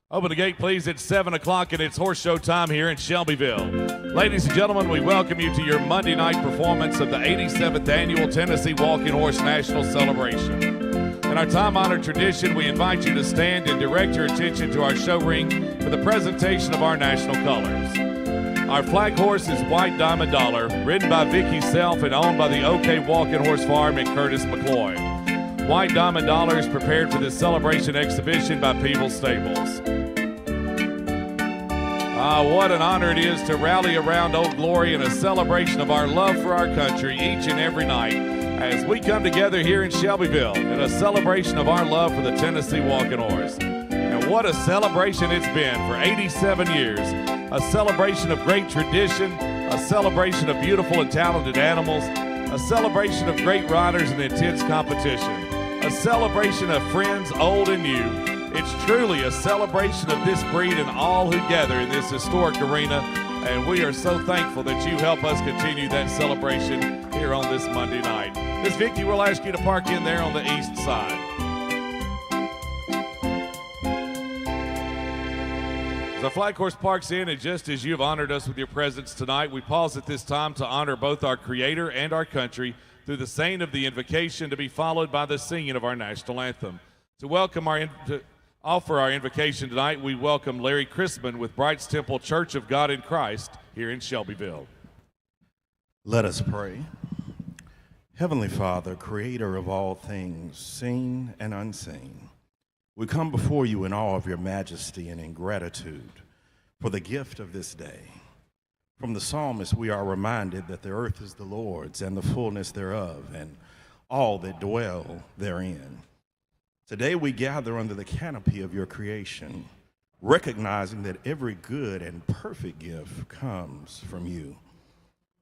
Open the gate, please. It's 7 o'clock, and it's horse show time here in Shelbyville. Ladies and gentlemen, we welcome you to your Monday night performance of the 87th Annual Tennessee Walking Horse National Celebration. In our time-honored tradition, we invite you to stand and direct your attention to our show ring for the presentation of our national colors. Our flag horse is White Diamond Dollar, ridden by Vicky Self and owned by the OK Walking Horse Farm in Curtis McCloy. White Diamond Dollar is prepared for this celebration exhibition by Peebles Stables. What an honor it is to rally around Old Glory in a celebration of our love for our country each and every night as we come together here in Shelbyville in a celebration of our love for the Tennessee Walking Horse. And what a celebration it's been for 87 years. A celebration of great tradition, a celebration of beautiful and talented animals, a celebration of great riders and intense competition, a celebration of friends old and new. It's truly a celebration of this breed and all who gather in this historic arena, and we are so thankful that you help us continue that celebration here on this Monday night. Miss Vicki, we'll ask you to park in there on the east side. As our flag horse parks in, and just as you've honored us with your presence tonight, we pause at this time to honor both our Creator and our country through the saying of the invocation to be followed by the singing of our national anthem. To offer our invocation tonight, we welcome Larry Chrisman with Bright's Temple Church of God in Christ here in Shelbyville. Let us pray. Heavenly Father, creator of all things, seen and unseen, we come before you in awe of your majesty and in gratitude for the gift of this day. From the psalmist, we are reminded that the earth is the Lord's and the fullness thereof, and all that dwell therein. Today we gather under the canopy of your creation, recognizing that every good and perfect gift comes from you.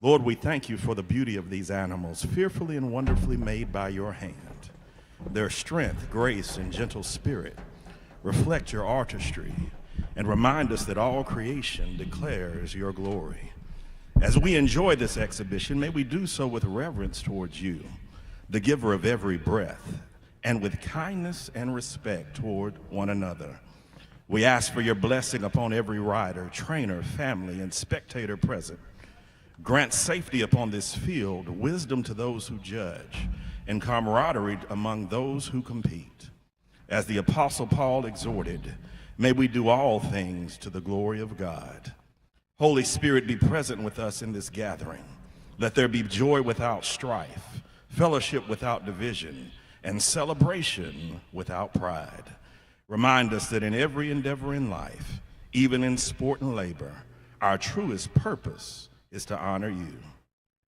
Lord, we thank you for the beauty of these animals, fearfully and wonderfully made by your hand. Their strength, grace, and gentle spirit reflect your artistry and remind us that all creation declares your glory. As we enjoy this exhibition, may we do so with reverence towards you, the giver of every breath, and with kindness and respect toward one another. We ask for your blessing upon every rider, trainer, family, and spectator present. Grant safety upon this field, wisdom to those who judge, and camaraderie among those who compete. As the Apostle Paul exhorted, may we do all things to the glory of God. Holy Spirit, be present with us in this gathering. Let there be joy without strife, fellowship without division, and celebration without pride. Remind us that in every endeavor in life, even in sport and labor, our truest purpose is to honor you.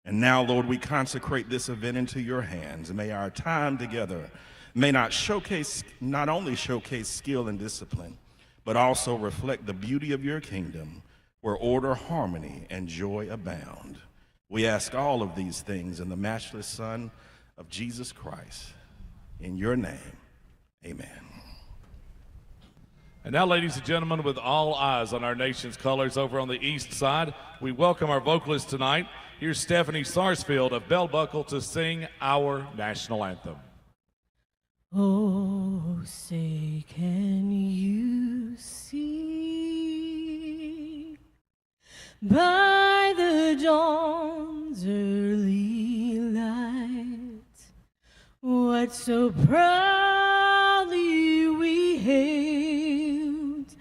And now, Lord, we consecrate this event into your hands. May our time together not only showcase skill and discipline, but also reflect the beauty of your kingdom, where order, harmony, and joy abound. We ask all of these things in the matchless Son of Jesus Christ. In your name, amen. And now, ladies and gentlemen, with all eyes on our nation's colors over on the east side, we welcome our vocalist tonight. Here's Stephanie Sarsfield of Bell Buckle to sing our national anthem. Oh, say, can you see by the dawn's early light what so proudly we hailed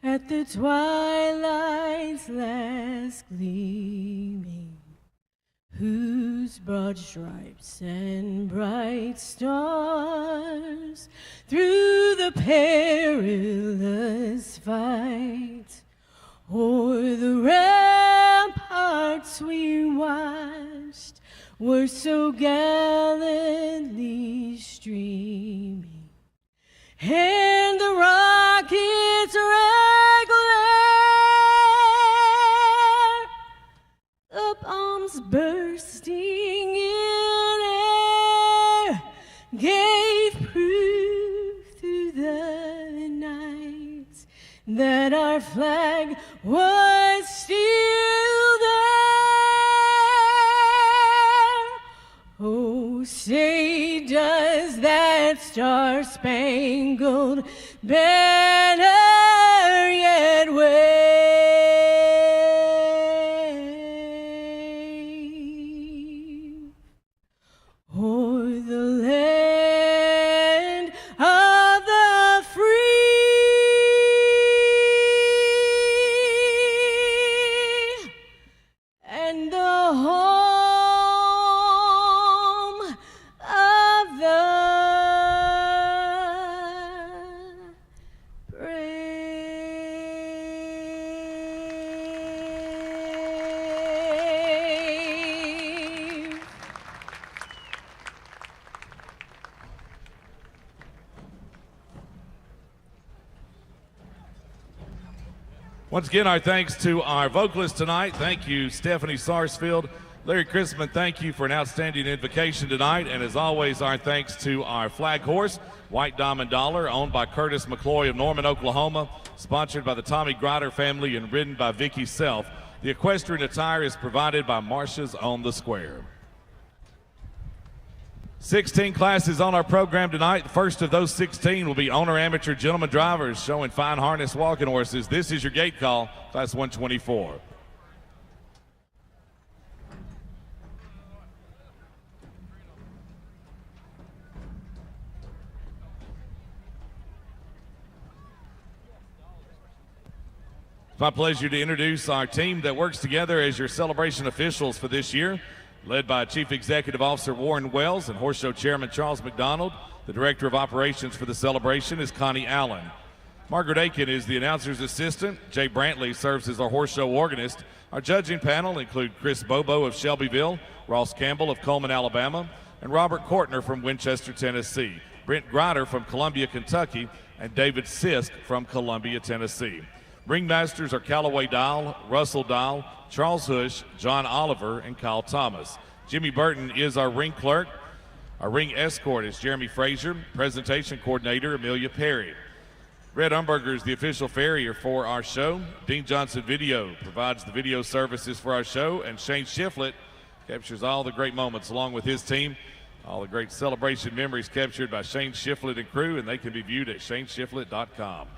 at the twilight's last gleaming, whose broad stripes and bright stars through the perilous fight o'er the ramparts we watched were so gallantly streaming, and the rocket's red glare, the bombs bursting in air, gave proof through the night that our flag was still there. Oh, say does that star-spangled banner Once again, our thanks to our vocalists tonight. Thank you, Stephanie Sarsfield. Larry Chrisman, thank you for an outstanding invocation tonight. And as always, our thanks to our flag horse, White Diamond Dollar, owned by Curtis McCloy of Norman, Oklahoma, sponsored by the Tommy Grider family and ridden by Vicky Self. The equestrian attire is provided by Marcia's on the Square. 16 classes on our program tonight. The first of those 16 will be owner amateur gentleman drivers showing fine harness walking horses. This is your gate call, class 124. It's my pleasure to introduce our team that works together as your celebration officials for this year, led by Chief Executive Officer Warren Wells and Horse Show Chairman Charles McDonald. The Director of Operations for the celebration is Connie Allen. Margaret Aiken is the announcer's assistant. Jay Brantley serves as our horse show organist. Our judging panel include Chris Bobo of Shelbyville, Ross Campbell of Coleman, Alabama, and Robert Kortner from Winchester, Tennessee, Brent Grider from Columbia, Kentucky, and David Sisk from Columbia, Tennessee. Ringmasters are Callaway Dial, Russell Dial, Charles Hush, John Oliver, and Kyle Thomas. Jimmy Burton is our ring clerk. Our ring escort is Jeremy Frazier. Presentation coordinator, Amelia Perry. Red Umberger is the official farrier for our show. Dean Johnson Video provides the video services for our show, and Shane Shiflett captures all the great moments along with his team. All the great celebration memories captured by Shane Shiflett and crew, and they can be viewed at shaneshiflett.com.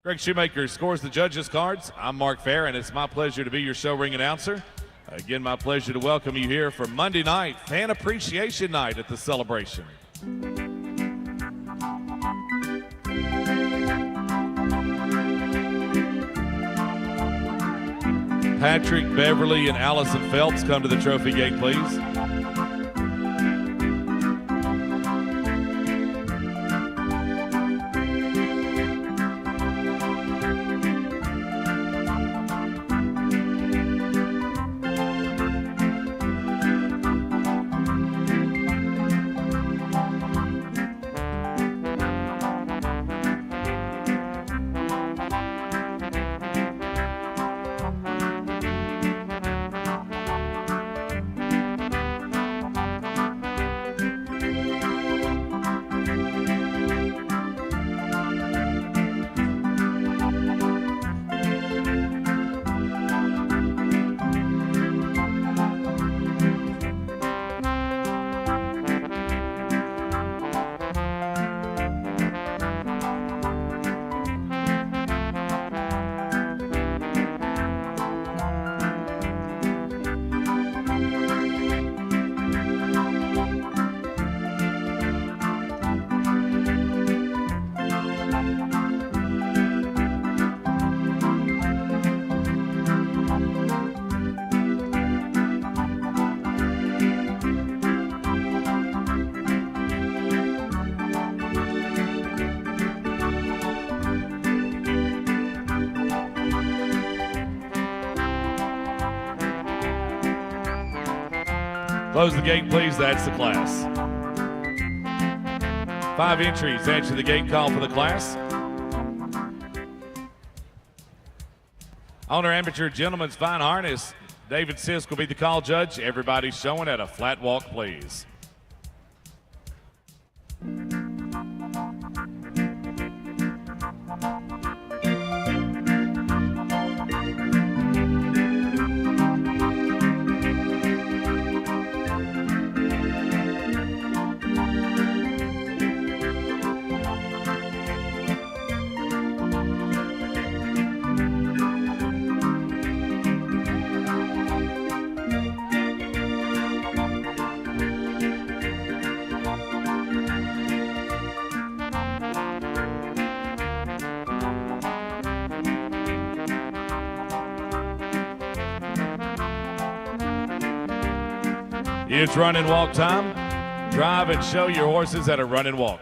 Greg Shoemaker scores the judges' cards. I'm Mark Fair, and it's my pleasure to be your show ring announcer. Again, my pleasure to welcome you here for Monday night, Fan Appreciation Night at the celebration. Patrick, Beverly, and Allison Phelps come to the trophy gate, please. Close the gate, please. That's the class. 5 entries answer the gate call for the class. Owner amateur gentleman's fine harness, David Sisk will be the call judge. Everybody's showing at a flat walk, please. It's run and walk time. Drive and show your horses at a run and walk.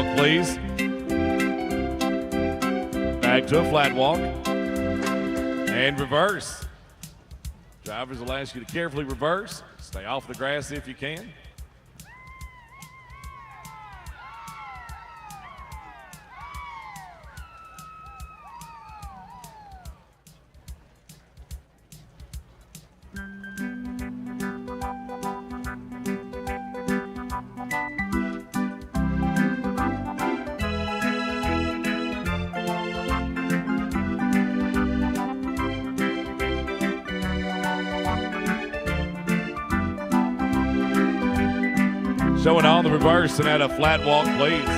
walk, please. Back to a flat walk. And reverse. Drivers will ask you to carefully reverse. Stay off the grass if you can. Showing on the reverse and at a flat walk, please.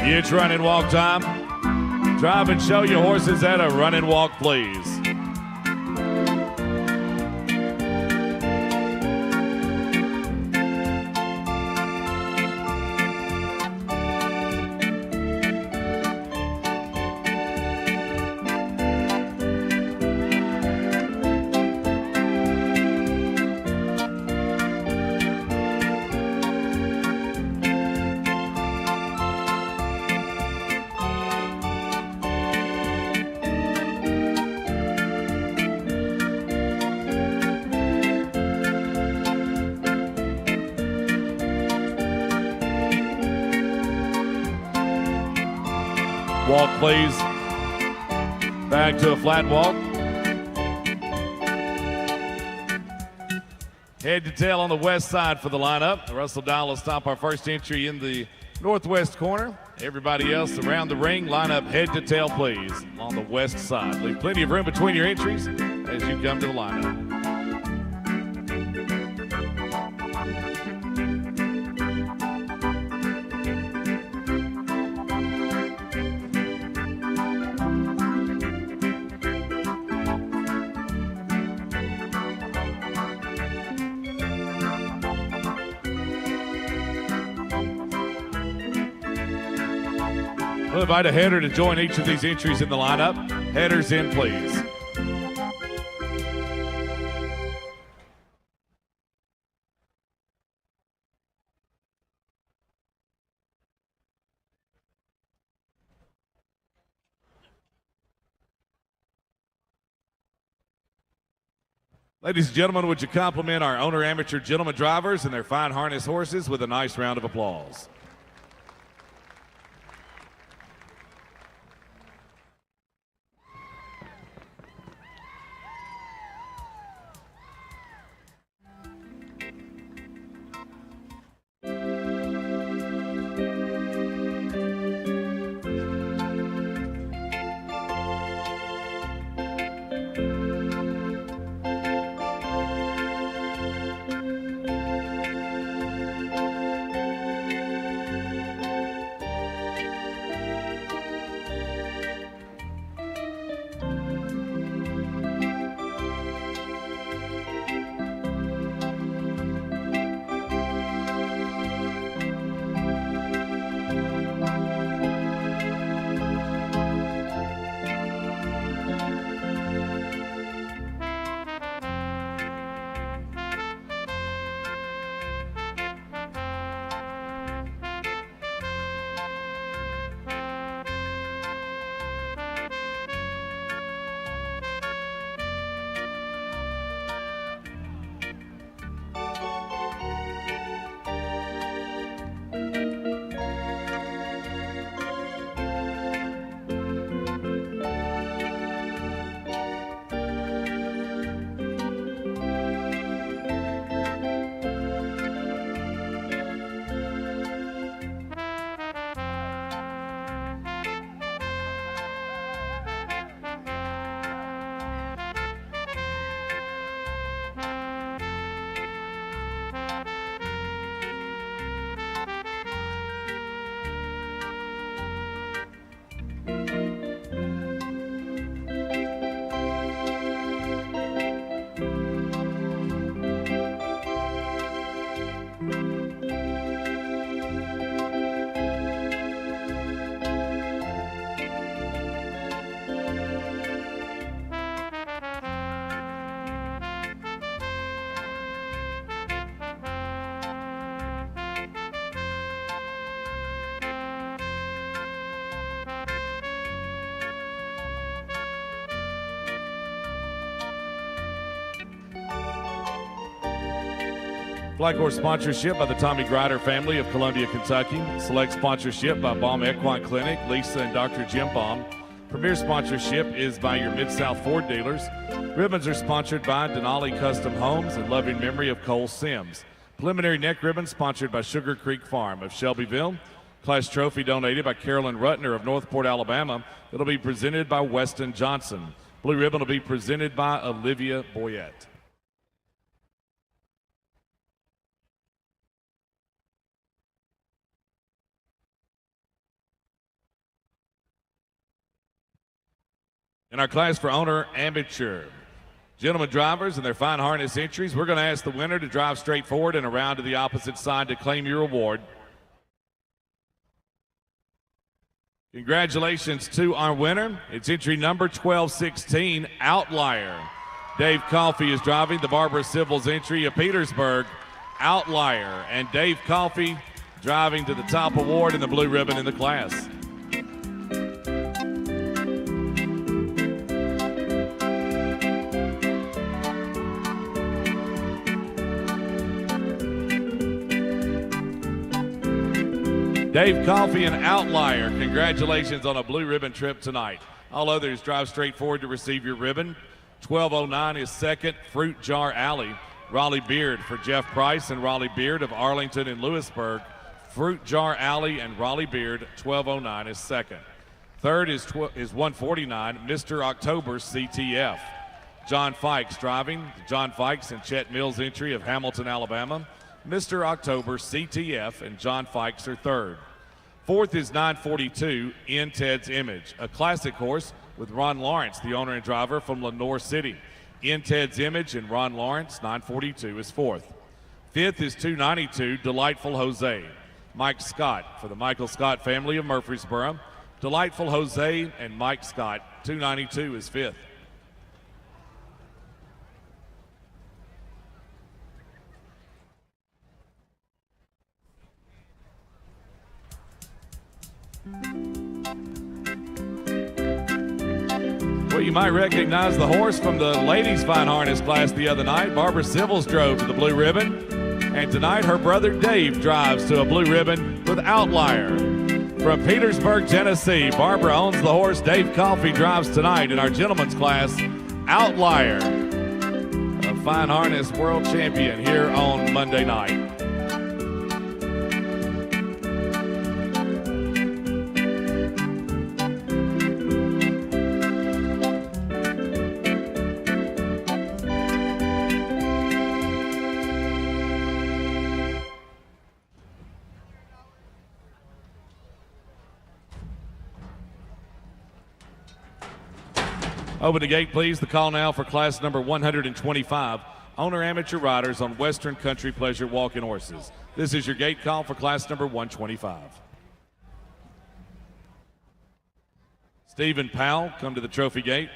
It's run and walk time. Drive and show your horses at a run and walk, please. Walk, please. Back to a flat walk. Head to tail on the west side for the lineup. Russell Dial will stop our first entry in the northwest corner. Everybody else around the ring, line up head to tail, please, on the west side. Leave plenty of room between your entries as you come to the lineup. We'll invite a header to join each of these entries in the lineup. Headers in, please. Ladies and gentlemen, would you compliment our owner amateur gentleman drivers and their fine harness horses with a nice round of applause? Flag horse sponsorship by the Tommy Grider family of Columbia, Kentucky. Select sponsorship by Baum Equine Clinic, Lisa and Dr. Jim Baum. Premier sponsorship is by your Mid-South Ford dealers. Ribbons are sponsored by Denali Custom Homes in loving memory of Cole Sims. Preliminary neck ribbon sponsored by Sugar Creek Farm of Shelbyville. Class trophy donated by Carolyn Rutner of Northport, Alabama. It'll be presented by Weston Johnson. Blue ribbon will be presented by Olivia Boyette. In our class for owner amateur gentlemen drivers and their fine harness entries, we're going to ask the winner to drive straight forward and around to the opposite side to claim your award. Congratulations to our winner. It's entry number 1216, Outlier. Dave Coffey is driving the Barbara Civils entry of Petersburg, Outlier. And Dave Coffey driving to the top award in the blue ribbon in the class. Dave Coffey and Outlier, congratulations on a blue ribbon trip tonight. All others drive straight forward to receive your ribbon. 1209 is second, Fruit Jar Alley. Raleigh Beard for Jeff Price and Raleigh Beard of Arlington and Lewisburg. Fruit Jar Alley and Raleigh Beard, 1209 is second. Third is 149, Mr. October CTF. John Fikes driving. John Fikes and Chet Mills entry of Hamilton, Alabama. Mr. October CTF and John Fikes are third. Fourth is 942, In Ted's Image, a classic horse with Ron Lawrence, the owner and driver from Lenoir City. In Ted's Image and Ron Lawrence, 942 is fourth. Fifth is 292, Delightful Jose. Mike Scott for the Michael Scott family of Murfreesboro. Delightful Jose and Mike Scott, 292 is fifth. Well, you might recognize the horse from the ladies' fine harness class the other night. Barbara Civils drove to the blue ribbon. And tonight, her brother Dave drives to a blue ribbon with Outlier. From Petersburg, Tennessee, Barbara owns the horse. Dave Coffey drives tonight in our gentlemen's class, Outlier, a fine harness world champion here on Monday night. Open the gate, please. The call now for class number 125, owner amateur riders on Western Country Pleasure walking horses. This is your gate call for class number 125. Stephen Powell, come to the trophy gate.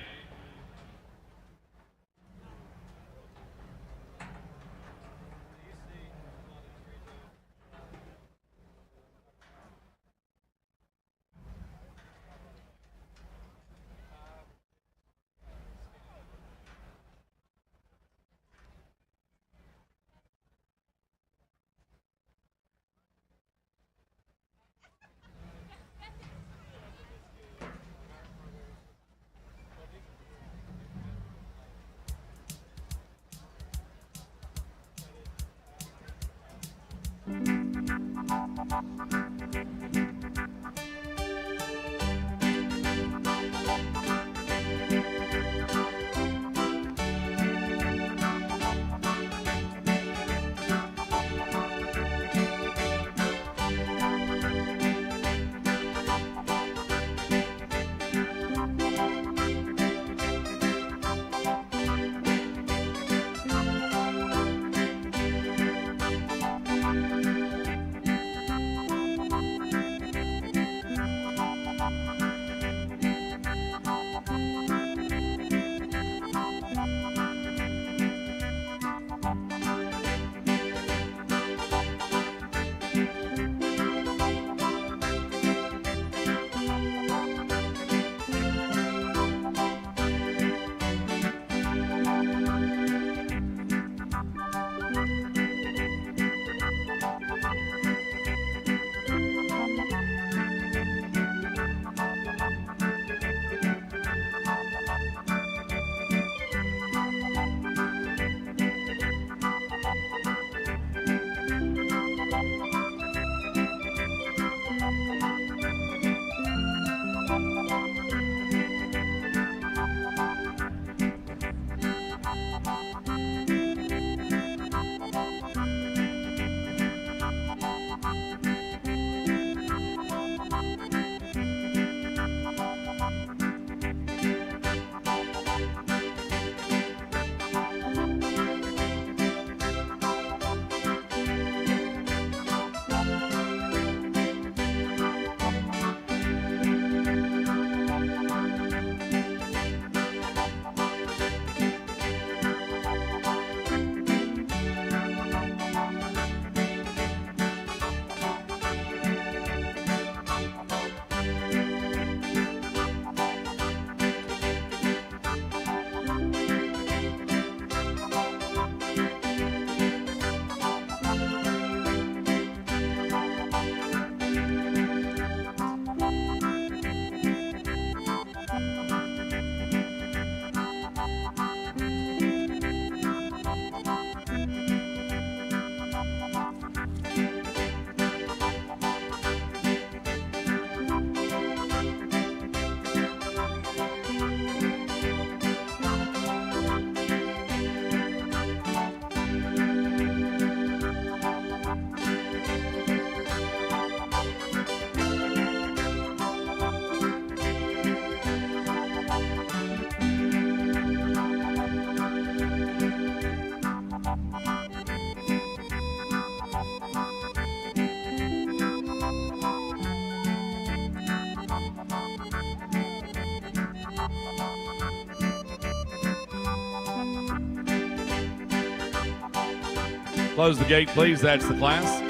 Close the gate, please. That's the class.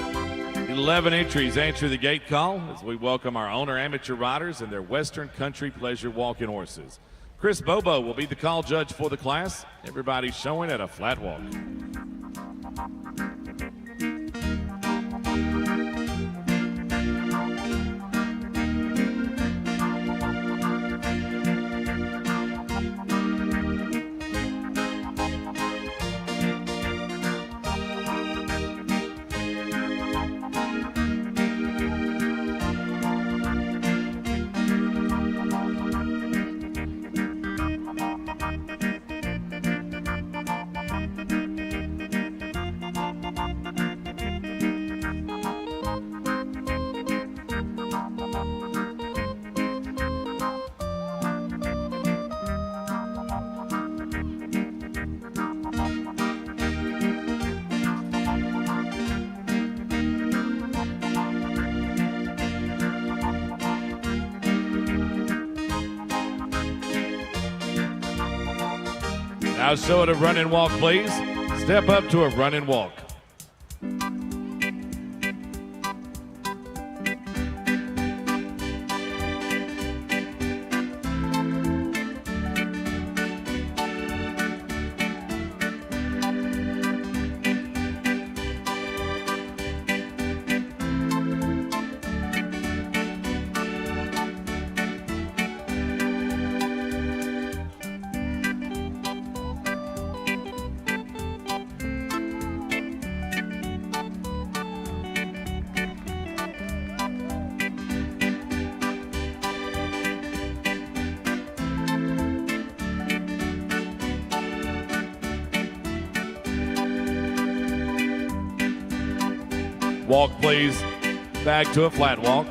11 entries answer the gate call as we welcome our owner amateur riders and their Western Country Pleasure walking horses. Chris Bobo will be the call judge for the class. Everybody's showing at a flat walk. Now show it a run and walk, please. Step up to a run and walk. Walk, please. Back to a flat walk.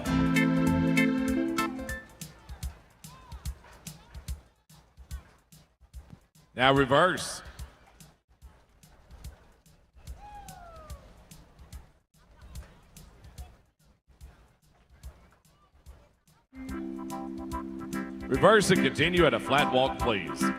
Now reverse. Reverse and continue at a flat walk, please.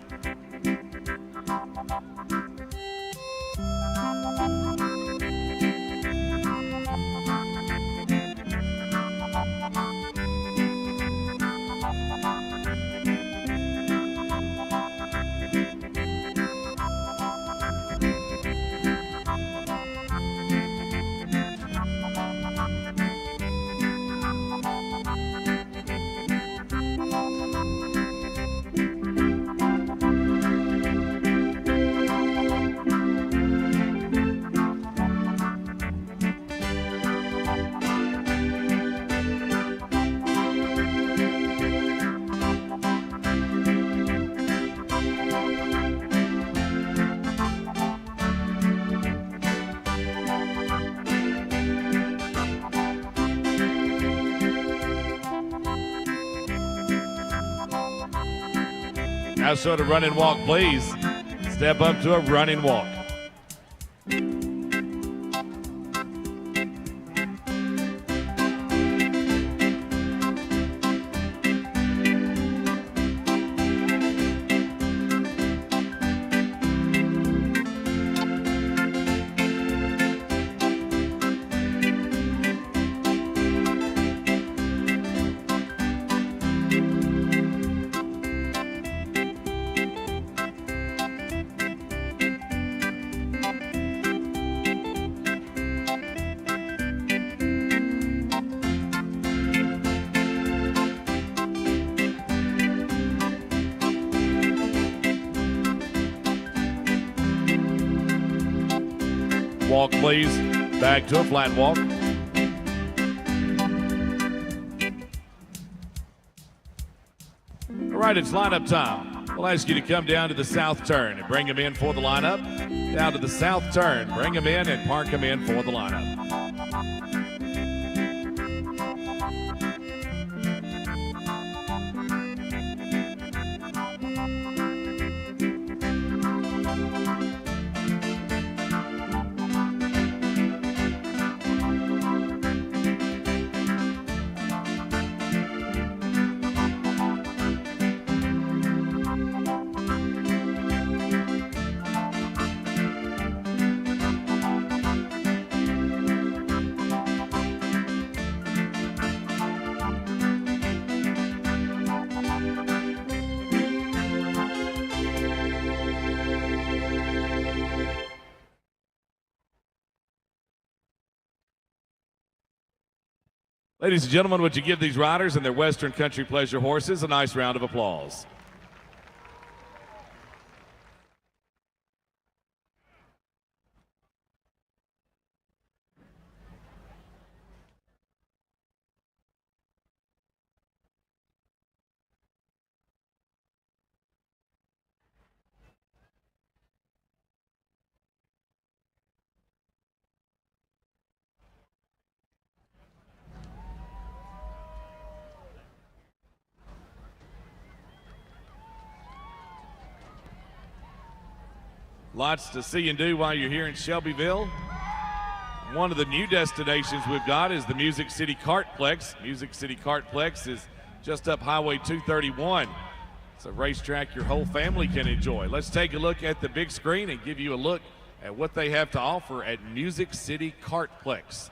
Now show the run and walk, please. Step up to a run and walk. Walk, please. Back to a flat walk. All right, it's lineup time. We'll ask you to come down to the south turn and bring them in for the lineup. Down to the south turn, bring them in and park them in for the lineup. Ladies and gentlemen, would you give these riders and their Western Country Pleasure horses a nice round of applause? Lots to see and do while you're here in Shelbyville. One of the new destinations we've got is the Music City Kartplex. Music City Kartplex is just up Highway 231. It's a racetrack your whole family can enjoy. Let's take a look at the big screen and give you a look at what they have to offer at Music City Kartplex.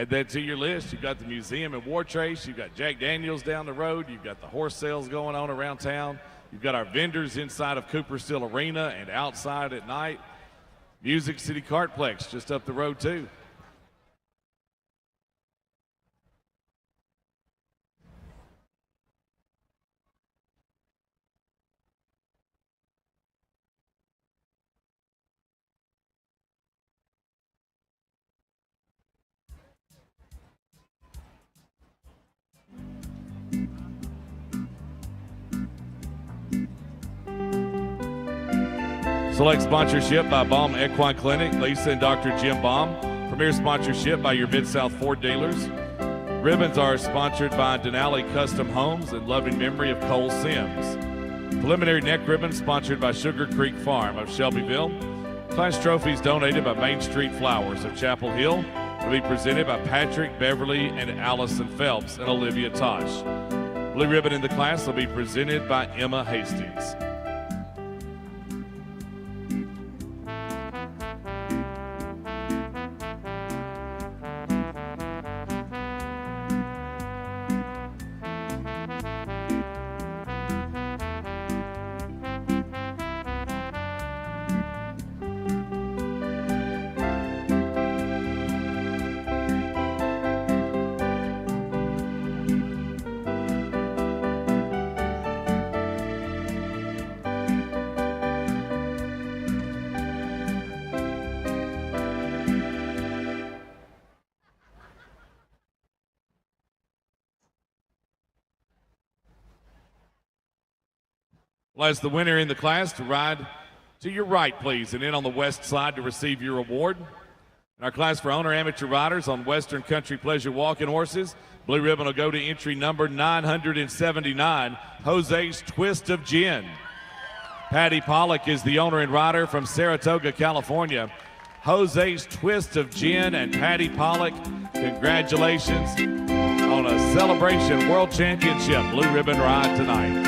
Add that to your list. You've got the museum and war trace. You've got Jack Daniels down the road. You've got the horse sales going on around town. You've got our vendors inside of Cooper Still Arena and outside at night. Music City Kartplex just up the road too. Select sponsorship by Baum Equine Clinic, Lisa and Dr. Jim Baum. Premier sponsorship by your Mid-South Ford dealers. Ribbons are sponsored by Denali Custom Homes in loving memory of Cole Sims. Preliminary neck ribbon sponsored by Sugar Creek Farm of Shelbyville. Class trophies donated by Main Street Flowers of Chapel Hill will be presented by Patrick, Beverly, and Allison Phelps and Olivia Tosh. Blue ribbon in the class will be presented by Emma Hastings. Well, as the winner in the class, to ride to your right, please, and in on the west side to receive your award. In our class for owner amateur riders on Western Country Pleasure walking horses, blue ribbon will go to entry number 979, Jose's Twist of Gin. Patty Pollock is the owner and rider from Saratoga, California. Jose's Twist of Gin and Patty Pollock, congratulations on a Celebration World Championship blue ribbon ride tonight.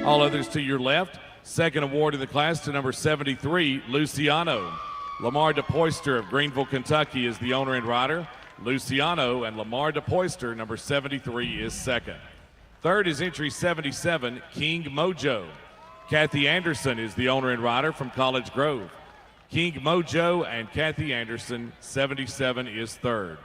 All others to your left. Second award in the class to number 73, Luciano. Lamar DePoyster of Greenville, Kentucky is the owner and rider. Luciano and Lamar DePoyster, number 73, is second. Third is entry 77, King Mojo. Kathy Anderson is the owner and rider from College Grove. King Mojo and Kathy Anderson, 77, is third.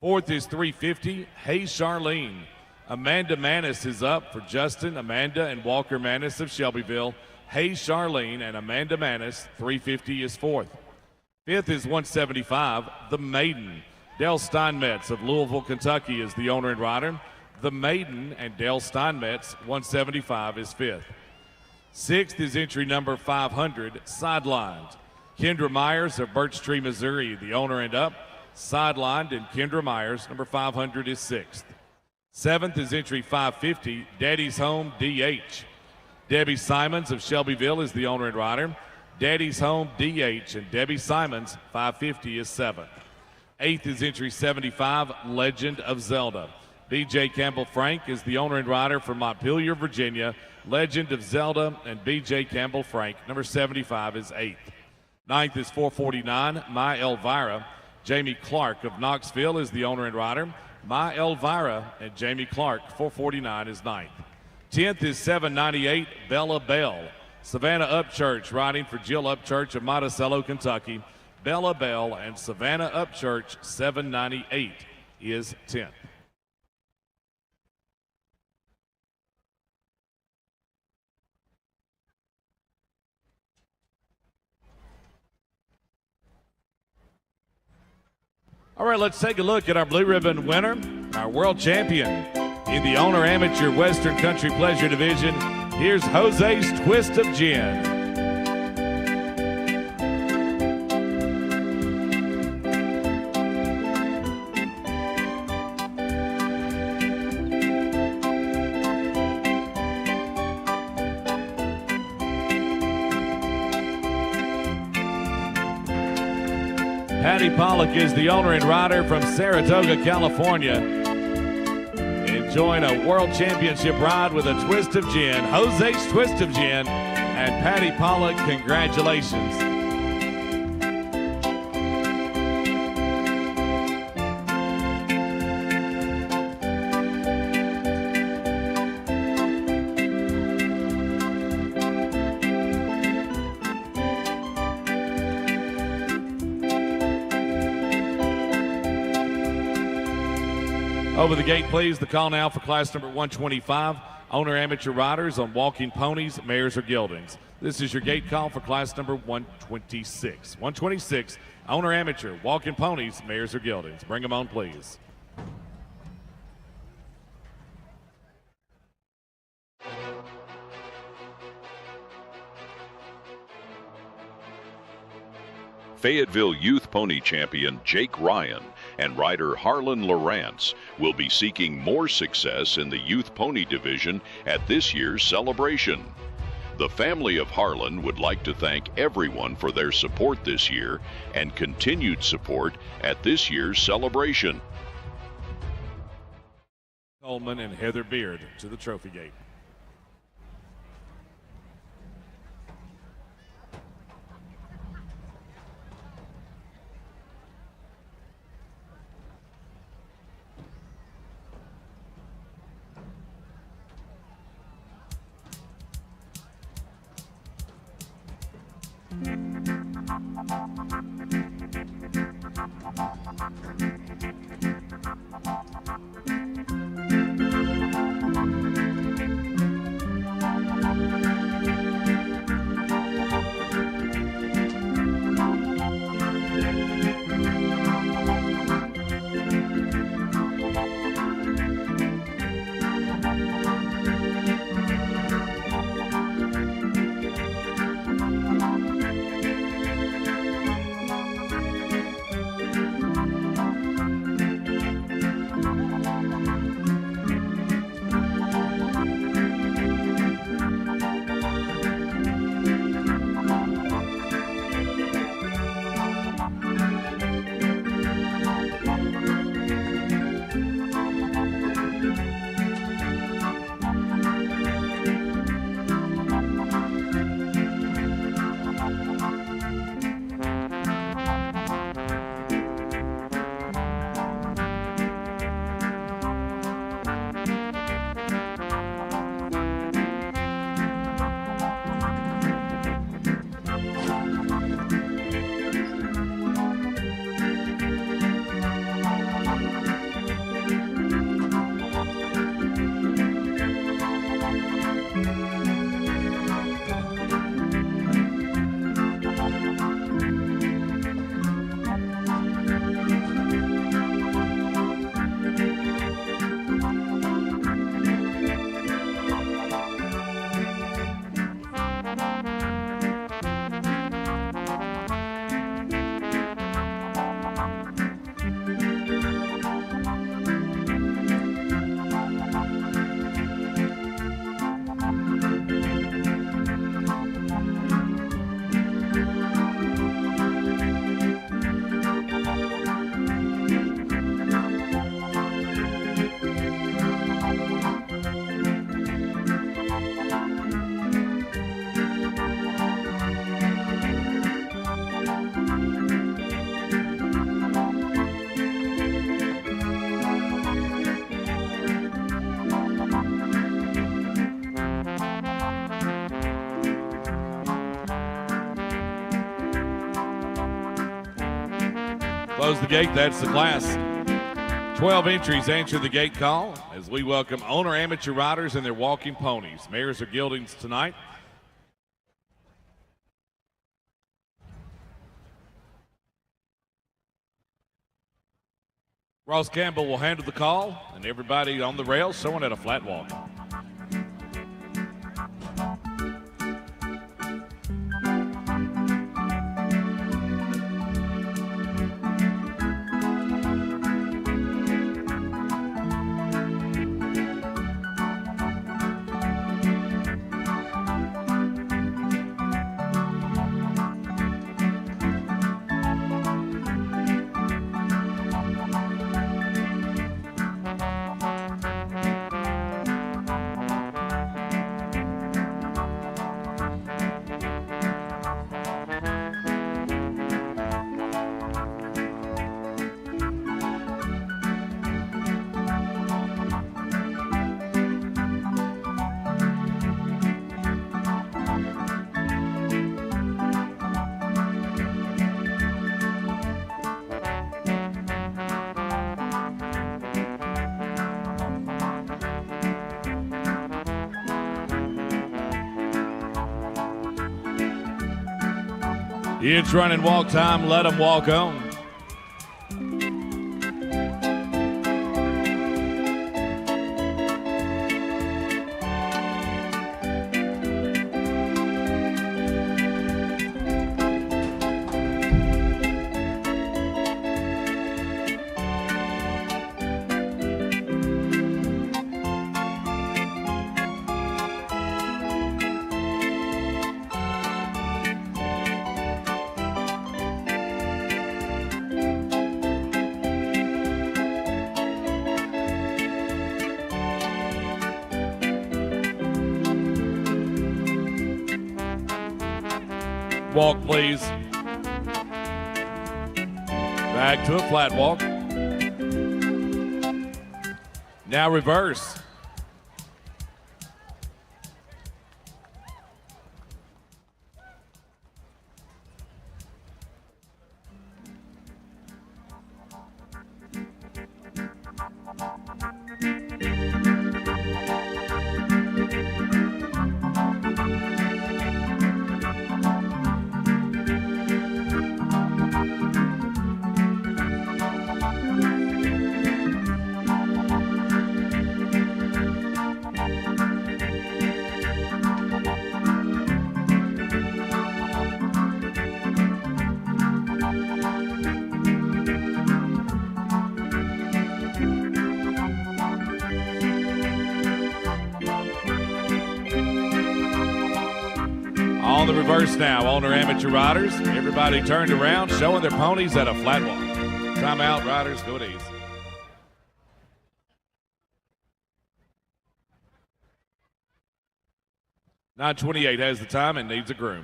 Fourth is 350, Hey Charlene. Amanda Manis is up for Justin, Amanda, and Walker Manis of Shelbyville. Hayes Charlene and Amanda Manis, 350 is fourth. Fifth is 175, The Maiden. Dell Steinmetz of Louisville, Kentucky is the owner and rider. The Maiden and Dell Steinmetz, 175 is fifth. Sixth is entry number 500, Sidelined. Kendra Myers of Birch Tree, Missouri, the owner and up. Sidelined and Kendra Myers, number 500 is sixth. Seventh is entry 550, Daddy's Home, DH. Debbie Simons of Shelbyville is the owner and rider. Daddy's Home, DH, and Debbie Simons, 550 is seventh. Eighth is entry 75, Legend of Zelda. B.J. Campbell Frank is the owner and rider from Montpelier, Virginia. Legend of Zelda and B.J. Campbell Frank, number 75 is eighth. Ninth is 449, My Elvira. Jamie Clark of Knoxville is the owner and rider. My Elvira and Jamie Clark, 449 is ninth. 10th is 798, Bella Bell. Savannah Upchurch riding for Jill Upchurch of Monticello, Kentucky. Bella Bell and Savannah Upchurch, 798 is 10th. All right, let's take a look at our blue ribbon winner, our world champion in the owner amateur Western Country Pleasure Division. Here's Jose's Twist of Gin. Patty Pollock is the owner and rider from Saratoga, California. Enjoying a world championship ride with a twist of gin. Jose's Twist of Gin and Patty Pollock, congratulations. Over the gate, please. The call now for class number 125, owner amateur riders on walking ponies, mares, or geldings. This is your gate call for class number 126. 126, owner amateur, walking ponies, mares, or geldings. Bring them on, please. Fayetteville Youth Pony Champion Jake Ryan and rider Harlan Lawrence will be seeking more success in the Youth Pony Division at this year's celebration. The family of Harlan would like to thank everyone for their support this year and continued support at this year's celebration. Coleman and Heather Beard to the trophy gate. Close the gate. That's the class. 12 entries answer the gate call as we welcome owner amateur riders and their walking ponies. Mares or geldings tonight. Ross Campbell will handle the call, and everybody on the rails showing at a flat walk. It's running walk time. Let them walk on. Walk, please. Back to a flat walk. Now reverse. On the reverse now, owner amateur riders. Everybody turned around, showing their ponies at a flat walk. Timeout, riders, go to ease. .928 has the time and needs a groom.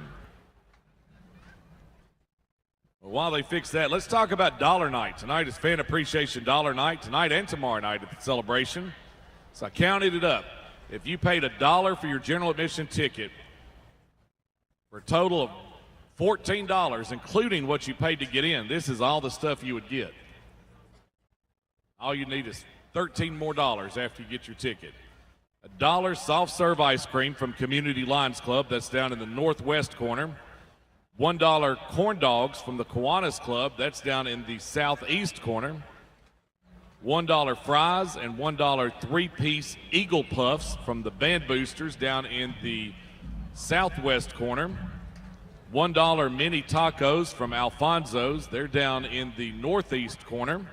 Well, while they fix that, let's talk about Dollar Night. Tonight is Fan Appreciation Dollar Night, tonight and tomorrow night at the celebration. So I counted it up. If you paid $1 for your general admission ticket, for a total of $14, including what you paid to get in, this is all the stuff you would get. All you need is $13 more after you get your ticket. $1 soft serve ice cream from Community Lions Club, that's down in the northwest corner. $1 corn dogs from the Kiwanis Club, that's down in the southeast corner. $1 fries and $1 three-piece Eagle Puffs from the Band Boosters down in the southwest corner. $1 mini tacos from Alfonso's, they're down in the northeast corner.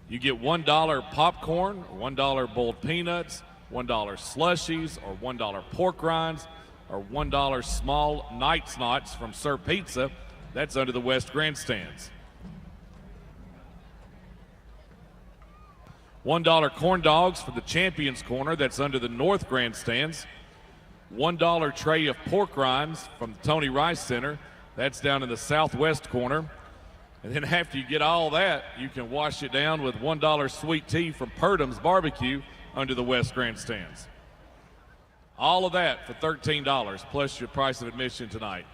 You get $1 popcorn, $1 boiled peanuts, $1 slushies, or $1 pork rinds, or $1 small night snots from Sir Pizza, that's under the west grandstands. $1 corn dogs for the Champions Corner, that's under the north grandstands. $1 tray of pork rinds from the Tony Rice Center, that's down in the southwest corner. And then after you get all that, you can wash it down with $1 sweet tea from Purdum's Barbecue under the west grandstands. All of that for $13 plus your price of admission tonight.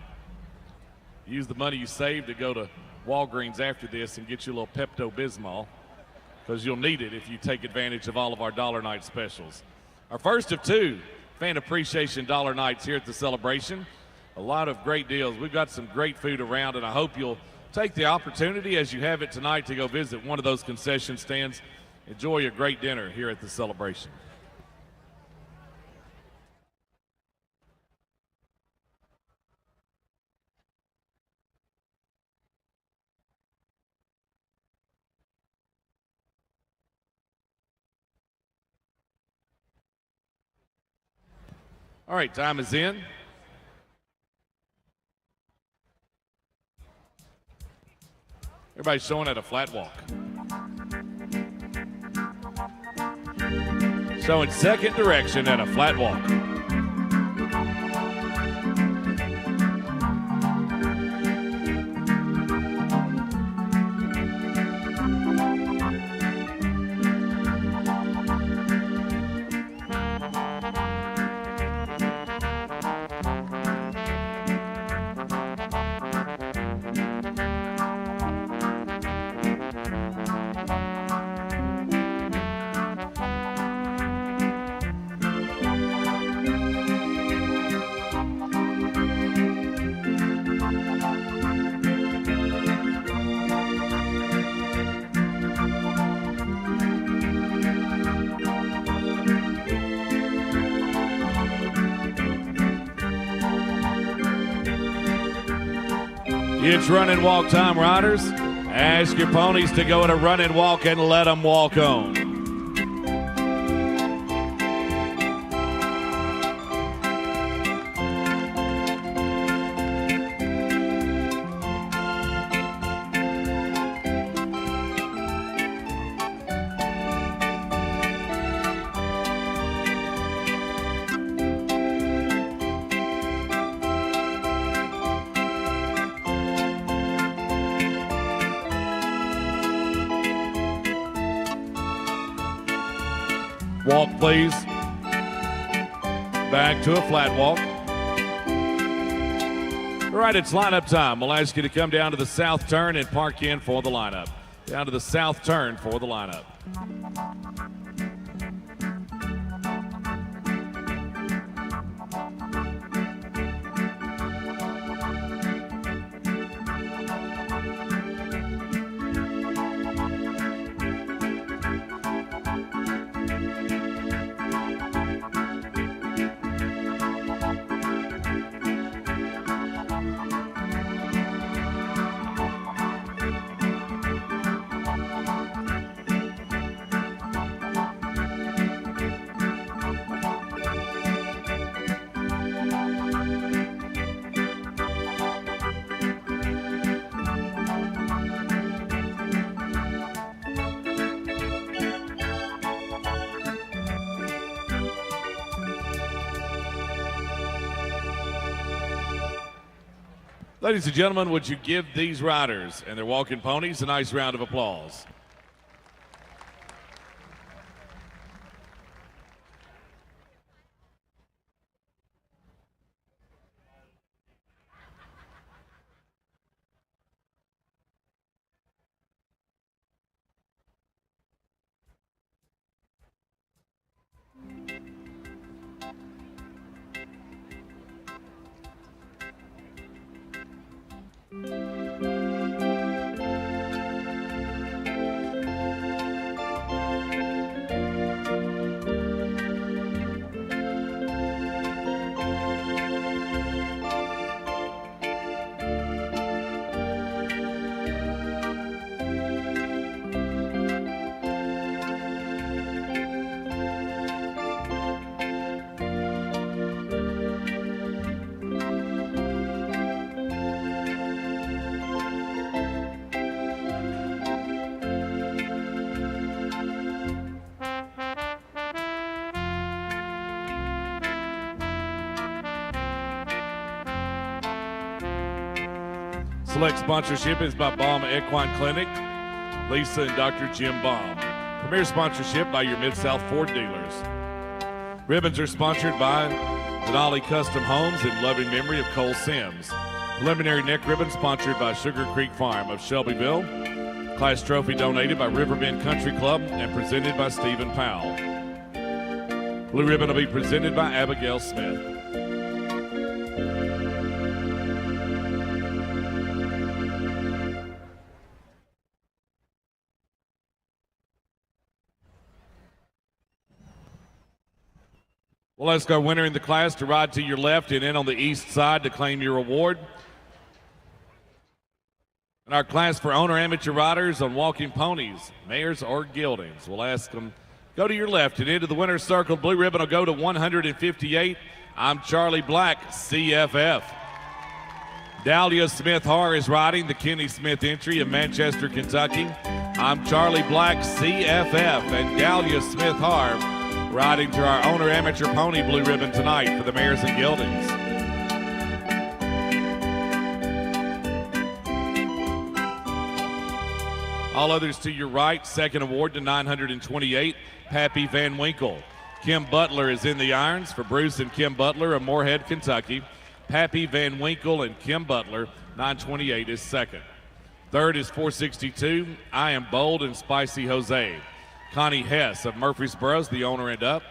use the money you saved to go to Walgreens after this and get you a little Pepto-Bismol, because you'll need it if you take advantage of all of our Dollar Night specials. Our first of two Fan Appreciation Dollar Nights here at the Celebration. A lot of great deals. We've got some great food around, and I hope you'll take the opportunity as you have it tonight to go visit one of those concession stands. Enjoy a great dinner here at the Celebration. All right, time is in. Everybody's showing at a flat walk. Showing second direction at a flat walk. It's run and walk time, riders. Ask your ponies to go at a run and walk and let them walk on. Walk, please. Back to a flat walk. All right, it's lineup time. We'll ask you to come down to the south turn and park in for the lineup. Down to the south turn for the lineup. Ladies and gentlemen, would you give these riders and their walking ponies a nice round of applause? Select sponsorship is by Baum Equine Clinic, Lisa and Dr. Jim Baum. Premier sponsorship by your Mid-South Ford dealers. Ribbons are sponsored by Denali Custom Homes in loving memory of Cole Sims. Preliminary neck ribbon sponsored by Sugar Creek Farm of Shelbyville. Class trophy donated by Riverbend Country Club and presented by Stephen Powell. Blue ribbon will be presented by Abigail Smith. Well, let's go winner in the class to ride to your left and in on the east side to claim your award. And our class for owner amateur riders on walking ponies, mares or geldings. We'll ask them, go to your left and into the winner's circle. Blue ribbon will go to 158. I'm Charlie Black, CFF. Dahlia Smith Har is riding the Kenny Smith entry of Manchester, Kentucky. I'm Charlie Black, CFF, and Dahlia Smith Har riding to our owner amateur pony blue ribbon tonight for the mares and geldings. All others to your right. Second award to 928, Pappy Van Winkle. Kim Butler is in the irons for Bruce and Kim Butler of Moorhead, Kentucky. Pappy Van Winkle and Kim Butler. 928 is second. Third is 462, I Am Bold and Spicy Jose. Connie Hess of Murfreesboro is the owner and up.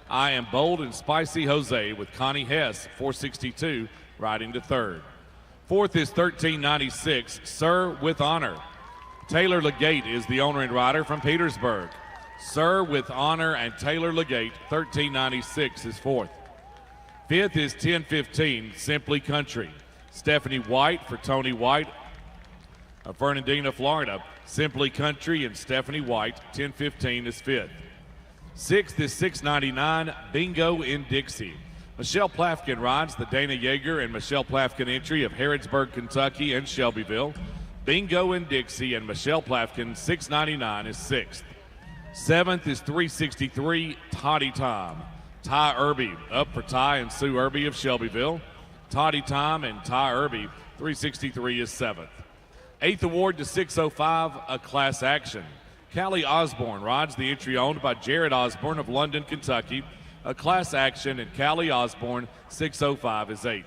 I Am Bold and Spicy Jose with Connie Hess, 462, riding to third. Fourth is 1396, Sir with Honor. Taylor Legate is the owner and rider from Petersburg. Sir with Honor and Taylor Legate, 1396 is fourth. Fifth is 1015, Simply Country. Stephanie White for Tony White of Fernandina, Florida. Simply Country and Stephanie White, 1015 is fifth. Sixth is 699, Bingo in Dixie. Michelle Plafkin rides the Dana Yeager and Michelle Plafkin entry of Harrodsburg, Kentucky and Shelbyville. Bingo in Dixie and Michelle Plafkin, 699 is sixth. Seventh is 363, Toddy Tom. Ty Irby up for Ty and Sue Irby of Shelbyville. Toddy Tom and Ty Irby, 363 is seventh. Eighth award to 605, a class action. Callie Osborne rides the entry owned by Jared Osborne of London, Kentucky. A class action, and Callie Osborne, 605 is eighth.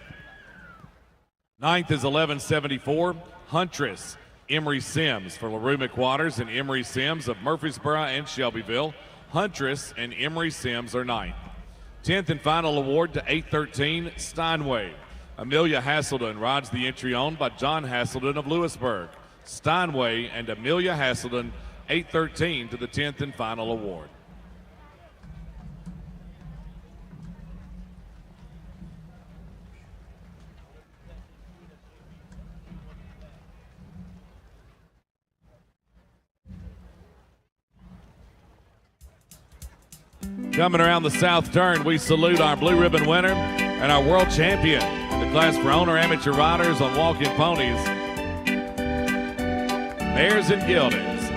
Ninth is 1174, Huntress. Emery Sims for LaRue McWaters and Emery Sims of Murfreesboro and Shelbyville. Huntress and Emery Sims are ninth. 10th and final award to 813, Steinway. Amelia Hasselden rides the entry owned by John Hasselden of Lewisburg. Steinway and Amelia Hasselden, 813 to the 10th and final award. Coming around the south turn, we salute our blue ribbon winner and our world champion in the class for owner amateur riders on walking ponies, mares and geldings.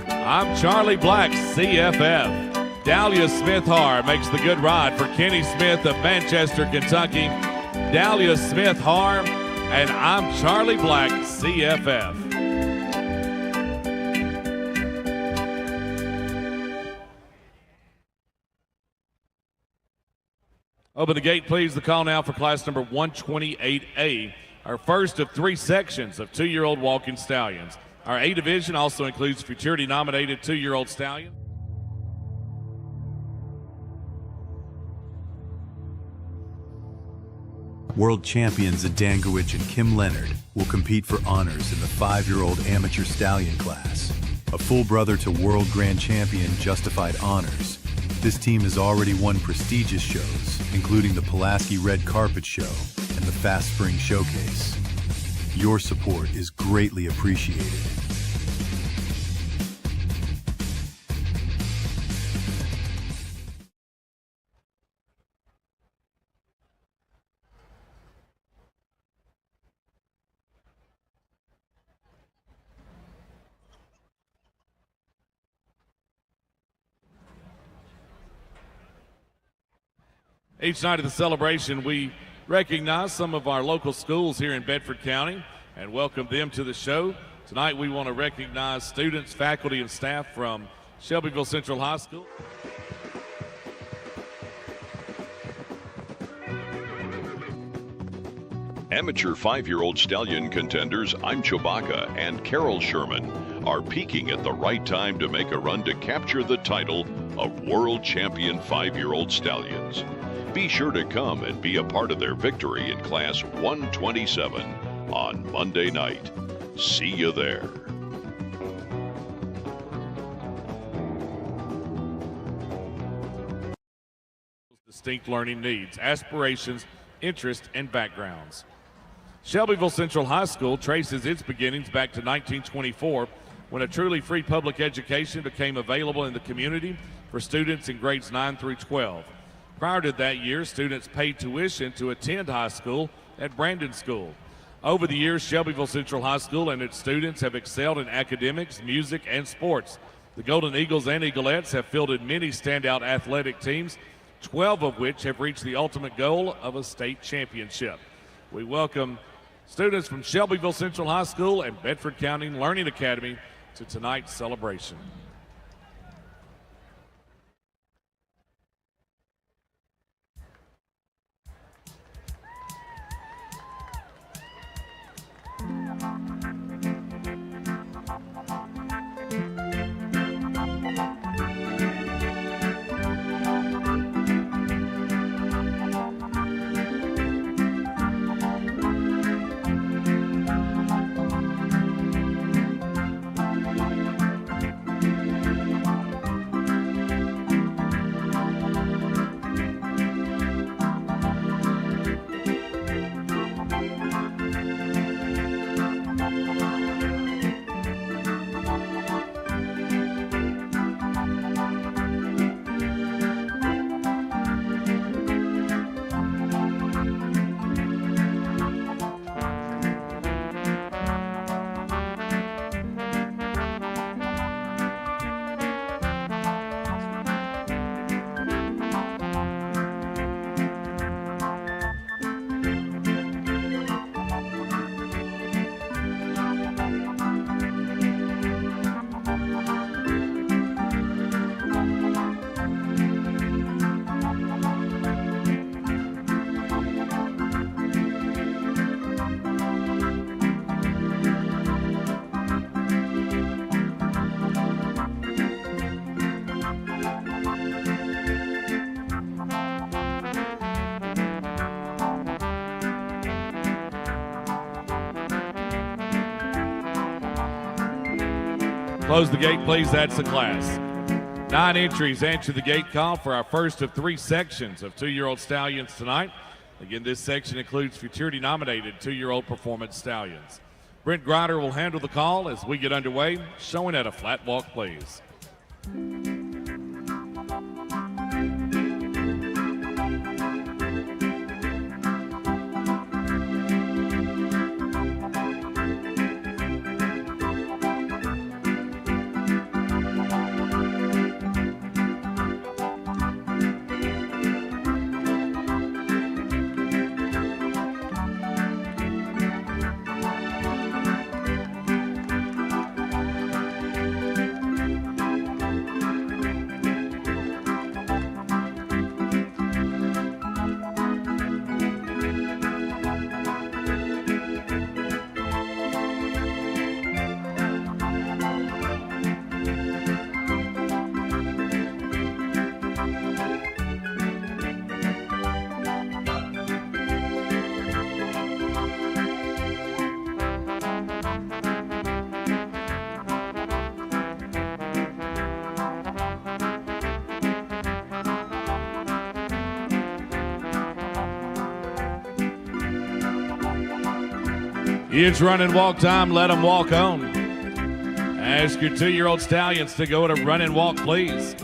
I'm Charlie Black, CFF. Dahlia Smith Har makes the good ride for Kenny Smith of Manchester, Kentucky. Dahlia Smith Har, and I'm Charlie Black, CFF. Open the gate, please. The call now for class number 128A, our first of three sections of two-year-old walking stallions. Our A division also includes futurity-nominated two-year-old stallions. World champions Adangowicz and Kim Leonard will compete for honors in the 5-year-old amateur stallion class. A full brother to world grand champion Justified Honors, this team has already won prestigious shows, including the Pulaski Red Carpet Show and the Fast Spring Showcase. Your support is greatly appreciated. Each night of the celebration, we recognize some of our local schools here in Bedford County and welcome them to the show. Tonight, we want to recognize students, faculty, and staff from Shelbyville Central High School. Amateur 5-year-old stallion contenders I'm Chewbacca and Carol Sherman are peaking at the right time to make a run to capture the title of World Champion 5-year-old stallions. Be sure to come and be a part of their victory in Class 127 on Monday night. See you there. Distinct learning needs, aspirations, interests, and backgrounds. Shelbyville Central High School traces its beginnings back to 1924 when a truly free public education became available in the community for students in grades 9 through 12. Prior to that year, students paid tuition to attend high school at Brandon School. Over the years, Shelbyville Central High School and its students have excelled in academics, music, and sports. The Golden Eagles and Eaglettes have fielded many standout athletic teams, 12 of which have reached the ultimate goal of a state championship. We welcome students from Shelbyville Central High School and Bedford County Learning Academy to tonight's celebration. Close the gate, please. That's the class. 9 entries answer the gate call for our first of 3 sections of 2-year-old stallions tonight. Again, this section includes futurity-nominated 2-year-old performance stallions. Brent Grider will handle the call as we get underway, showing at a flat walk, please. It's run and walk time. Let them walk on. Ask your 2-year-old stallions to go to run and walk, please.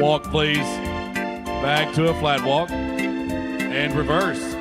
Walk, please. Back to a flat walk and reverse.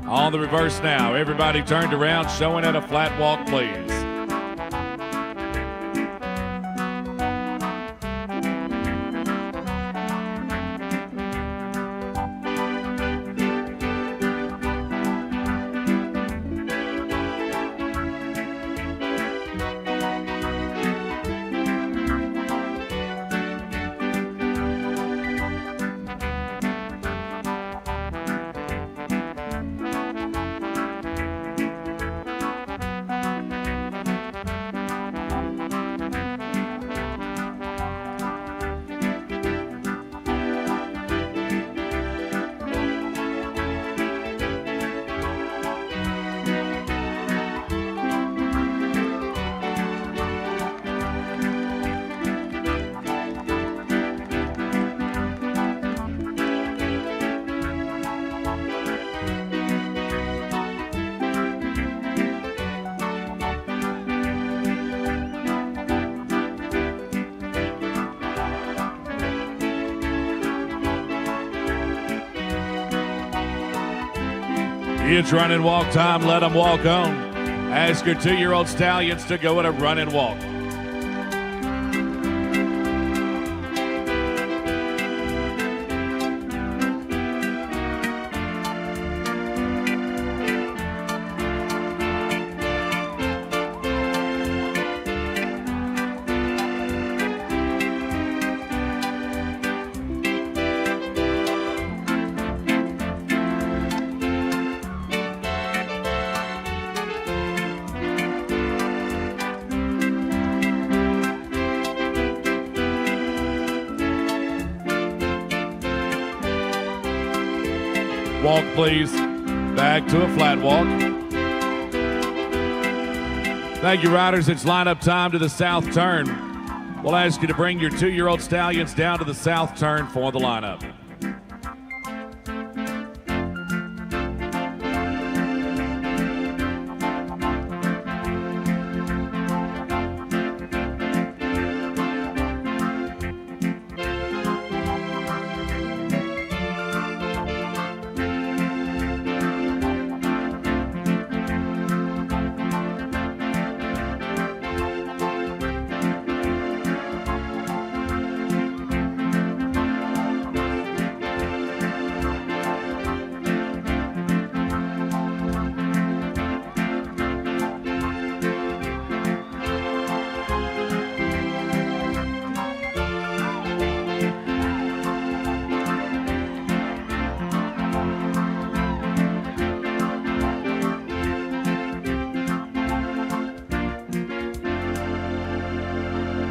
On the reverse now. Everybody turned around, showing at a flat walk, please. It's run and walk time. Let them walk on. Ask your 2-year-old stallions to go at a run and walk. Walk, please. Back to a flat walk. Thank you, riders. It's lineup time to the south turn. We'll ask you to bring your 2-year-old stallions down to the south turn for the lineup.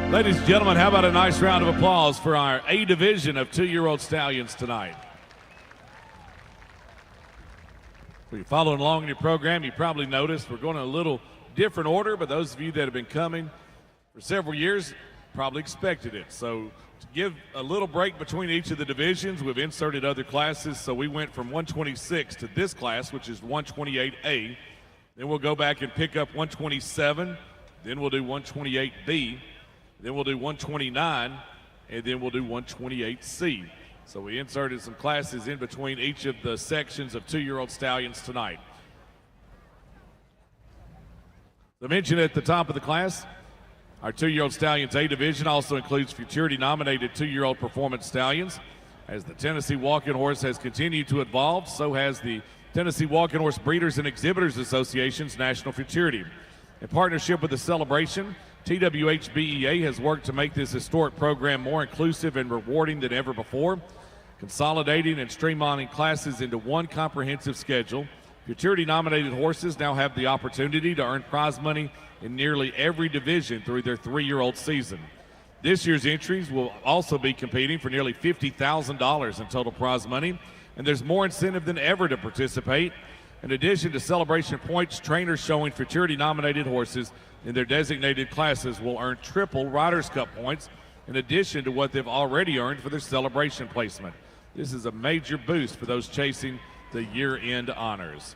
Ladies and gentlemen, how about a nice round of applause for our A division of 2-year-old stallions tonight. If you're following along in your program, you probably noticed we're going in a little different order, but those of you that have been coming for several years probably expected it. So to give a little break between each of the divisions, we've inserted other classes. So we went from 126 to this class, which is 128A. Then we'll go back and pick up 127. Then we'll do 128B. Then we'll do 129, and then we'll do 128C. So we inserted some classes in between each of the sections of 2-year-old stallions tonight. I mentioned at the top of the class, our 2-year-old stallions A division also includes futurity-nominated 2-year-old performance stallions. As the Tennessee Walking Horse has continued to evolve, so has the Tennessee Walking Horse Breeders and Exhibitors Association's National Futurity. In partnership with the celebration, TWHBEA has worked to make this historic program more inclusive and rewarding than ever before, consolidating and streamlining classes into one comprehensive schedule, Futurity-nominated horses now have the opportunity to earn prize money in nearly every division through their 3-year-old season. This year's entries will also be competing for nearly $50,000 in total prize money, and there's more incentive than ever to participate. In addition to celebration points, trainers showing Futurity-nominated horses in their designated classes will earn triple Riders' Cup points in addition to what they've already earned for their celebration placement. This is a major boost for those chasing the year-end honors.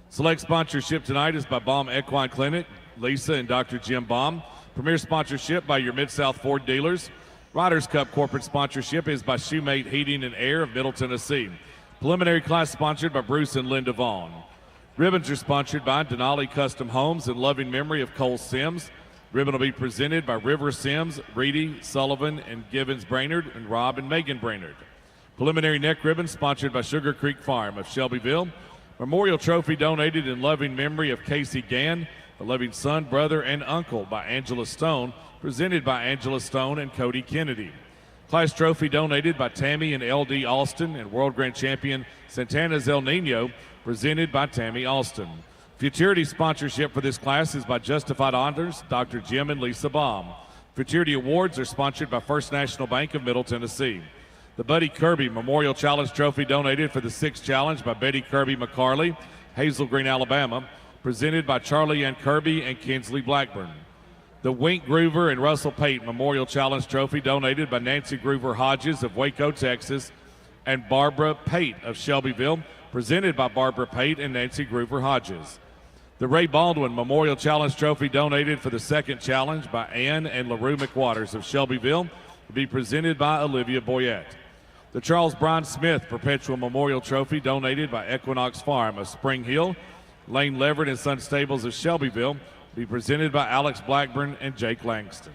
Select sponsorship tonight is by Baum Equine Clinic, Lisa and Dr. Jim Baum. Premier sponsorship by your Mid-South Ford dealers. Riders' Cup corporate sponsorship is by Shoemate Heating and Air of Middle Tennessee. Preliminary class sponsored by Bruce and Linda Vaughn. Ribbons are sponsored by Denali Custom Homes in loving memory of Cole Sims. Ribbon will be presented by River Sims, Reedy, Sullivan, and Givens Brainerd, and Rob and Megan Brainerd. Preliminary neck ribbon sponsored by Sugar Creek Farm of Shelbyville. Memorial trophy donated in loving memory of Casey Gann, a loving son, brother, and uncle by Angela Stone, presented by Angela Stone and Cody Kennedy. Class trophy donated by Tammy and L.D. Austin and World Grand Champion Santana's El Nino, presented by Tammy Austin. Futurity sponsorship for this class is by Justified Honors, Dr. Jim and Lisa Baum. Futurity awards are sponsored by First National Bank of Middle Tennessee. The Buddy Kirby Memorial Challenge Trophy donated for the 6th challenge by Betty Kirby McCarley, Hazel Green, Alabama, presented by Charlie Ann Kirby and Kinsley Blackburn. The Wink Groover and Russell Pate Memorial Challenge Trophy donated by Nancy Groover Hodges of Waco, Texas, and Barbara Pate of Shelbyville, presented by Barbara Pate and Nancy Groover Hodges. The Ray Baldwin Memorial Challenge Trophy donated for the 2nd challenge by Ann and LaRue McWaters of Shelbyville will be presented by Olivia Boyette. The Charles Bryan Smith Perpetual Memorial Trophy donated by Equinox Farm of Spring Hill, Lane Leverett and Son Stables of Shelbyville will be presented by Alex Blackburn and Jake Langston.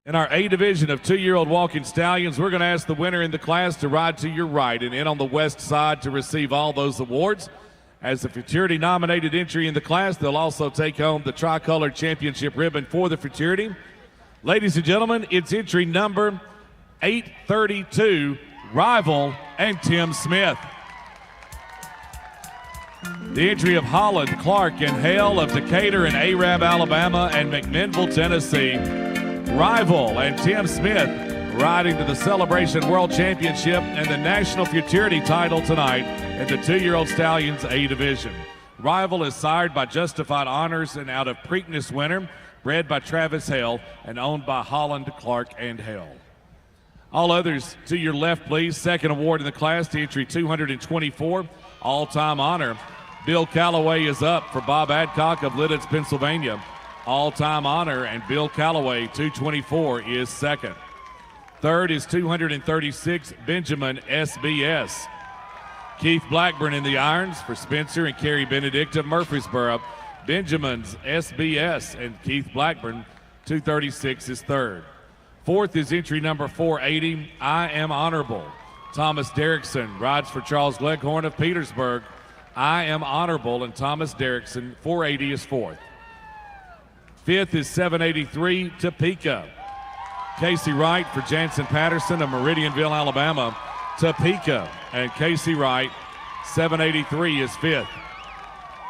In our A division of 2-year-old walking stallions, we're going to ask the winner in the class to ride to your right and in on the west side to receive all those awards. As the Futurity-nominated entry in the class, they'll also take home the tricolor championship ribbon for the Futurity. Ladies and gentlemen, it's entry number 832, Rival and Tim Smith. The entry of Holland, Clark, and Hale of Decatur and Arab, Alabama, and McMinnville, Tennessee. Rival and Tim Smith riding to the Celebration World Championship and the National Futurity title tonight in the 2-year-old Stallions A division. Rival is sired by Justified Honors and out of Preakness winner, bred by Travis Hale and owned by Holland, Clark, and Hale. All others to your left, please. Second award in the class to entry 224, all-time honor. Bill Calloway is up for Bob Adcock of Lidditz, Pennsylvania. All-time honor, and Bill Calloway, 224, is second. Third is 236, Benjamin SBS. Keith Blackburn in the irons for Spencer and Kerry Benedict of Murfreesboro. Benjamin's SBS and Keith Blackburn, 236, is third. Fourth is entry number 480, I Am Honorable. Thomas Derrickson rides for Charles Gleghorn of Petersburg. I Am Honorable, and Thomas Derrickson, 480, is fourth. Fifth is 783, Topeka. Casey Wright for Jansen Patterson of Meridianville, Alabama. Topeka and Casey Wright, 783 is fifth.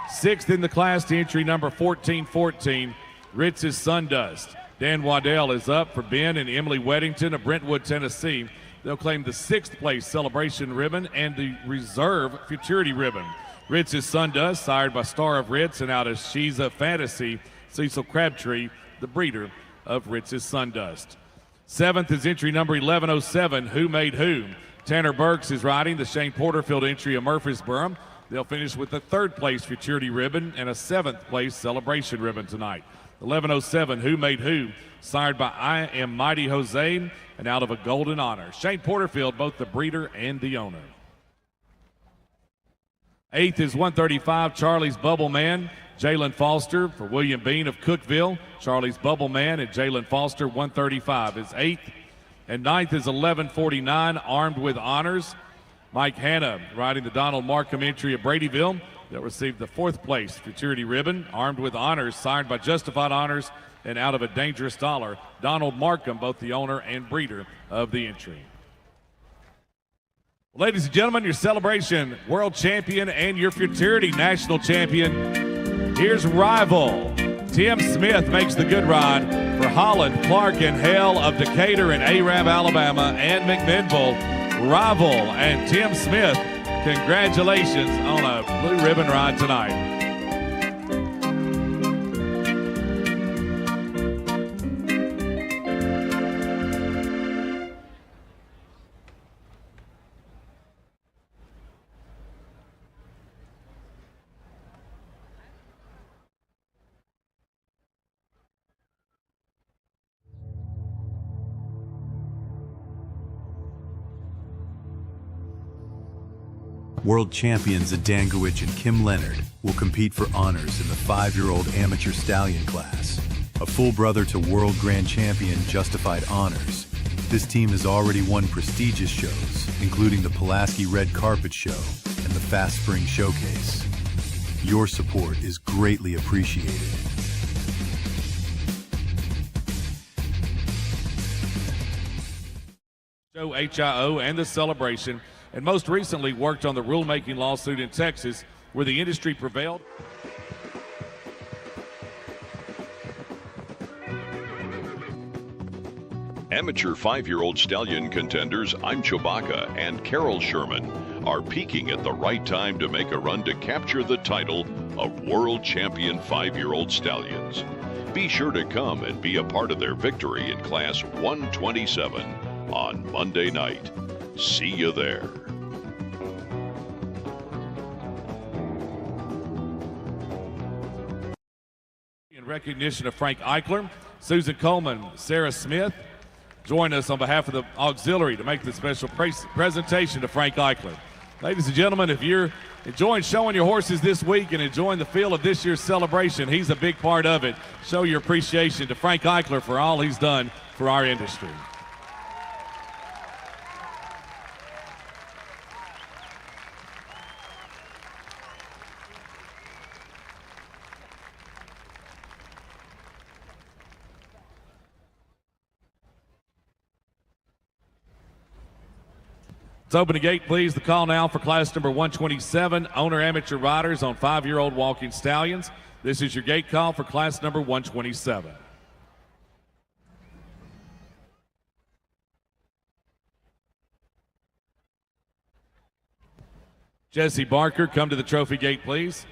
Sixth in the class to entry number 1414, Ritz's Sundust. Dan Waddell is up for Ben and Emily Weddington of Brentwood, Tennessee. They'll claim the 6th place celebration ribbon and the reserve futurity ribbon. Ritz's Sundust, sired by Star of Ritz and out of Shiza Fantasy, Cecil Crabtree, the breeder of Ritz's Sundust. Seventh is entry number 1107, Who Made Who. Tanner Burks is riding the Shane Porterfield entry of Murfreesboro. They'll finish with the 3rd place futurity ribbon and a 7th place celebration ribbon tonight. 1107, Who Made Who, sired by I Am Mighty Jose and out of a Golden Honor. Shane Porterfield, both the breeder and the owner. 8th is 135, Charlie's Bubble Man. Jalen Foster for William Bean of Cookville. Charlie's Bubble Man and Jalen Foster, 135 is 8th. And 9th is 1149, Armed with Honors. Mike Hanna riding the Donald Markham entry of Bradyville. They'll receive the 4th place Futurity ribbon, armed with honors signed by Justified Honors and Out of a Dangerous Dollar, Donald Markham, both the owner and breeder of the entry. Ladies and gentlemen, your celebration world champion and your Futurity national champion. Here's Rival. Tim Smith makes the good ride for Holland, Clark, and Hale of Decatur and Arab, Alabama, and McMinnville. Rival and Tim Smith, congratulations on a blue ribbon ride tonight. World champions Adangowich and Kim Leonard will compete for honors in the 5-year-old amateur stallion class. A full brother to world grand champion Justified Honors, this team has already won prestigious shows, including the Pulaski Red Carpet Show and the Fast Spring Showcase. Your support is greatly appreciated. HIO and the celebration, and most recently worked on the rulemaking lawsuit in Texas where the industry prevailed. Amateur 5-year-old stallion contenders I'm Chewbacca and Carol Sherman are peaking at the right time to make a run to capture the title of World Champion 5-year-old Stallions. Be sure to come and be a part of their victory in Class 127 on Monday night. See you there. In recognition of Frank Eichler, Susan Coleman, Sarah Smith, join us on behalf of the auxiliary to make the special presentation to Frank Eichler. Ladies and gentlemen, if you're enjoying showing your horses this week and enjoying the feel of this year's celebration, he's a big part of it. Show your appreciation to Frank Eichler for all he's done for our industry. Let's open the gate, please. The call now for class number 127, owner amateur riders on 5-year-old walking stallions. This is your gate call for class number 127. Jesse Barker, come to the trophy gate, please.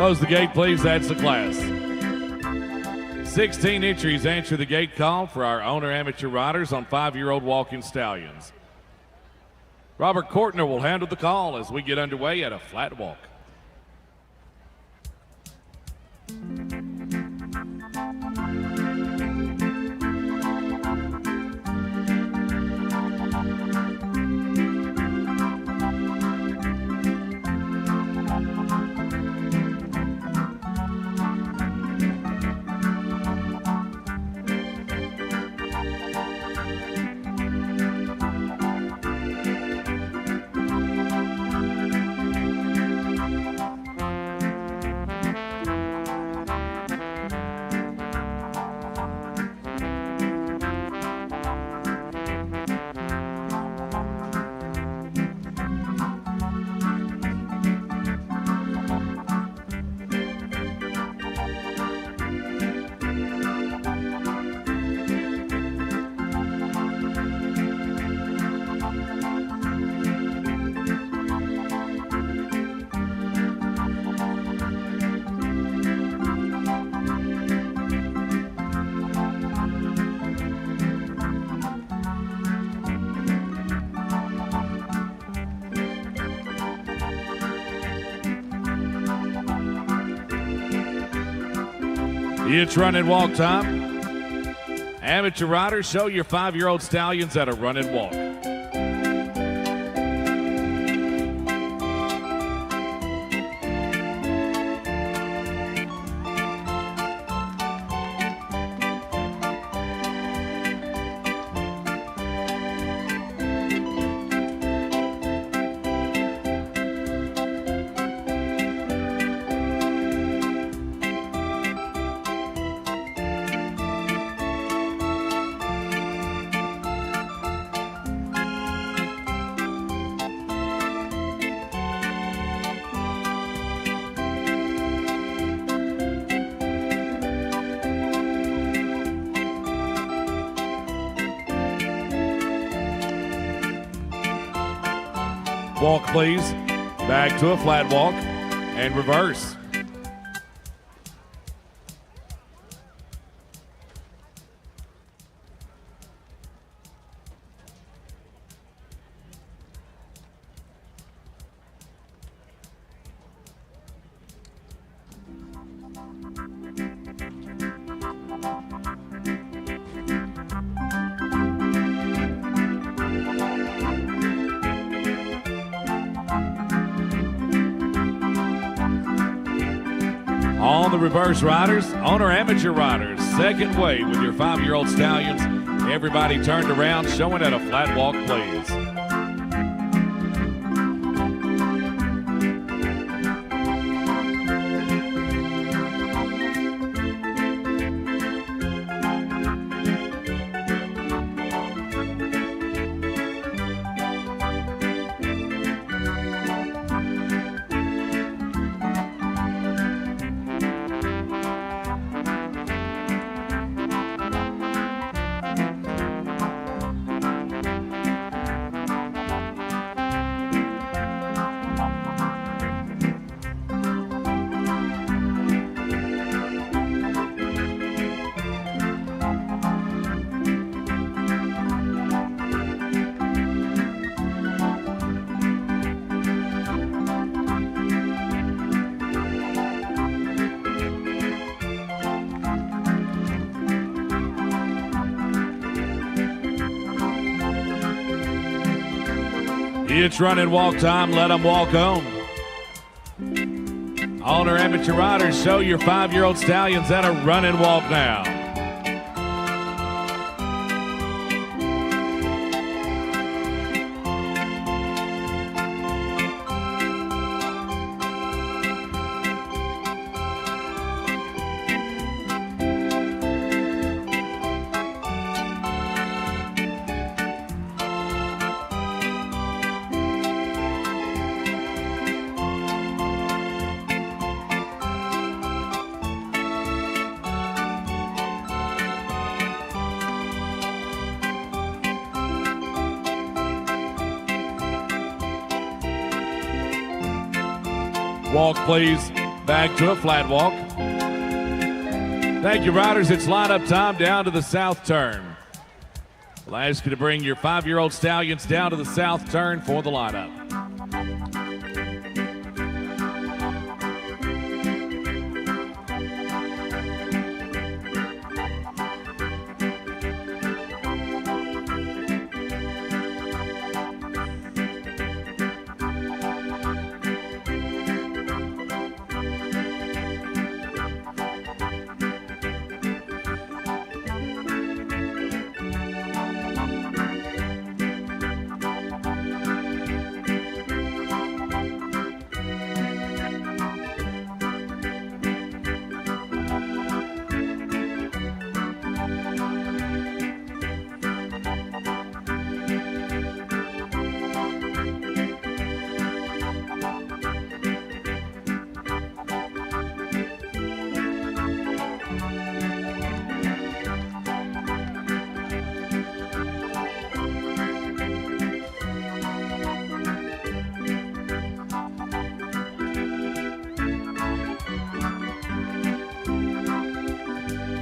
Close the gate, please. That's the class. 16 entries answer the gate call for our owner amateur riders on 5-year-old walking stallions. Robert Courtner will handle the call as we get underway at a flat walk. It's run and walk time. Amateur riders, show your 5-year-old stallions at a run and walk. Walk, please. Back to a flat walk and reverse. On the reverse riders, owner amateur riders, second wave with your 5-year-old stallions. Everybody turned around, showing at a flat walk, please. It's run and walk time. Let them walk home. Owner amateur riders, show your 5-year-old stallions at a run and walk now. Walk, please. Back to a flat walk. Thank you, riders. It's lineup time down to the south turn. We'll ask you to bring your 5-year-old stallions down to the south turn for the lineup.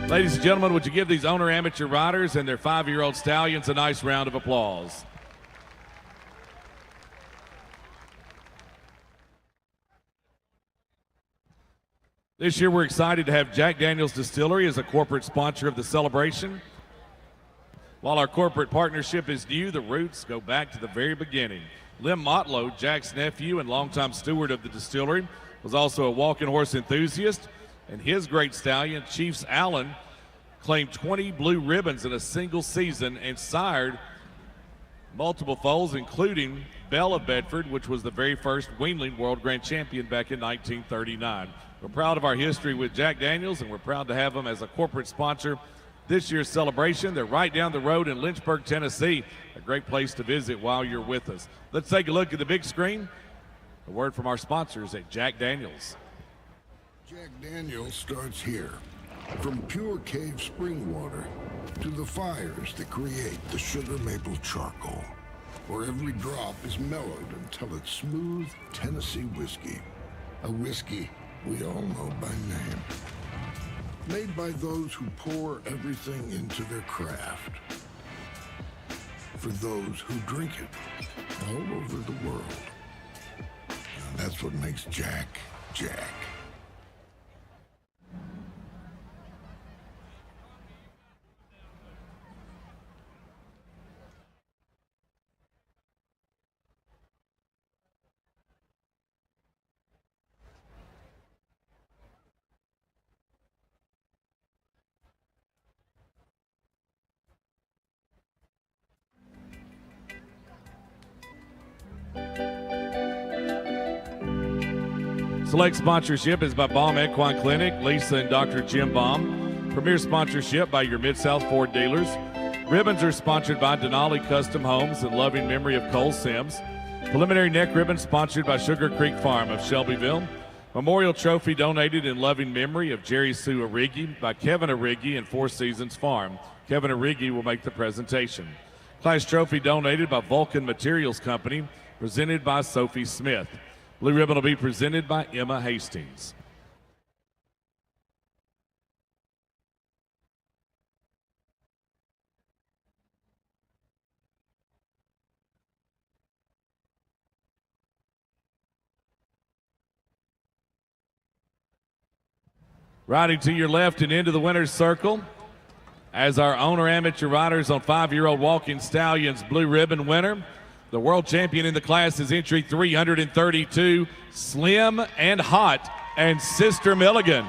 Ladies and gentlemen, would you give these owner amateur riders and their 5-year-old stallions a nice round of applause? This year we're excited to have Jack Daniel's Distillery as a corporate sponsor of the celebration. While our corporate partnership is new, the roots go back to the very beginning. Lim Motlow, Jack's nephew and longtime steward of the distillery, was also a walking horse enthusiast, and his great stallion, Chiefs Allen, claimed 20 blue ribbons in a single season and sired multiple foals, including Belle of Bedford, which was the very first weanling world grand champion back in 1939. We're proud of our history with Jack Daniels, and we're proud to have them as a corporate sponsor this year's celebration. They're right down the road in Lynchburg, Tennessee, a great place to visit while you're with us. Let's take a look at the big screen. A word from our sponsors at Jack Daniels. Jack Daniels starts here. From pure cave spring water to the fires that create the sugar maple charcoal, where every drop is mellowed until it's smooth Tennessee whiskey. A whiskey we all know by name. Made by those who pour everything into their craft. For those who drink it all over the world. And that's what makes Jack, Jack. Select sponsorship is by Baum Equine Clinic, Lisa and Dr. Jim Baum. Premier sponsorship by your Mid-South Ford dealers. Ribbons are sponsored by Denali Custom Homes in loving memory of Cole Sims. Preliminary neck ribbon sponsored by Sugar Creek Farm of Shelbyville. Memorial trophy donated in loving memory of Jerry Sue Arrighi by Kevin Arrighi and Four Seasons Farm. Kevin Arrighi will make the presentation. Class trophy donated by Vulcan Materials Company, presented by Sophie Smith. Blue ribbon will be presented by Emma Hastings. Riding to your left and into the winner's circle as our owner amateur riders on 5-year-old walking stallions blue ribbon winner. The world champion in the class is entry 332, Slim and Hot, and Sister Milligan.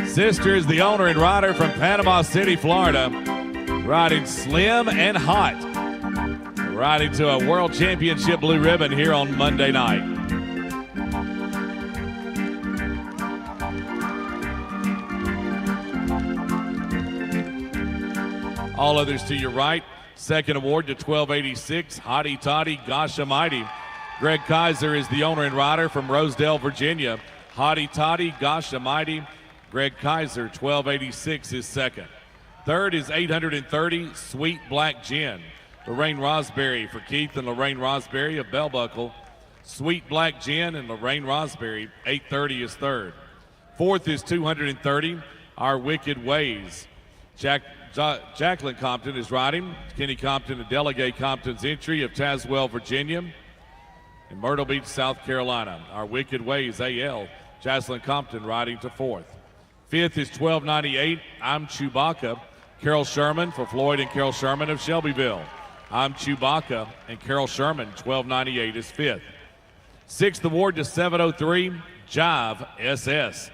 Sister is the owner and rider from Panama City, Florida, riding Slim and Hot, riding to a world championship blue ribbon here on Monday night. All others to your right. Second award to 1286, Hottie Toddy, Gosh Almighty. Greg Kaiser is the owner and rider from Rosedale, Virginia. Hottie Toddy, Gosh Almighty. Greg Kaiser, 1286 is second. Third is 830, Sweet Black Gin. Lorraine Rosberry for Keith and Lorraine Rosberry of Bell Buckle. Sweet Black Gin and Lorraine Rosberry, 830 is third. Fourth is 230, Our Wicked Ways. Jacqueline Compton is riding. Kenny Compton and Delegate Compton's entry of Tazewell, Virginia. In Myrtle Beach, South Carolina. Our Wicked Ways, AL. Jocelyn Compton riding to fourth. Fifth is 1298, I'm Chewbacca. Carol Sherman for Floyd and Carol Sherman of Shelbyville. I'm Chewbacca and Carol Sherman, 1298 is fifth. Sixth award to 703, Jive SS.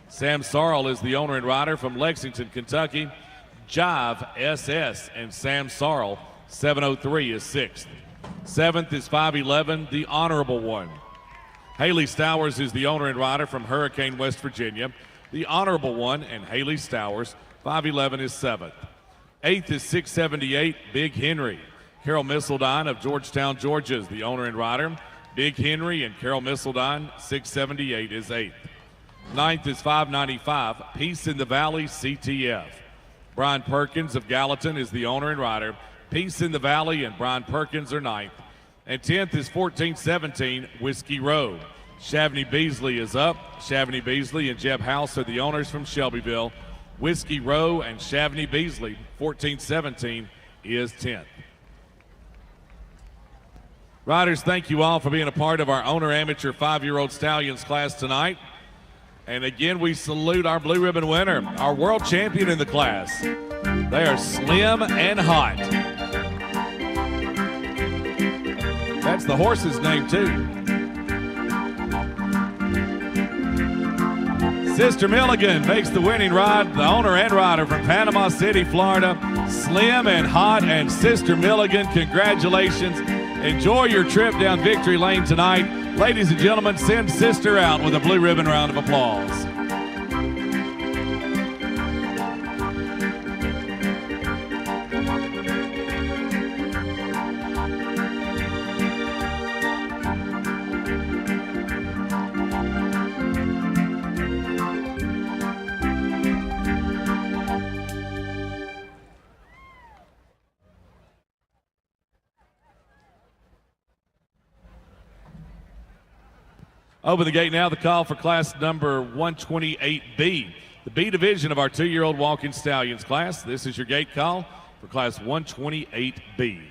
Sam Sarl is the owner and rider from Lexington, Kentucky. Jive SS and Sam Sarl, 703 is sixth. Seventh is 511, the Honorable One. Haley Stowers is the owner and rider from Hurricane, West Virginia. The Honorable One and Haley Stowers, 511 is seventh. Eighth is 678, Big Henry. Carol Missildine of Georgetown, Georgia is the owner and rider. Big Henry and Carol Missildine, 678 is eighth. Ninth is 595, Peace in the Valley, CTF. Brian Perkins of Gallatin is the owner and rider. Peace in the Valley and Brian Perkins are ninth. And 10th is 1417, Whiskey Row. Shavney Beasley is up. Shavney Beasley and Jeb House are the owners from Shelbyville. Whiskey Row and Shavney Beasley, 1417 is 10th. Riders, thank you all for being a part of our owner amateur 5-year-old stallions class tonight. And again, we salute our blue ribbon winner, our world champion in the class. They are slim and hot. That's the horse's name, too. Sister Milligan makes the winning ride, the owner and rider from Panama City, Florida. Slim and hot, and Sister Milligan, congratulations. Enjoy your trip down Victory Lane tonight. Ladies and gentlemen, send Sister out with a blue ribbon round of applause. Open the gate now, the call for class number 128B, the B division of our 2-year-old walking stallions class. This is your gate call for class 128B.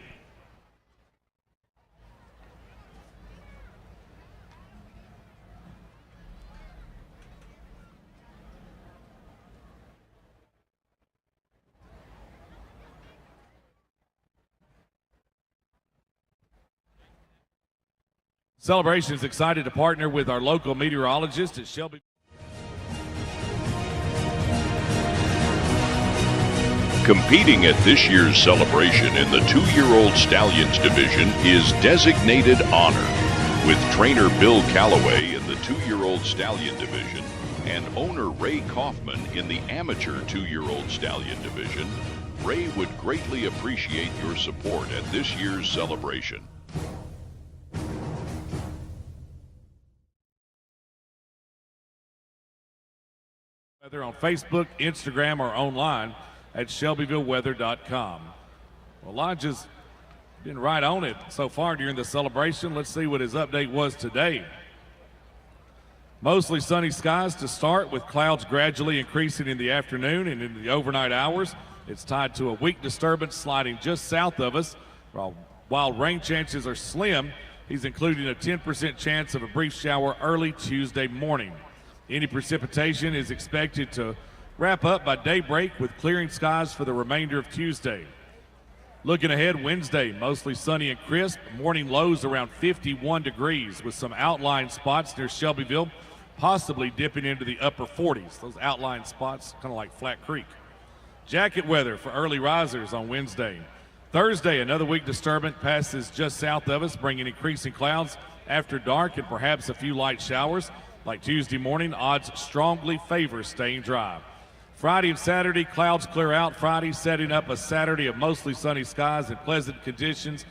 Celebration is excited to partner with our local meteorologist at Shelby. Competing at this year's celebration in the 2-year-old Stallions division is Designated Honor, with trainer Bill Calloway in the 2-year-old Stallion division and owner Ray Kaufman in the amateur 2-year-old Stallion division. Ray would greatly appreciate your support at this year's celebration. Whether on Facebook, Instagram, or online at ShelbyvilleWeather.com. Well, Lodge's been right on it so far during the celebration. Let's see what his update was today. Mostly sunny skies to start, with clouds gradually increasing in the afternoon and in the overnight hours. It's tied to a weak disturbance sliding just south of us. While rain chances are slim, he's including a 10% chance of a brief shower early Tuesday morning. Any precipitation is expected to wrap up by daybreak, with clearing skies for the remainder of Tuesday. Looking ahead, Wednesday, mostly sunny and crisp. Morning lows around 51 degrees with some outlying spots near Shelbyville, possibly dipping into the upper 40s. Those outlying spots, kind of like Flat Creek. Jacket weather for early risers on Wednesday. Thursday, another weak disturbance passes just south of us, bringing increasing clouds after dark and perhaps a few light showers. Like Tuesday morning, odds strongly favor staying dry. Friday and Saturday, clouds clear out. Friday setting up a Saturday of mostly sunny skies and pleasant conditions.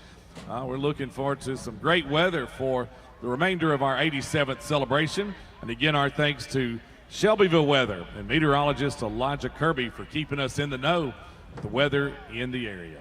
We're looking forward to some great weather for the remainder of our 87th celebration. And again, our thanks to Shelbyville Weather and meteorologist Elijah Kirby for keeping us in the know of the weather in the area.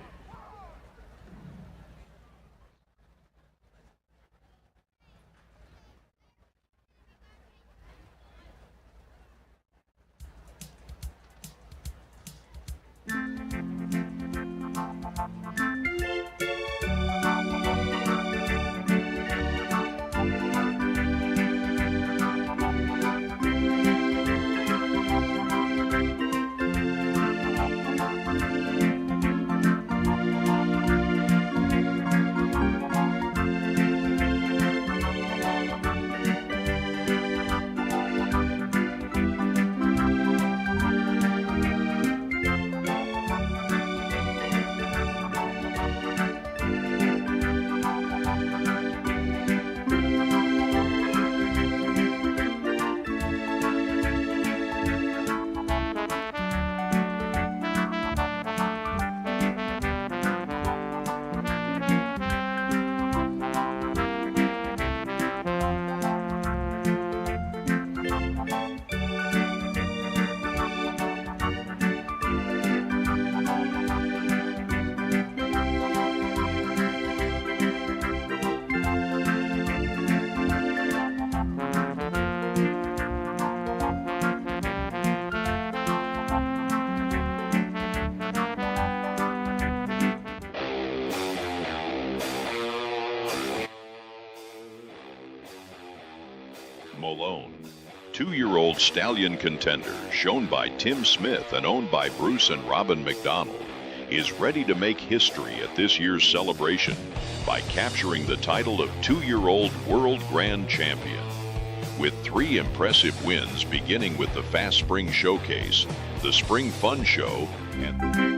2-year-old stallion contender, shown by Tim Smith and owned by Bruce and Robin McDonald, is ready to make history at this year's celebration by capturing the title of 2-year-old World Grand Champion. With 3 impressive wins, beginning with the Fast Spring Showcase, the Spring Fun Show, and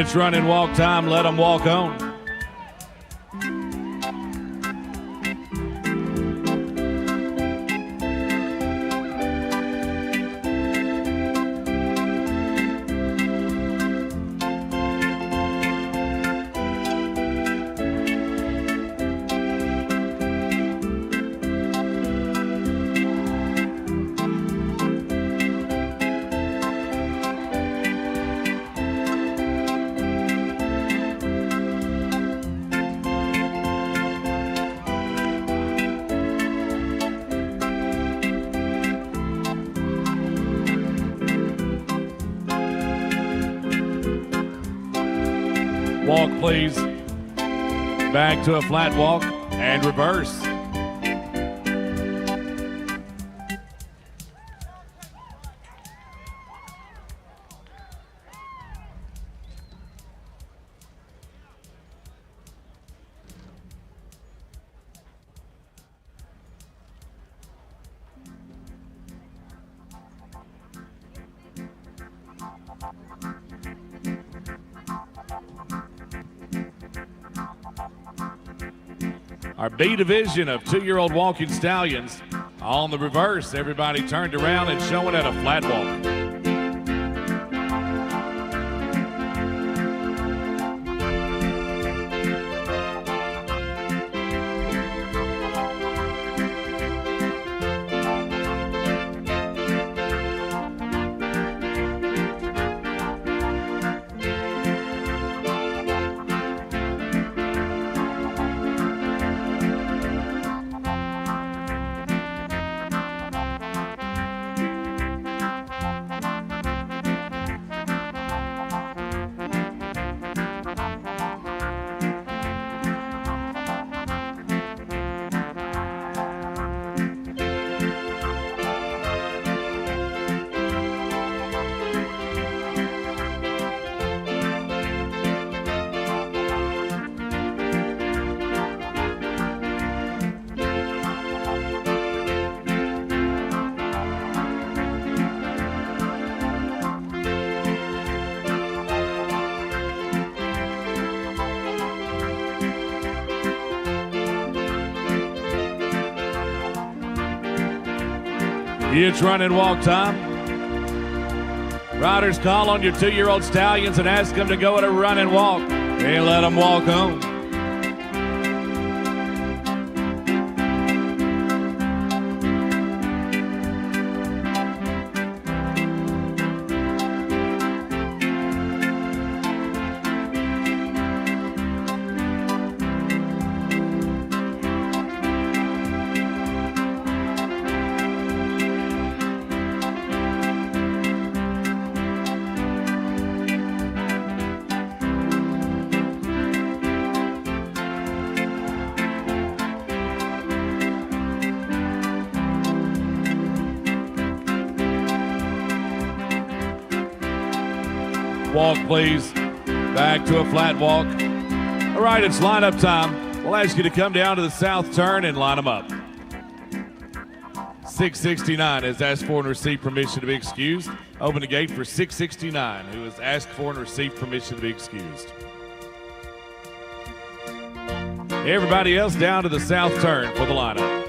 it's run and walk time. Let them walk on. Walk, please. Back to a flat walk and reverse. Our B division of 2-year-old walking stallions on the reverse. Everybody turned around and showing at a flat walk. It's run and walk time. Riders, call on your 2-year-old stallions and ask them to go at a run and walk. And let them walk home. walk, please. Back to a flat walk. All right, it's lineup time. We'll ask you to come down to the south turn and line them up. 669 has asked for and received permission to be excused. Open the gate for 669, who has asked for and received permission to be excused. Everybody else down to the south turn for the lineup.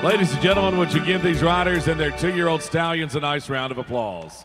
Ladies and gentlemen, would you give these riders and their 2-year-old stallions a nice round of applause?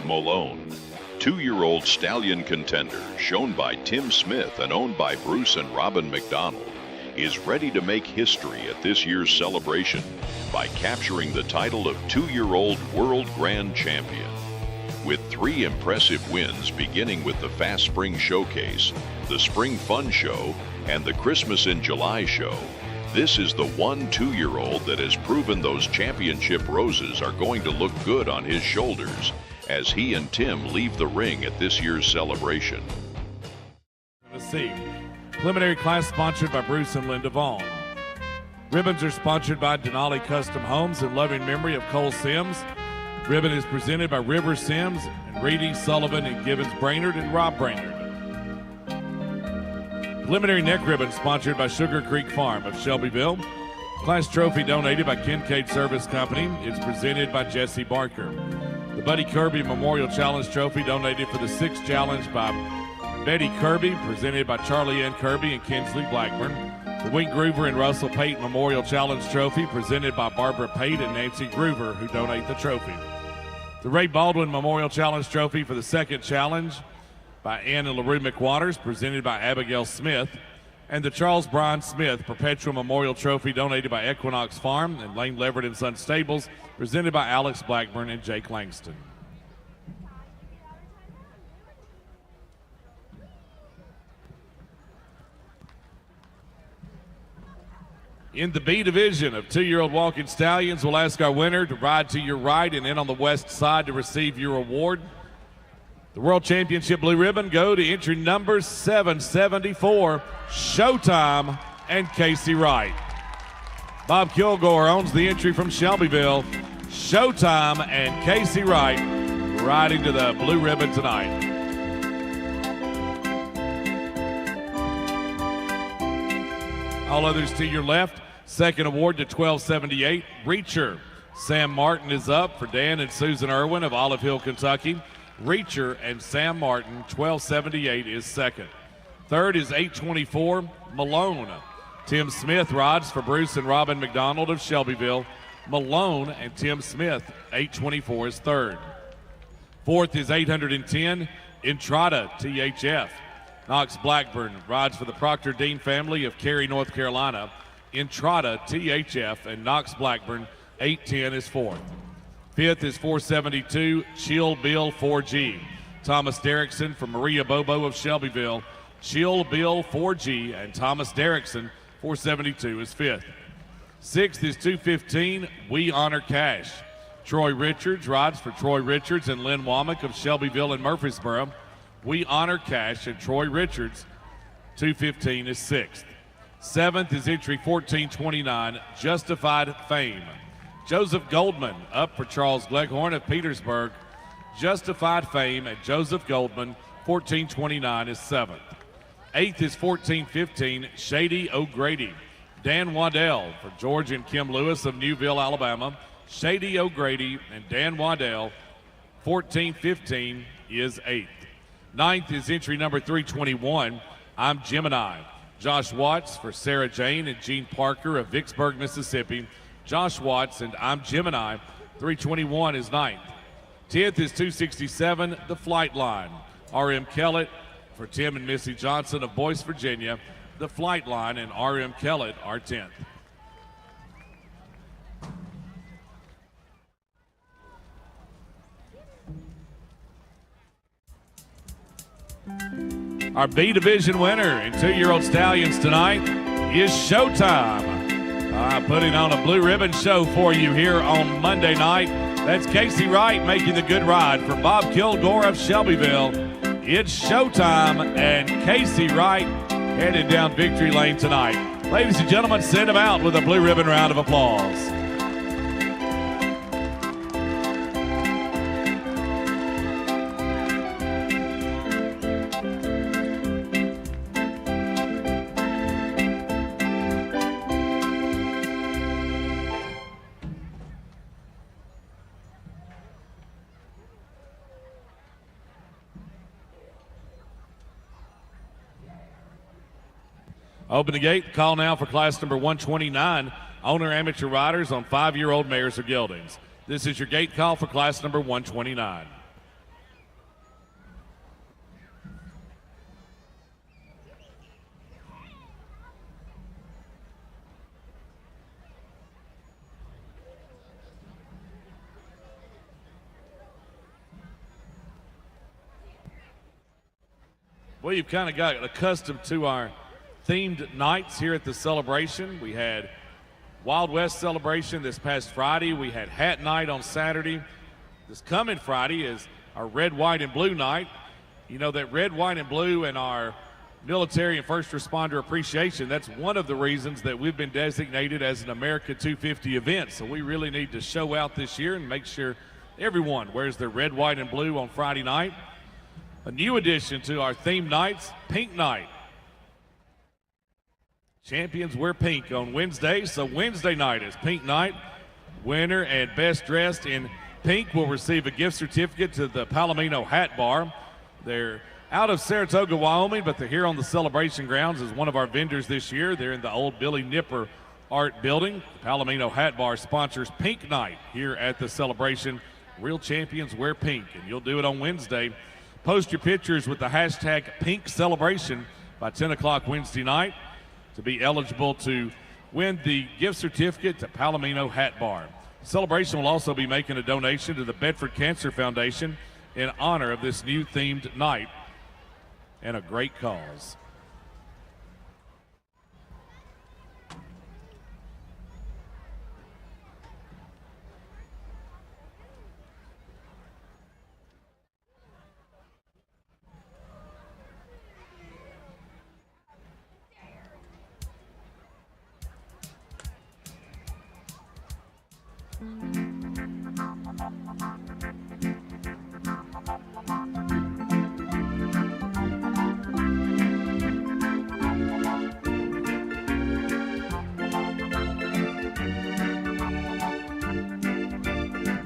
Malone, 2-year-old stallion contender, shown by Tim Smith and owned by Bruce and Robin McDonald, is ready to make history at this year's celebration by capturing the title of 2-year-old World Grand Champion. With 3 impressive wins, beginning with the Fast Spring Showcase, the Spring Fun Show, and the Christmas in July show, this is the one 2-year-old that has proven those championship roses are going to look good on his shoulders as he and Tim leave the ring at this year's celebration. Tennessee. Preliminary class sponsored by Bruce and Linda Vaughn. Ribbons are sponsored by Denali Custom Homes in loving memory of Cole Sims. Ribbon is presented by River Sims and Reedy, Sullivan, and Gibbons Brainerd and Rob Brainerd. Preliminary neck ribbon sponsored by Sugar Creek Farm of Shelbyville. Class trophy donated by Kincaid Service Company. It's presented by Jesse Barker. The Buddy Kirby Memorial Challenge Trophy donated for the 6th challenge by Betty Kirby, presented by Charlie Ann Kirby and Kinsley Blackburn. The Wink Groover and Russell Pate Memorial Challenge Trophy, presented by Barbara Pate and Nancy Groover, who donate the trophy. The Ray Baldwin Memorial Challenge Trophy for the 2nd challenge by Ann and LaRue McWaters, presented by Abigail Smith. And the Charles Bryan Smith Perpetual Memorial Trophy, donated by Equinox Farm and Lane Leverett and Son Stables, presented by Alex Blackburn and Jake Langston. In the B division of 2-year-old walking stallions, we'll ask our winner to ride to your right and in on the west side to receive your award. The World Championship blue ribbon go to entry number 774, Showtime and Casey Wright. Bob Kilgore owns the entry from Shelbyville. Showtime and Casey Wright riding to the blue ribbon tonight. All others to your left. Second award to 1278, Reacher. Sam Martin is up for Dan and Susan Irwin of Olive Hill, Kentucky. Reacher and Sam Martin, 1278 is second. Third is 824, Malone. Tim Smith rides for Bruce and Robin McDonald of Shelbyville. Malone and Tim Smith. 824 is third. Fourth is 810, Entrada, THF. Knox Blackburn rides for the Proctor Dean family of Cary, North Carolina. Entrada, THF, and Knox Blackburn. 810 is fourth. Fifth is 472, Chill Bill 4G. Thomas Derrickson from Maria Bobo of Shelbyville. Chill Bill 4G and Thomas Derrickson, 472 is fifth. Sixth is 215, We Honor Cash. Troy Richards rides for Troy Richards and Lynn Womack of Shelbyville and Murfreesboro. We Honor Cash and Troy Richards, 215 is sixth. Seventh is entry 1429, Justified Fame. Joseph Goldman up for Charles Gleghorn of Petersburg. Justified Fame and Joseph Goldman, 1429 is seventh. Eighth is 1415, Shady O'Grady. Dan Waddell for George and Kim Lewis of Newville, Alabama. Shady O'Grady and Dan Waddell, 1415 is eighth. Ninth is entry number 321, I'm Gemini. Josh Watts for Sarah Jane and Gene Parker of Vicksburg, Mississippi. Josh Watts and I'm Gemini, 321 is ninth. 10th is 267, The Flight Line. R.M. Kellett for Tim and Missy Johnson of Boyce, Virginia. The Flight Line and R.M. Kellett are 10th. Our B Division winner in 2-year-old stallions tonight is Showtime. Putting on a blue ribbon show for you here on Monday night. That's Casey Wright making the good ride for Bob Kilgore of Shelbyville. It's Showtime and Casey Wright headed down victory lane tonight. Ladies and gentlemen, send them out with a blue ribbon round of applause. Open the gate. Call now for class number 129, owner amateur riders on 5-year-old mares or geldings. This is your gate call for class number 129. Well, you've kind of got accustomed to our themed nights here at the celebration. We had Wild West celebration this past Friday. We had Hat Night on Saturday. This coming Friday is our Red, White, and Blue night. You know that Red, White, and Blue and our military and first responder appreciation, that's one of the reasons that we've been designated as an America 250 event. So we really need to show out this year and make sure everyone wears their red, white, and blue on Friday night. A new addition to our theme nights, Pink Night. Champions wear pink on Wednesday, so Wednesday night is Pink Night. Winner and best dressed in pink will receive a gift certificate to the Palomino Hat Bar. They're out of Saratoga, Wyoming, but they're here on the celebration grounds as one of our vendors this year. They're in the old Billy Nipper Art Building. The Palomino Hat Bar sponsors Pink Night here at the celebration. Real champions wear pink, and you'll do it on Wednesday. Post your pictures with the hashtag Pink Celebration by 10 o'clock Wednesday night to be eligible to win the gift certificate to Palomino Hat Bar. The celebration will also be making a donation to the Bedford Cancer Foundation in honor of this new themed night and a great cause.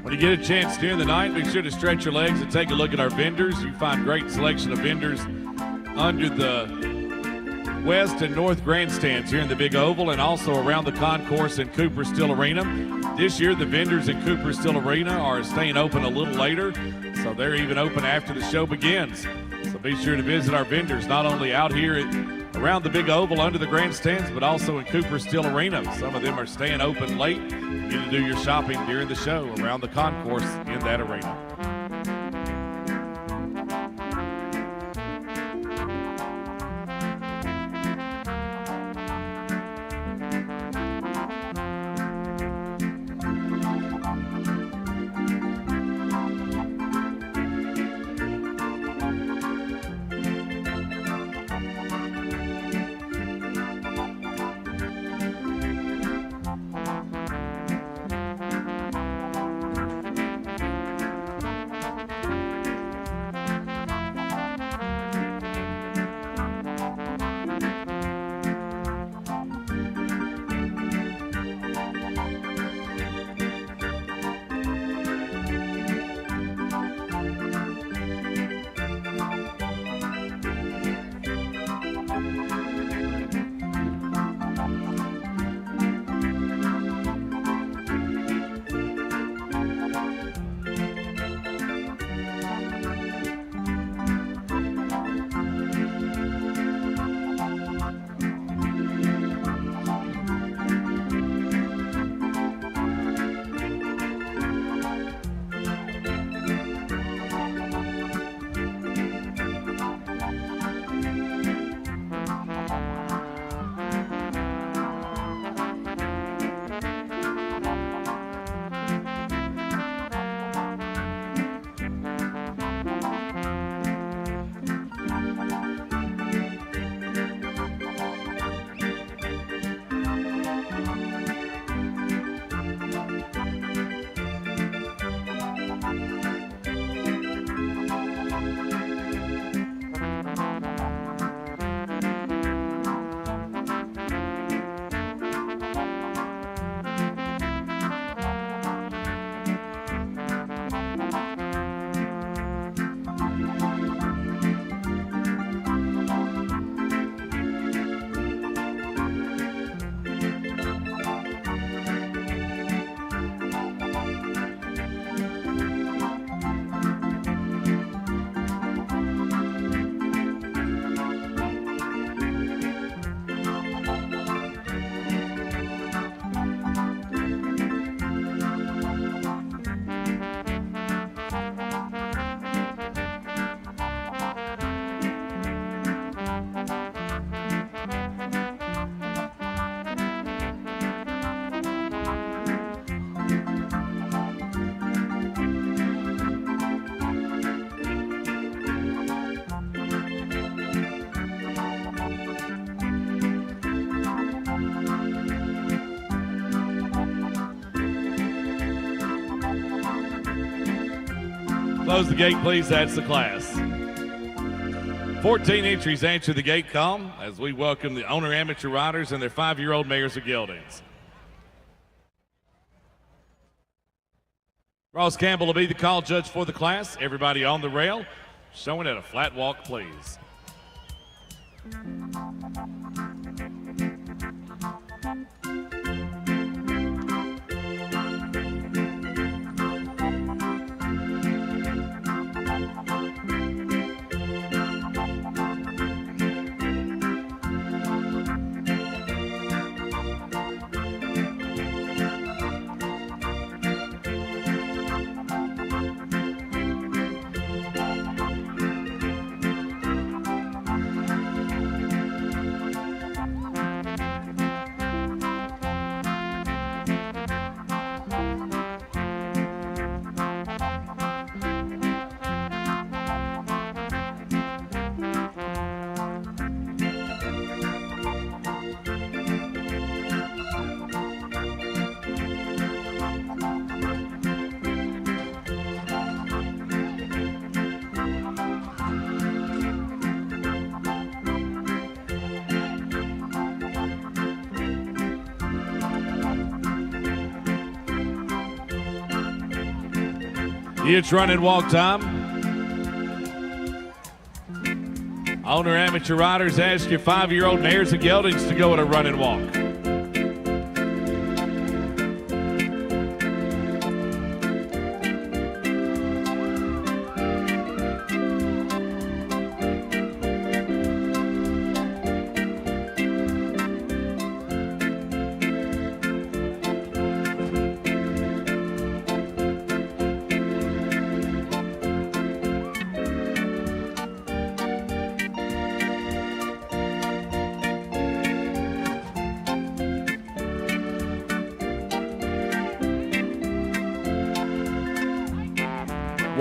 When you get a chance during the night, make sure to stretch your legs and take a look at our vendors. You find great selection of vendors under the west and north grandstands here in the Big Oval and also around the concourse in Cooper Still Arena. This year, the vendors in Cooper Still Arena are staying open a little later, so they're even open after the show begins. So be sure to visit our vendors, not only out here around the big oval under the grandstands, but also in Cooper Still Arena. Some of them are staying open late. You get to do your shopping during the show around the concourse in that arena. Close the gate, please. That's the class. 14 entries answer the gate call as we welcome the owner amateur riders and their 5-year-old mares of geldings. Ross Campbell will be the call judge for the class. Everybody on the rail, showing at a flat walk, please. It's run and walk time. Owner amateur riders, ask your 5-year-old mares and geldings to go at a run and walk.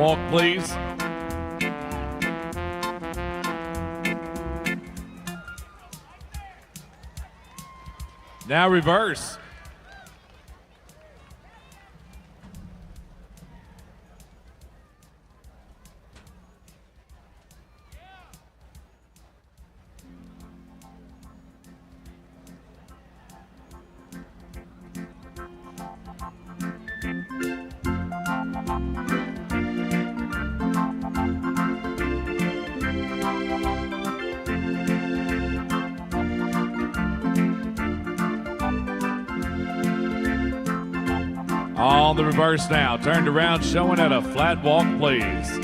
Walk, please. Now reverse. On the reverse now, turned around, showing at a flat walk, please.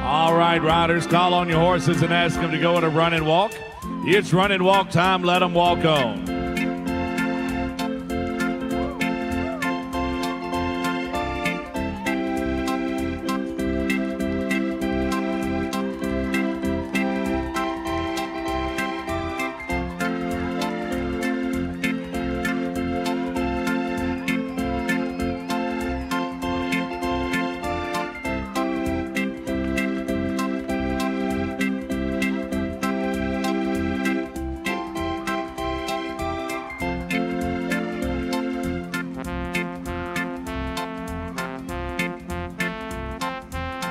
All right, riders, call on your horses and ask them to go at a run and walk. It's run and walk time. Let them walk on.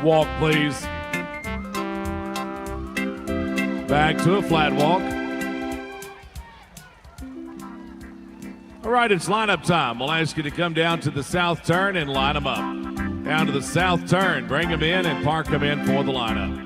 Walk, please. Back to a flat walk. All right, it's lineup time. We'll ask you to come down to the south turn and line them up. Down to the south turn, bring them in and park them in for the lineup.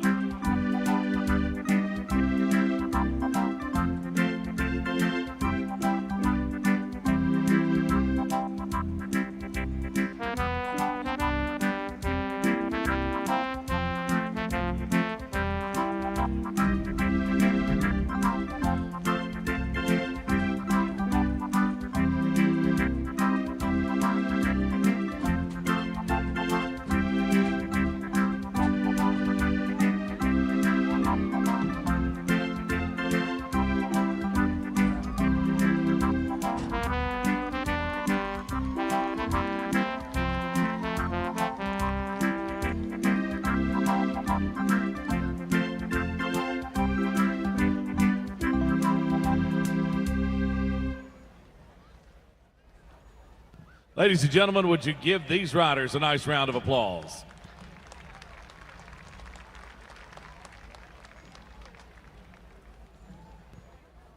Ladies and gentlemen, would you give these riders a nice round of applause?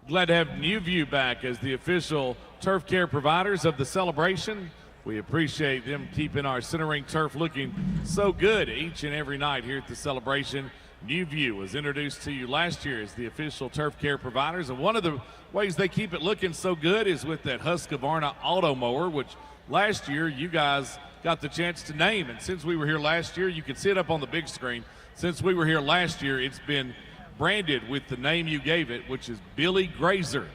Glad to have New View back as the official turf care providers of the celebration. We appreciate them keeping our center ring turf looking so good each and every night here at the celebration. New View was introduced to you last year as the official turf care providers, and one of the ways they keep it looking so good is with that Husqvarna auto mower, which last year you guys got the chance to name. And since we were here last year, you can see it up on the big screen. Since we were here last year, it's been branded with the name you gave it, which is Billy Grazer.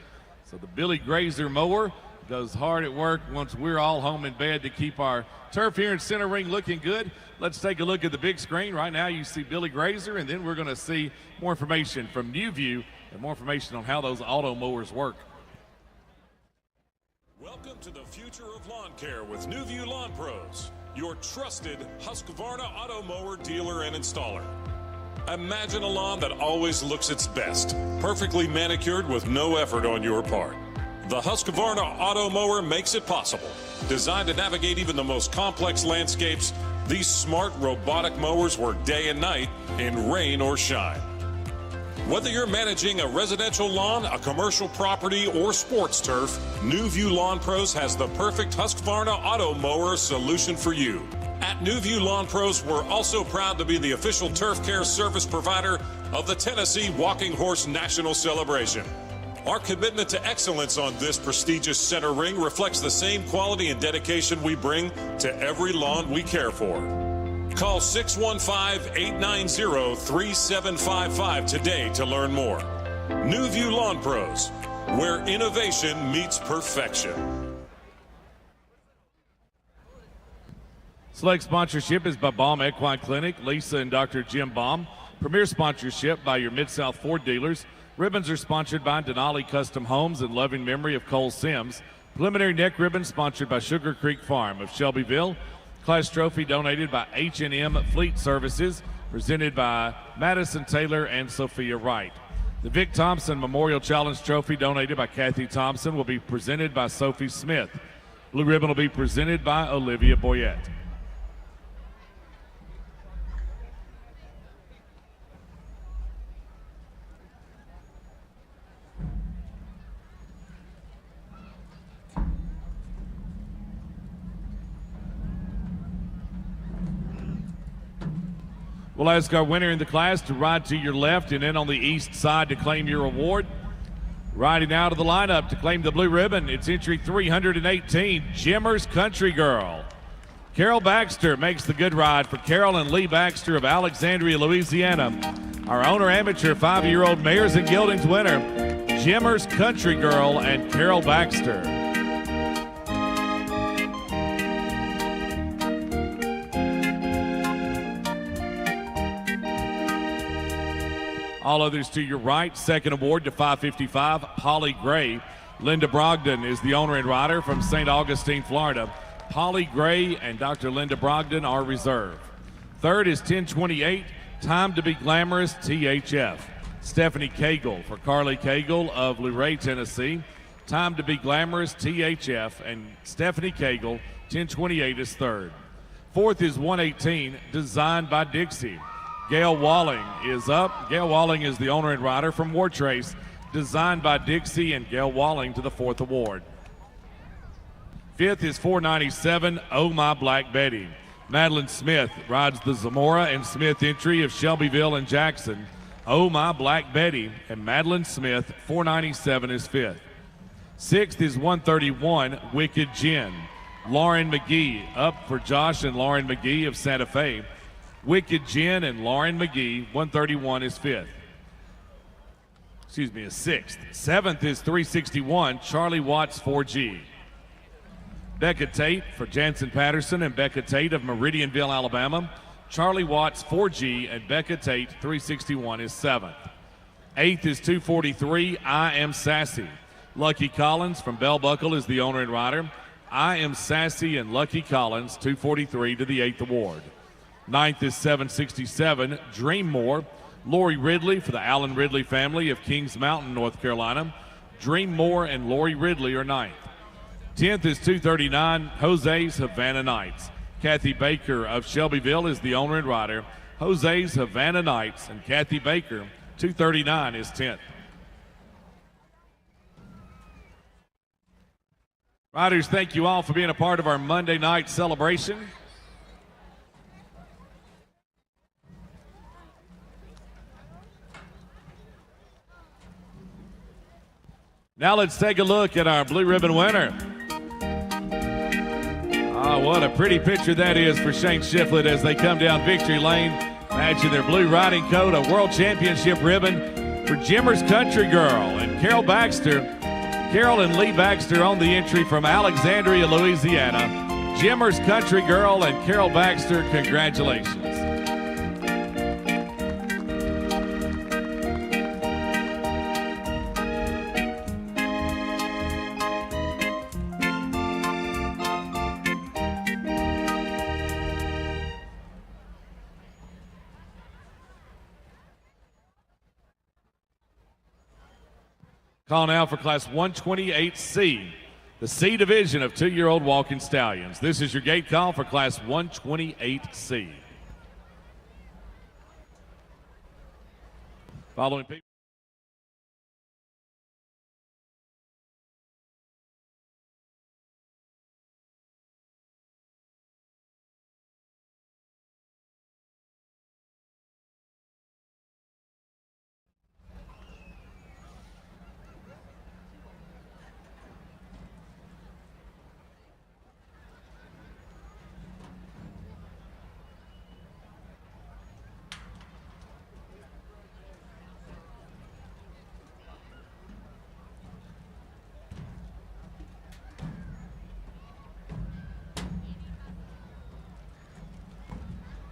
So the Billy Grazer mower does hard at work once we're all home in bed to keep our turf here in center ring looking good. Let's take a look at the big screen. Right now you see Billy Grazer, and then we're going to see more information from New View and more information on how those auto mowers work. Welcome to the future of lawn care with New View Lawn Pros, your trusted Husqvarna auto mower dealer and installer. Imagine a lawn that always looks its best, perfectly manicured with no effort on your part. The Husqvarna Auto Mower makes it possible. Designed to navigate even the most complex landscapes, these smart robotic mowers work day and night in rain or shine. Whether you're managing a residential lawn, a commercial property, or sports turf, New View Lawn Pros has the perfect Husqvarna Auto Mower solution for you. At New View Lawn Pros, we're also proud to be the official turf care service provider of the Tennessee Walking Horse National Celebration. Our commitment to excellence on this prestigious center ring reflects the same quality and dedication we bring to every lawn we care for. Call 615-890-3755 today to learn more. New View Lawn Pros, where innovation meets perfection. Select sponsorship is by Baum Equine Clinic, Lisa and Dr. Jim Baum. Premier sponsorship by your Mid-South Ford dealers. Ribbons are sponsored by Denali Custom Homes in loving memory of Cole Sims. Preliminary neck ribbon sponsored by Sugar Creek Farm of Shelbyville. Class trophy donated by H&M Fleet Services, presented by Madison Taylor and Sophia Wright. The Vic Thompson Memorial Challenge Trophy donated by Kathy Thompson will be presented by Sophie Smith. Blue ribbon will be presented by Olivia Boyette. We'll ask our winner in the class to ride to your left and then on the east side to claim your award. Riding out of the lineup to claim the blue ribbon, it's entry 318, Jimmer's Country Girl. Carol Baxter makes the good ride for Carol and Lee Baxter of Alexandria, Louisiana. Our owner amateur 5-year-old Mayors and Geldings winner, Jimmer's Country Girl and Carol Baxter. All others to your right. Second award to 555, Polly Gray. Linda Brogdon is the owner and rider from St. Augustine, Florida. Polly Gray and Dr. Linda Brogdon are reserved. Third is 1028, Time to Be Glamorous, THF. Stephanie Cagle for Carly Cagle of Luray, Tennessee. Time to Be Glamorous, THF, and Stephanie Cagle, 1028 is third. Fourth is 118, Designed by Dixie. Gail Walling is up. Gail Walling is the owner and rider from War Trace, Designed by Dixie, and Gail Walling to the fourth award. Fifth is 497, Oh My Black Betty. Madeline Smith rides the Zamora and Smith entry of Shelbyville and Jackson. Oh My Black Betty and Madeline Smith, 497 is fifth. Sixth is 131, Wicked Gin. Lauren McGee up for Josh and Lauren McGee of Santa Fe. Wicked Gin and Lauren McGee, 131 is fifth. Is sixth. Seventh is 361, Charlie Watts 4G. Becca Tate for Jansen Patterson and Becca Tate of Meridianville, Alabama. Charlie Watts 4G and Becca Tate 361 is seventh. Eighth is 243, I Am Sassy. Lucky Collins from Bell Buckle is the owner and rider. I Am Sassy and Lucky Collins, 243 to the eighth award. Ninth is 767, Dream More. Lori Ridley for the Allen Ridley family of Kings Mountain, North Carolina. Dream More and Lori Ridley are ninth. 10th is 239, Jose's Havana Nights. Kathy Baker of Shelbyville is the owner and rider. Jose's Havana Nights and Kathy Baker, 239 is 10th. Riders, thank you all for being a part of our Monday night celebration. Now let's take a look at our blue ribbon winner. What a pretty picture that is for Shane Shiflett as they come down victory lane, matching their blue riding coat, a world championship ribbon for Jimmer's Country Girl and Carol Baxter. Carol and Lee Baxter on the entry from Alexandria, Louisiana. Jimmer's Country Girl and Carol Baxter, congratulations. Call now for Class 128C, the C division of 2-year-old walking stallions. This is your gate call for Class 128C. Following people.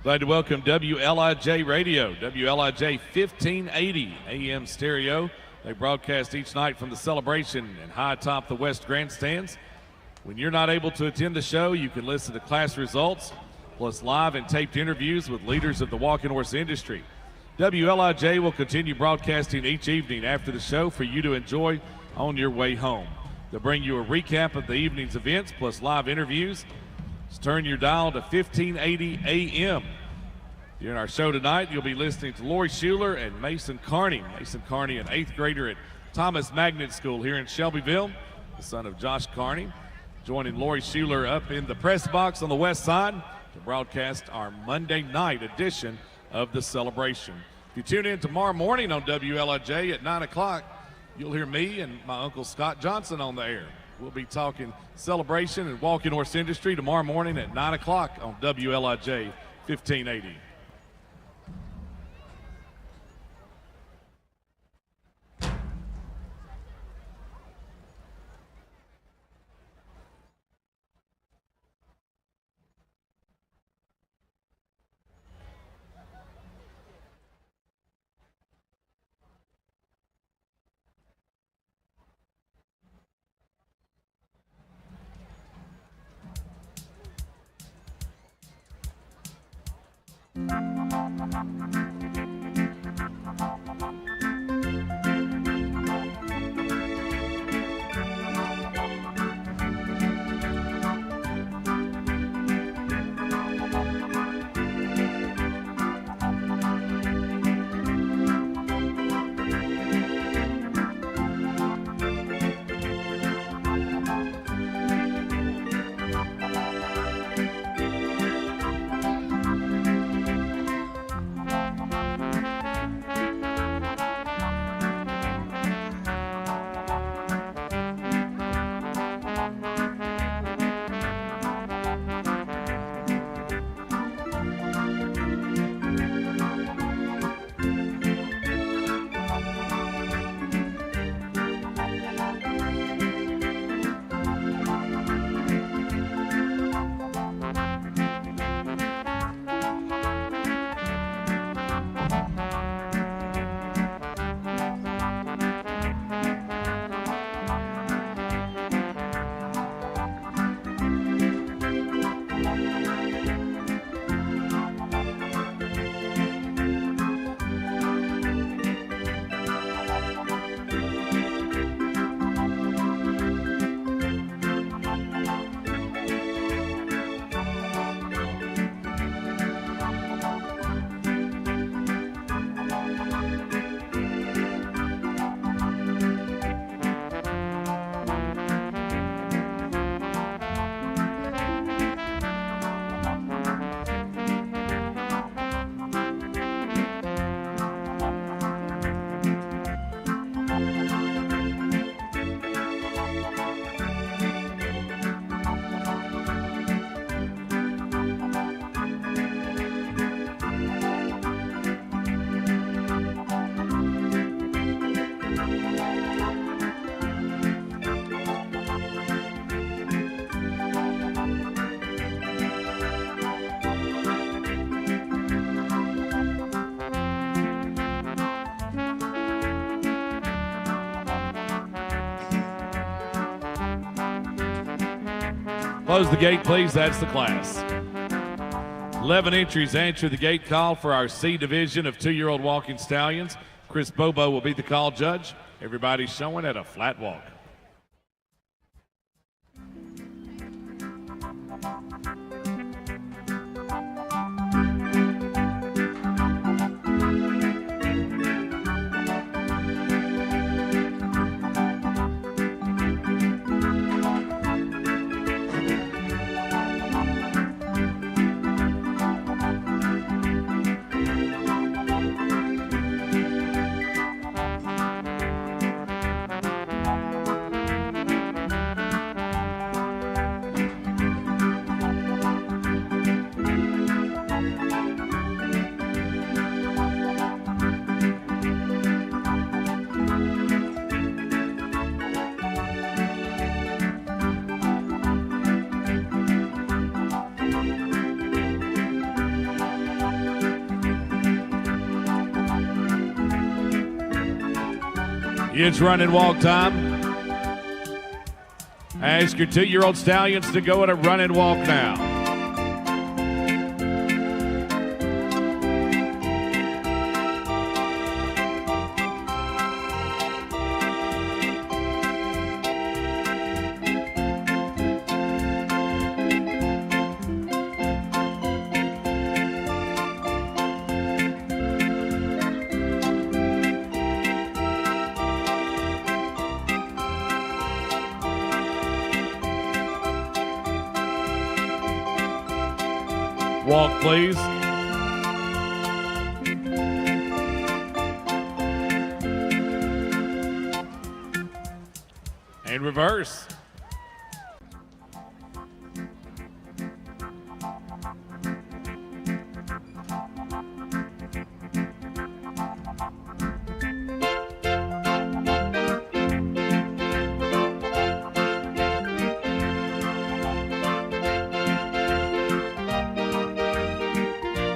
Glad to welcome WLIJ Radio, WLIJ 1580 AM stereo. They broadcast each night from the celebration and high atop the West Grandstands. When you're not able to attend the show, you can listen to class results, plus live and taped interviews with leaders of the walking horse industry. WLIJ will continue broadcasting each evening after the show for you to enjoy on your way home. They'll bring you a recap of the evening's events, plus live interviews. Just turn your dial to 1580 AM. During our show tonight, you'll be listening to Lori Schuler and Mason Carney. Mason Carney, an 8th grader at Thomas Magnet School here in Shelbyville, the son of Josh Carney, joining Lori Schuler up in the press box on the west side to broadcast our Monday night edition of the celebration. If you tune in tomorrow morning on WLIJ at 9 o'clock, you'll hear me and my Uncle Scott Johnson on the air. We'll be talking celebration and walking horse industry tomorrow morning at 9 o'clock on WLIJ 1580. Close the gate, please. That's the class. 11 entries answer the gate call for our C division of 2-year-old walking stallions. Chris Bobo will be the call judge. Everybody showing at a flat walk. It's run and walk time. Ask your 2-year-old stallions to go at a run and walk now. Walk, please. And reverse.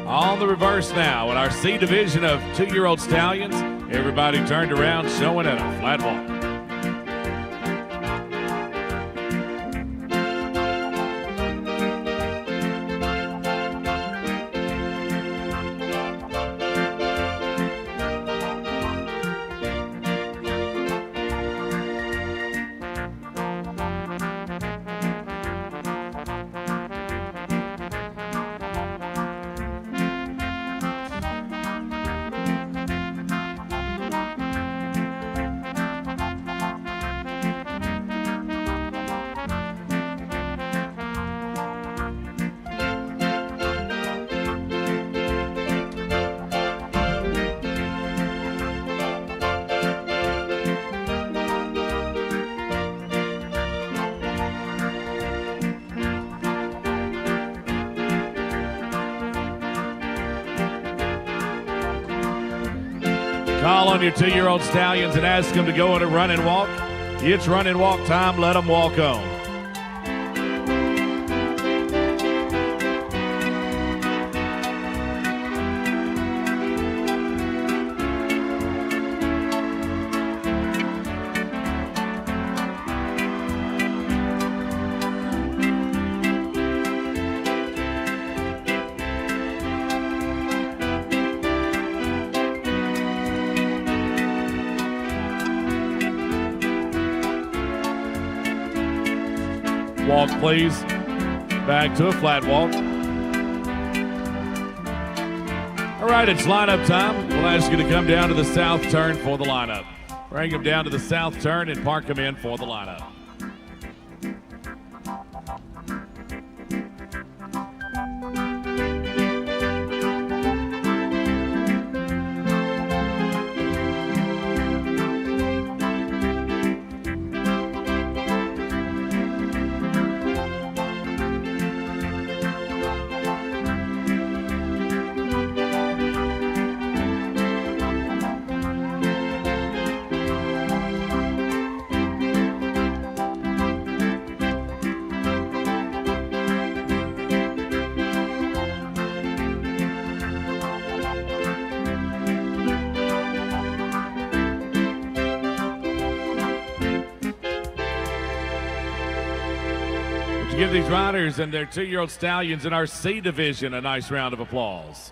On the reverse now in our C division of 2-year-old stallions. Everybody turned around, showing at a flat walk. Call on your 2-year-old stallions and ask them to go on a run and walk. It's run and walk time. Let them walk on. Walk, please. Back to a flat walk. All right, it's lineup time. We'll ask you to come down to the south turn for the lineup. Bring them down to the south turn and park them in for the lineup. Give these riders and their 2-year-old stallions in our C division a nice round of applause.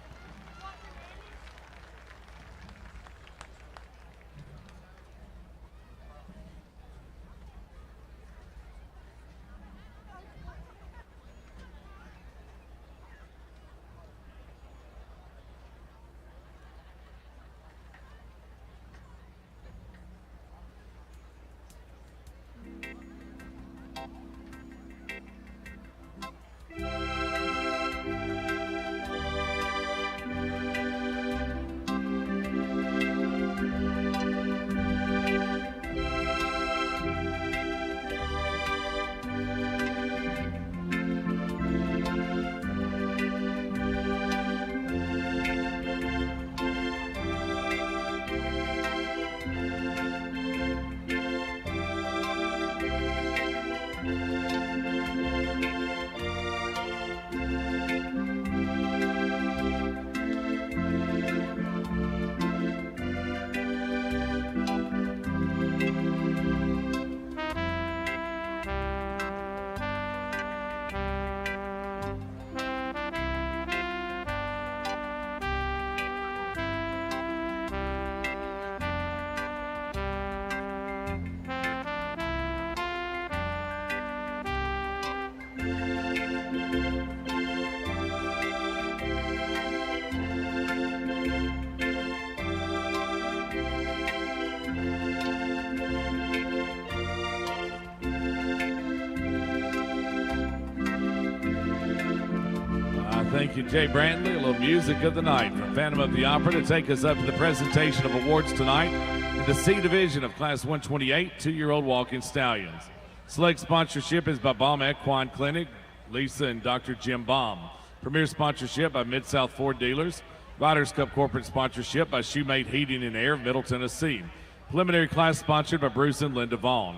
Thank you, Jay Brantley. A little music of the night from Phantom of the Opera to take us up to the presentation of awards tonight in the C Division of Class 128 2-year-old walking stallions. Select sponsorship is by Baum Equine Clinic, Lisa and Dr. Jim Baum. Premier sponsorship by Mid-South Ford Dealers. Riders Cup corporate sponsorship by Shoemate Heating and Air of Middle Tennessee. Preliminary class sponsored by Bruce and Linda Vaughn.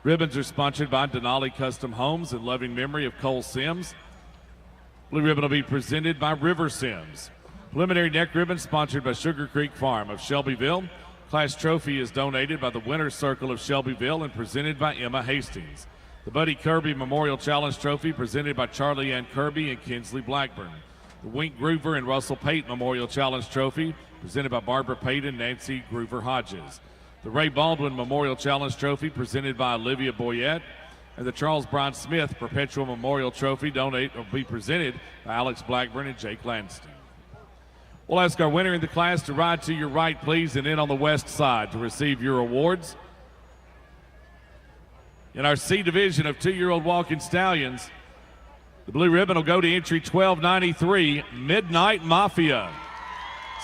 Ribbons are sponsored by Denali Custom Homes in loving memory of Cole Sims. Blue ribbon will be presented by River Sims. Preliminary neck ribbon sponsored by Sugar Creek Farm of Shelbyville. Class trophy is donated by the Winner's Circle of Shelbyville and presented by Emma Hastings. The Buddy Kirby Memorial Challenge Trophy presented by Charlie Ann Kirby and Kinsley Blackburn. The Wink Groover and Russell Pate Memorial Challenge Trophy presented by Barbara Pate and Nancy Groover Hodges. The Ray Baldwin Memorial Challenge Trophy presented by Olivia Boyette. And the Charles Bryant Smith Perpetual Memorial Trophy will be presented by Alex Blackburn and Jake Lanston. We'll ask our winner in the class to ride to your right, please, and in on the west side to receive your awards. In our C Division of 2-year-old walking stallions, the blue ribbon will go to entry 1293, Midnight Mafia.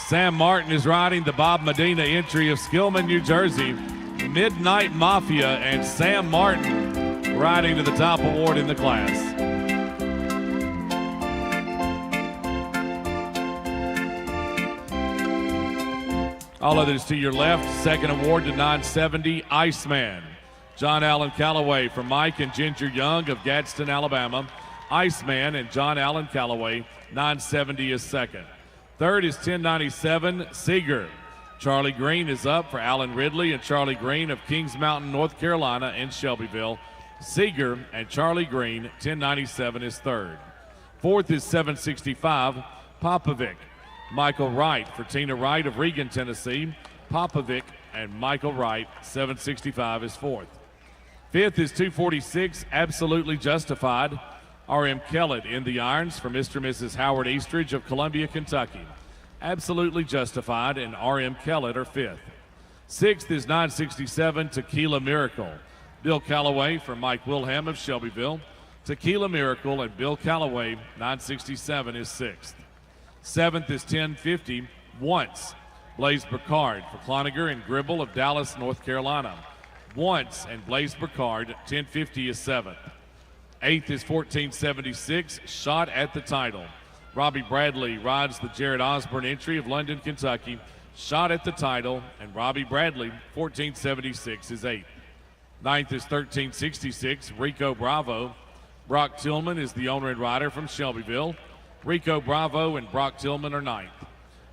Sam Martin is riding the Bob Medina entry of Skillman, New Jersey. Midnight Mafia and Sam Martin riding to the top award in the class. All others to your left. Second award to 970, Iceman. John Allen Calloway from Mike and Ginger Young of Gadsden, Alabama. Iceman and John Allen Calloway, 970 is second. Third is 1097, Seeger. Charlie Green is up for Alan Ridley and Charlie Green of Kings Mountain, North Carolina in Shelbyville. Seeger and Charlie Green, 1097 is third. Fourth is 765, Popovic. Michael Wright for Tina Wright of Regan, Tennessee. Popovic and Michael Wright, 765 is fourth. Fifth is 246, Absolutely Justified. R.M. Kellett in the irons for Mr. and Mrs. Howard Eastridge of Columbia, Kentucky. Absolutely Justified and R.M. Kellett are fifth. Sixth is 967, Tequila Miracle. Bill Calloway for Mike Wilhelm of Shelbyville. Tequila Miracle and Bill Calloway, 967 is sixth. Seventh is 1050, Once. Blaze Burkhardt for Cloninger and Gribble of Dallas, North Carolina. Once and Blaze Burkhardt, 1050 is seventh. Eighth is 1476, Shot at the Title. Robbie Bradley rides the Jared Osborne entry of London, Kentucky. Shot at the Title, and Robbie Bradley, 1476 is eighth. Ninth is 1366, Rico Bravo. Brock Tillman is the owner and rider from Shelbyville. Rico Bravo and Brock Tillman are ninth.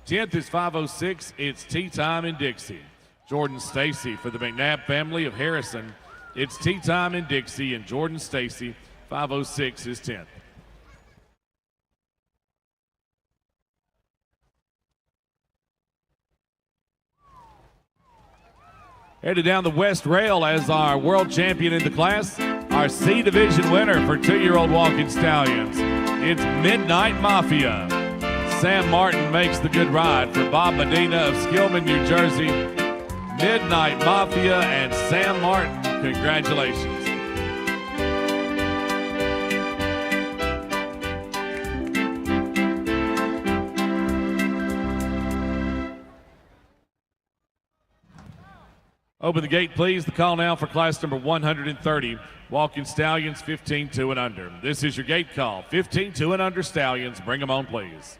10th is 506, It's Tea Time in Dixie. Jordan Stacy for the McNabb family of Harrison. It's Tea Time in Dixie, and Jordan Stacy, 506 is 10th. Headed down the west rail as our world champion in the class, our C Division winner for 2-year-old walking stallions. It's Midnight Mafia. Sam Martin makes the good ride for Bob Medina of Skillman, New Jersey. Midnight Mafia and Sam Martin, congratulations. Open the gate, please. The call now for class number 130, walking stallions 15-2 and under. This is your gate call. 15-2 and under stallions. Bring them on, please.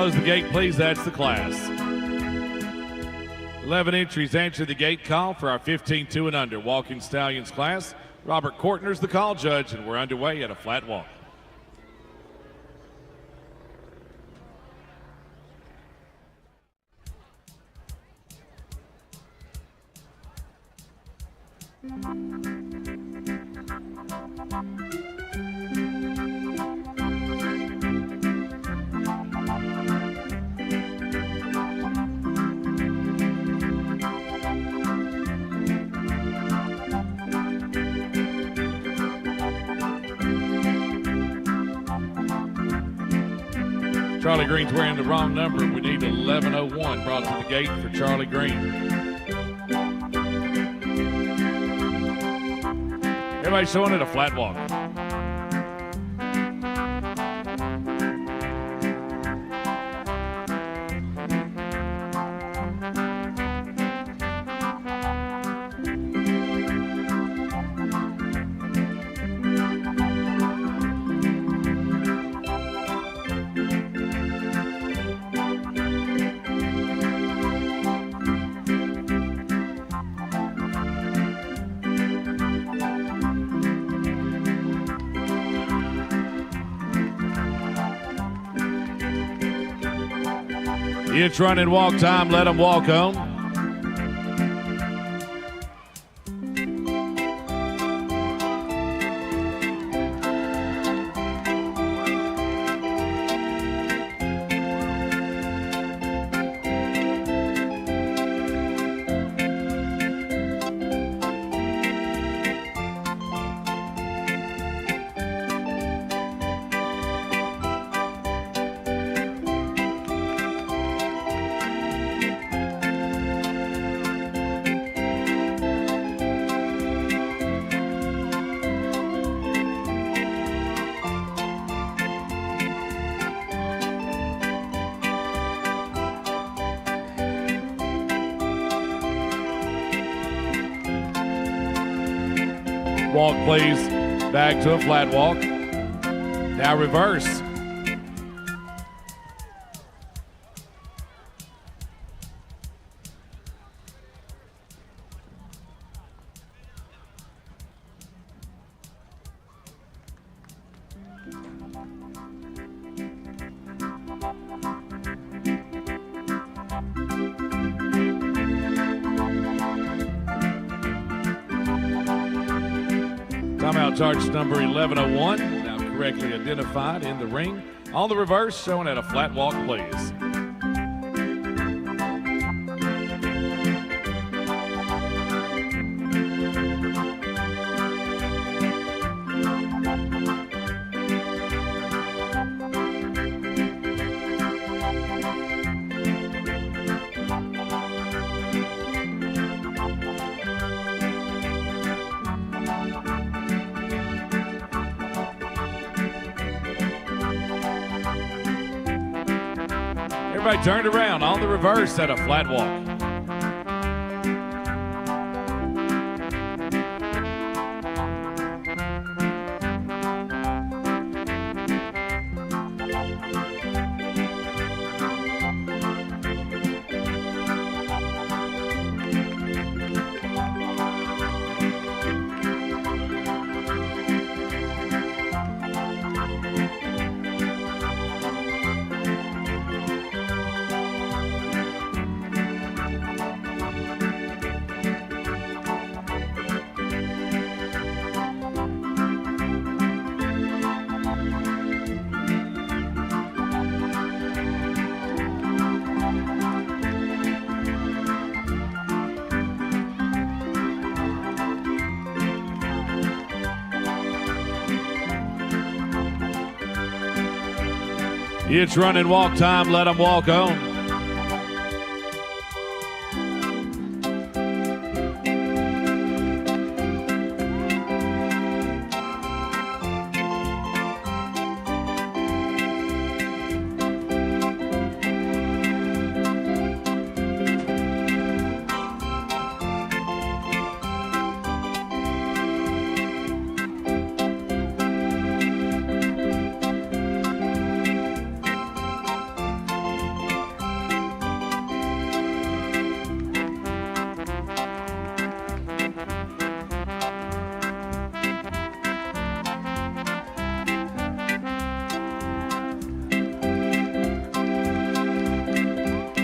Close the gate, please. That's the class. 11 entries answer the gate call for our 15-2 and under walking stallions class. Robert Kortner's the call judge, and we're underway at a flat walk. Charlie Green's wearing the wrong number. We need 1101 brought to the gate for Charlie Green. Everybody showing it a flat walk. It's running walk time. Let them walk on. Walk, please. Back to a flat walk. Now reverse. Timeout charge number 1101, now correctly identified in the ring. On the reverse, showing at a flat walk, please. Everybody turned around on the reverse at a flat walk. It's running walk time. Let them walk on.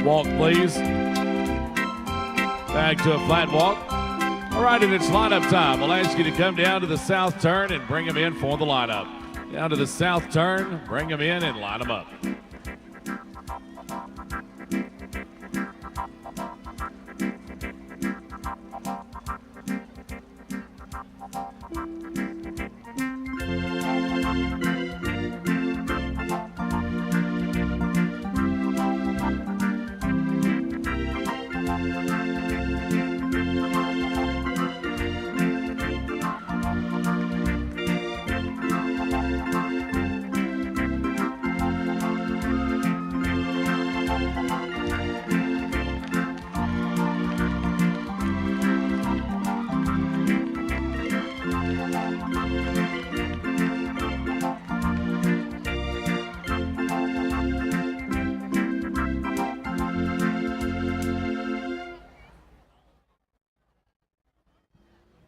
Walk, please. Back to a flat walk. All right, and it's lineup time. We'll ask you to come down to the south turn and bring them in for the lineup. Down to the south turn, bring them in and line them up.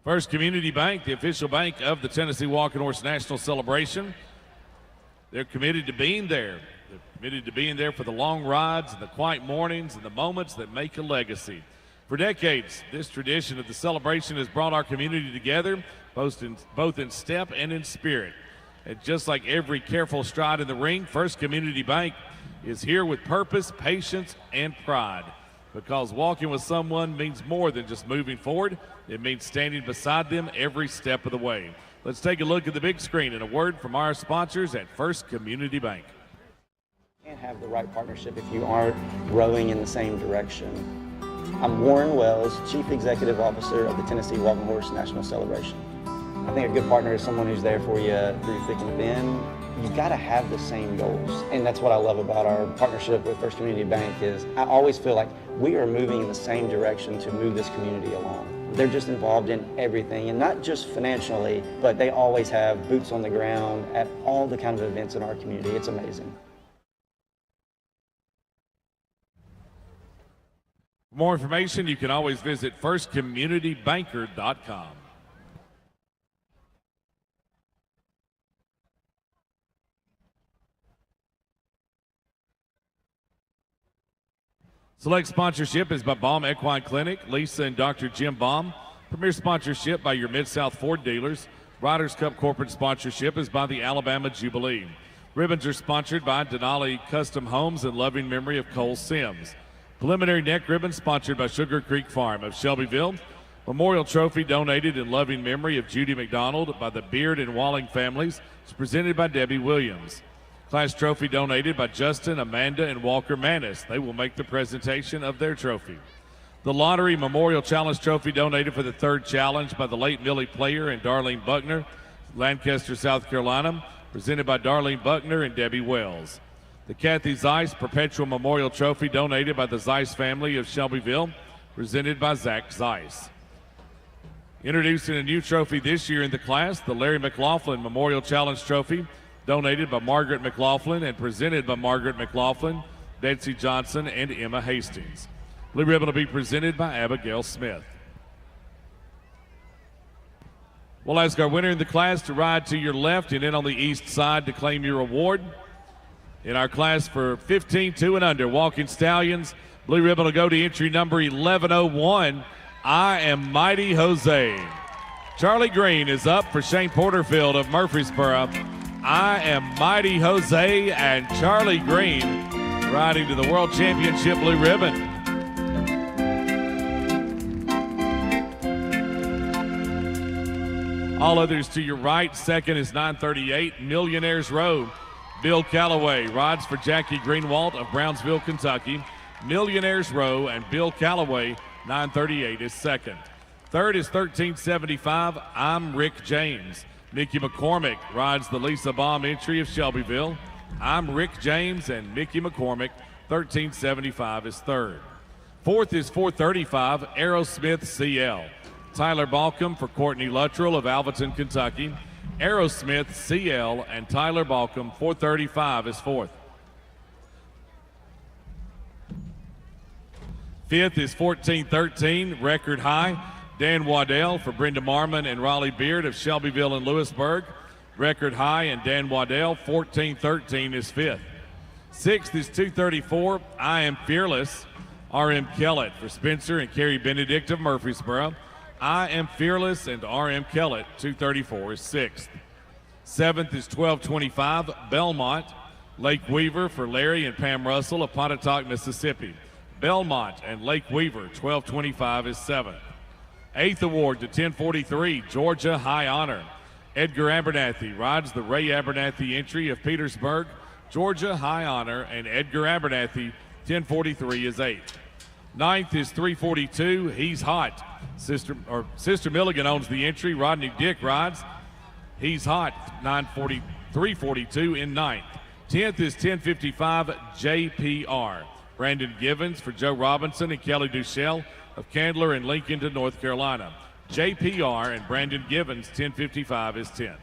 First Community Bank, the official bank of the Tennessee Walking Horse National Celebration. They're committed to being there. They're committed to being there for the long rides and the quiet mornings and the moments that make a legacy. For decades, this tradition of the celebration has brought our community together, both in step and in spirit. And just like every careful stride in the ring, First Community Bank is here with purpose, patience, and pride. Because walking with someone means more than just moving forward. It means standing beside them every step of the way. Let's take a look at the big screen and a word from our sponsors at First Community Bank. You can't have the right partnership if you aren't rowing in the same direction. I'm Warren Wells, Chief Executive Officer of the Tennessee Walking Horse National Celebration. I think a good partner is someone who's there for you through thick and thin. You've got to have the same goals. And that's what I love about our partnership with First Community Bank is I always feel like we are moving in the same direction to move this community along. They're just involved in everything, and not just financially, but they always have boots on the ground at all the kind of events in our community. It's amazing. For more information, you can always visit firstcommunitybanker.com. Select sponsorship is by Baum Equine Clinic, Lisa and Dr. Jim Baum. Premier sponsorship by your Mid-South Ford dealers. Riders Cup corporate sponsorship is by the Alabama Jubilee. Ribbons are sponsored by Denali Custom Homes in loving memory of Cole Sims. Preliminary neck ribbon sponsored by Sugar Creek Farm of Shelbyville. Memorial trophy donated in loving memory of Judy McDonald by the Beard and Walling families. It's presented by Debbie Williams. Class trophy donated by Justin, Amanda, and Walker Manis. They will make the presentation of their trophy. The Lottery Memorial Challenge Trophy donated for the third challenge by the late Millie Player and Darlene Buckner, Lancaster, South Carolina, presented by Darlene Buckner and Debbie Wells. The Kathy Zeiss Perpetual Memorial Trophy donated by the Zeiss family of Shelbyville, presented by Zach Zeiss. Introducing a new trophy this year in the class, the Larry McLaughlin Memorial Challenge Trophy, donated by Margaret McLaughlin and presented by Margaret McLaughlin, Betsy Johnson, and Emma Hastings. Blue ribbon will be presented by Abigail Smith. We'll ask our winner in the class to ride to your left and in on the east side to claim your award. In our class for 15, 2 and under, Walking Stallions, blue ribbon will go to entry number 1101, I Am Mighty Jose. Charlie Green is up for Shane Porterfield of Murfreesboro. I Am Mighty Jose and Charlie Green riding to the World Championship blue ribbon. All others to your right. Second is 938 Millionaires Row. Bill Calloway rides for Jackie Greenwald of Brownsville, Kentucky. Millionaires Row and Bill Calloway, 938 is second. Third is 1375 I'm Rick James. Mickey McCormick rides the Lisa Baum entry of Shelbyville. I'm Rick James and Mickey McCormick, 1375 is third. Fourth is 435 Aerosmith CL. Tyler Balcom for Courtney Luttrell of Alvaton, Kentucky. Aerosmith CL and Tyler Balcom, 435 is fourth. Fifth is 1413 Record High. Dan Waddell for Brenda Marmon and Raleigh Beard of Shelbyville and Lewisburg. Record High and Dan Waddell, 1413 is fifth. Sixth is 234, I Am Fearless. R.M. Kellett for Spencer and Carrie Benedict of Murfreesboro. I Am Fearless and R.M. Kellett, 234 is sixth. Seventh is 1225 Belmont. Lake Weaver for Larry and Pam Russell of Pontotoc, Mississippi. Belmont and Lake Weaver, 1225 is seventh. Eighth award to 1043 Georgia High Honor. Edgar Abernathy rides the Ray Abernathy entry of Petersburg. Georgia High Honor and Edgar Abernathy, 1043 is eighth. Ninth is 342 He's Hot. Sister Milligan owns the entry. Rodney Dick rides He's Hot, 342 in ninth. 10th is 1055 JPR. Brandon Givens for Joe Robinson and Kelly Duchelle of Candler and Lincoln to North Carolina. JPR and Brandon Givens, 1055 is 10.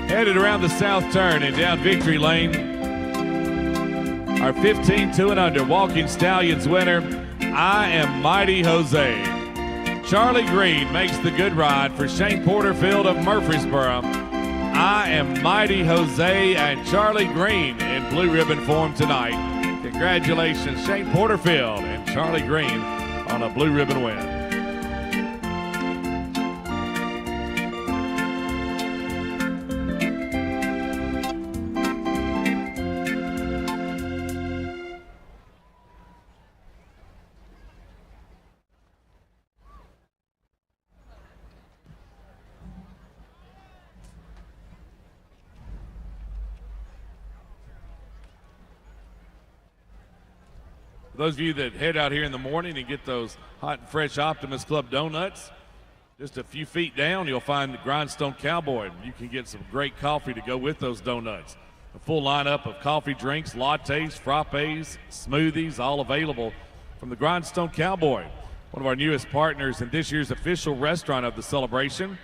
Headed around the south turn and down Victory Lane. Our 15, 2 and under Walking Stallions winner, I Am Mighty Jose. Charlie Green makes the good ride for Shane Porterfield of Murfreesboro. I Am Mighty Jose and Charlie Green in blue ribbon form tonight. Congratulations, Shane Porterfield and Charlie Green on a blue ribbon win. For those of you that head out here in the morning and get those hot and fresh Optimus Club donuts, Just a few feet down, you'll find the Grindstone Cowboy. You can get some great coffee to go with those donuts. A full lineup of coffee drinks, lattes, frappes, smoothies, all available from the Grindstone Cowboy, one of our newest partners in this year's official restaurant of the celebration,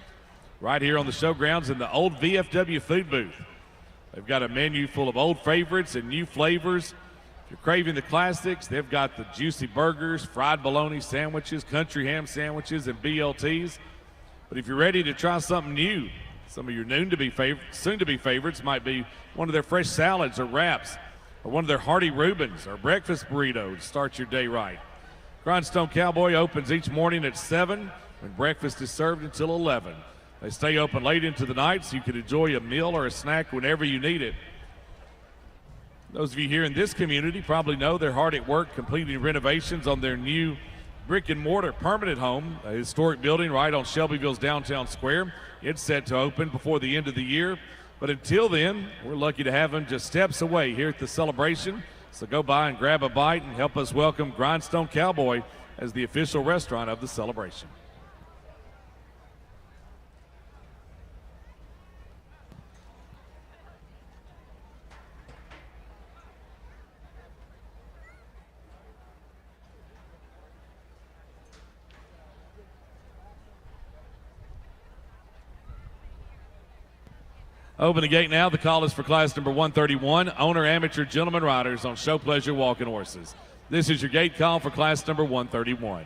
right here on the showgrounds in the old VFW food booth. They've got a menu full of old favorites and new flavors. If you're craving the classics, they've got the juicy burgers, fried bologna sandwiches, country ham sandwiches, and BLTs. But if you're ready to try something new, some of your soon-to-be favorites might be one of their fresh salads or wraps, or one of their hearty Reubens or breakfast burritos to start your day right. Grindstone Cowboy opens each morning at 7, and breakfast is served until 11. They stay open late into the night so you can enjoy a meal or a snack whenever you need it. Those of you here in this community probably know they're hard at work completing renovations on their new brick-and-mortar permanent home, a historic building right on Shelbyville's downtown square. It's set to open before the end of the year. But until then, we're lucky to have them just steps away here at the celebration. So go by and grab a bite and help us welcome Grindstone Cowboy as the official restaurant of the celebration. Open the gate now. The call is for class number 131, owner amateur gentleman riders on show pleasure walking horses. This is your gate call for class number 131.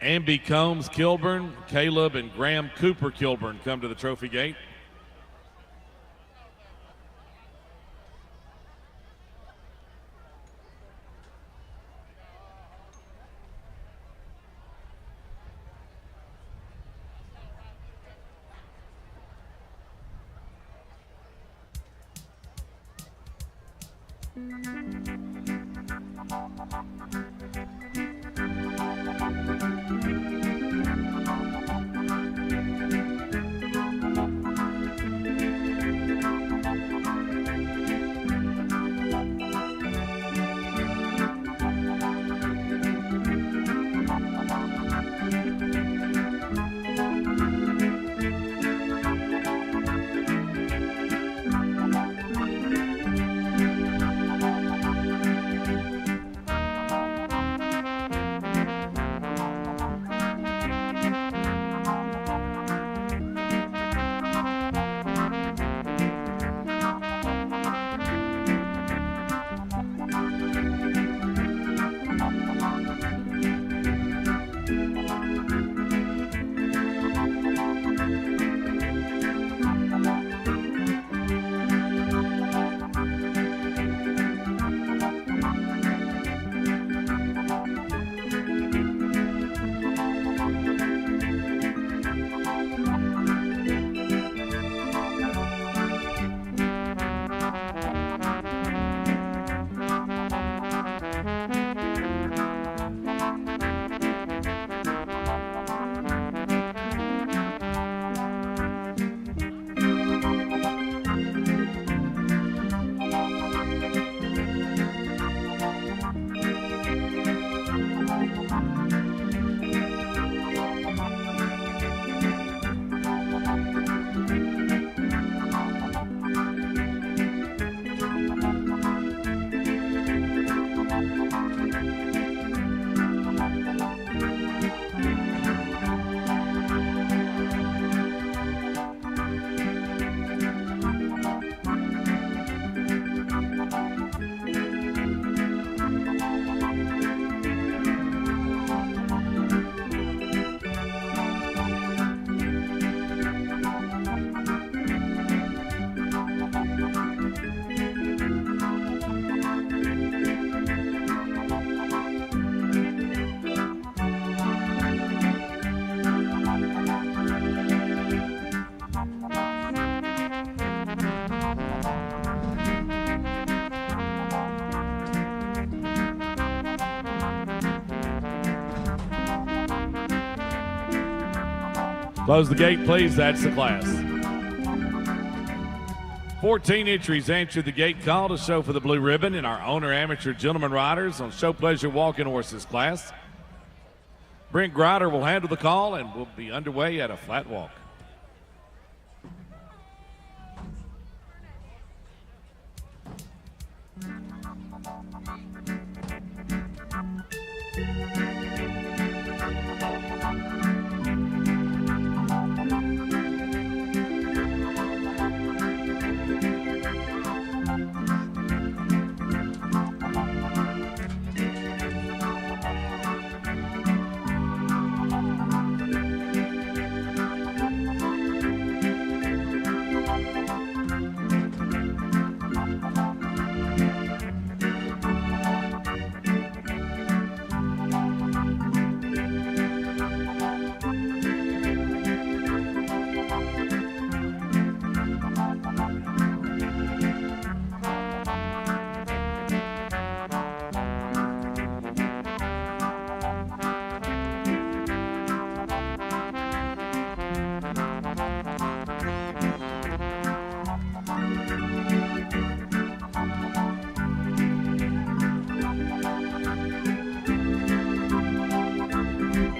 Amby Combs Kilburn, Caleb and Graham Cooper Kilburn come to the trophy gate. Close the gate, please. That's the class. 14 entries answered the gate call to show for the blue ribbon in our owner amateur gentleman riders on show pleasure walking horses class. Brent Grider will handle the call and we'll be underway at a flat walk.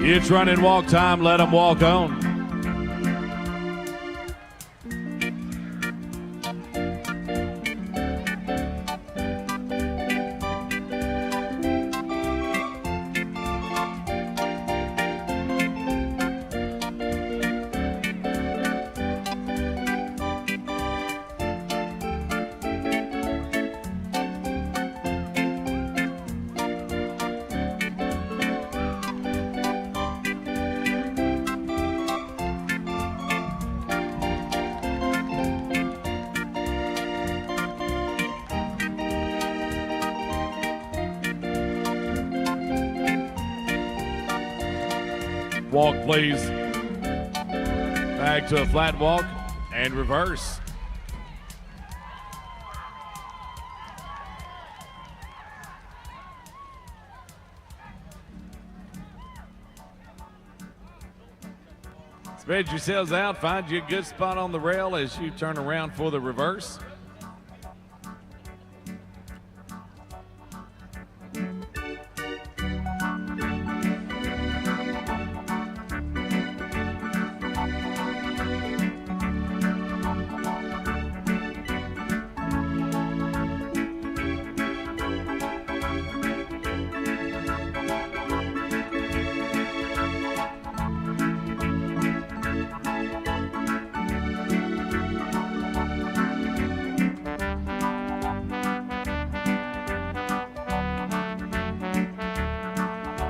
It's running walk time. Let them walk on. Walk, please. Back to a flat walk and reverse. Spread yourselves out. Find you a good spot on the rail as you turn around for the reverse.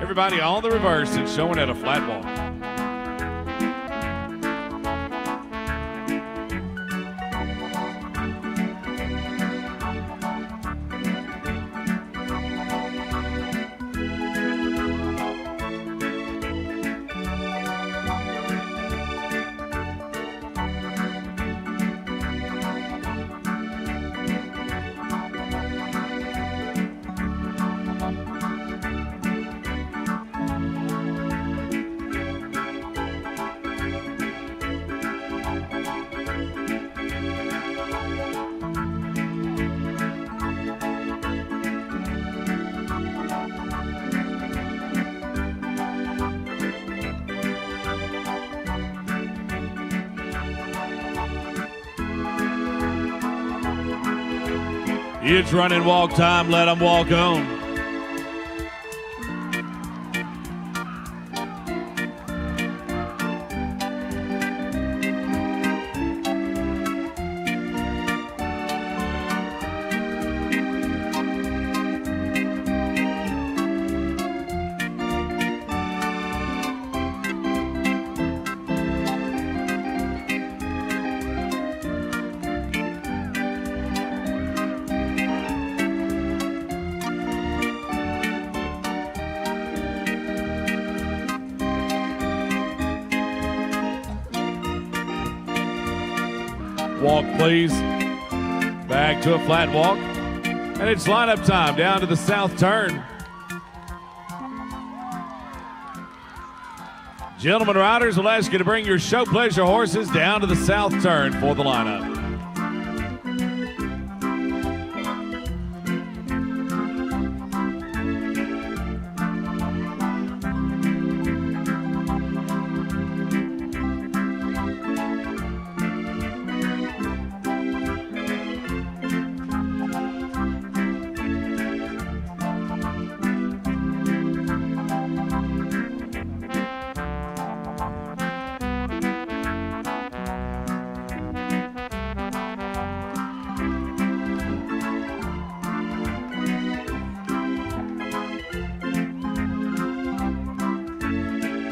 Everybody on the reverse and showing at a flat walk. It's running walk time. Let them walk on. Walk, please. Back to a flat walk. And it's lineup time down to the south turn. Gentlemen riders, will ask you to bring your show pleasure horses down to the south turn for the lineup.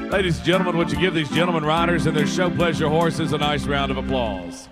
Ladies and gentlemen, would you give these gentlemen riders and their show pleasure horses a nice round of applause?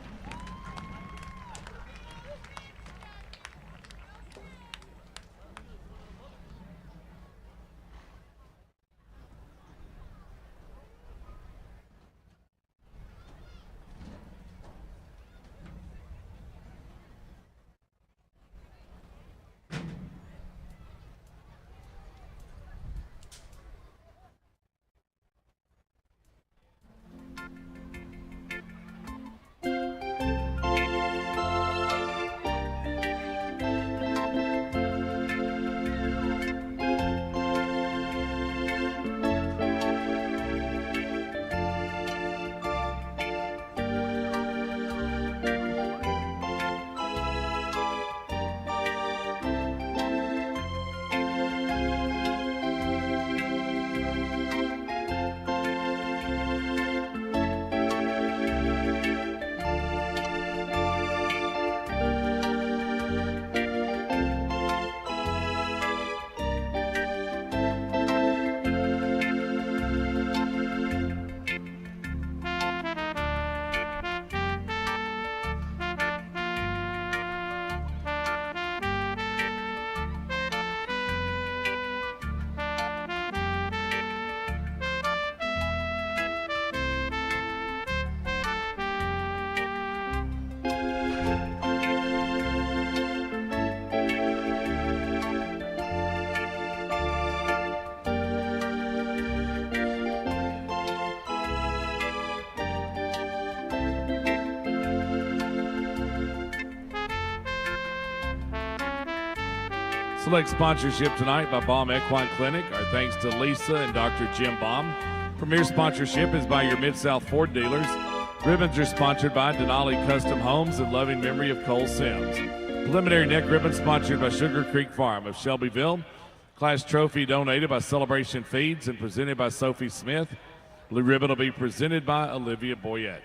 Select sponsorship tonight by Baum Equine Clinic. Our thanks to Lisa and Dr. Jim Baum. Premier sponsorship is by your Mid-South Ford dealers. Ribbons are sponsored by Denali Custom Homes in loving memory of Cole Sims. Preliminary neck ribbon sponsored by Sugar Creek Farm of Shelbyville. Class trophy donated by Celebration Feeds and presented by Sophie Smith. Blue ribbon will be presented by Olivia Boyette.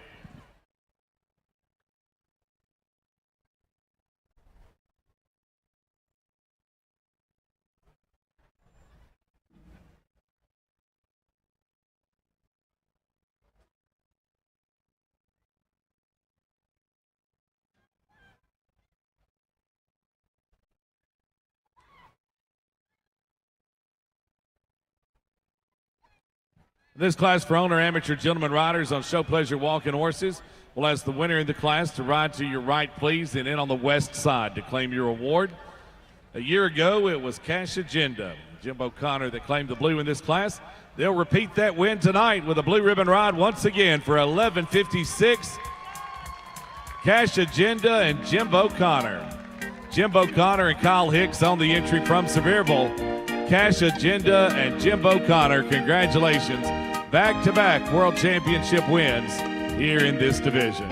This class for owner amateur gentleman riders on show pleasure walking horses. We'll ask the winner in the class to ride to your right, please, and in on the west side to claim your award. A year ago, it was Cash Agenda, Jimbo Connor, that claimed the blue in this class. They'll repeat that win tonight with a blue ribbon ride once again for 11:56. Cash Agenda and Jimbo Connor. Jimbo Connor and Kyle Hicks on the entry from Sevierville. Cash Agenda and Jimbo Connor, congratulations. Back-to-back world championship wins here in this division.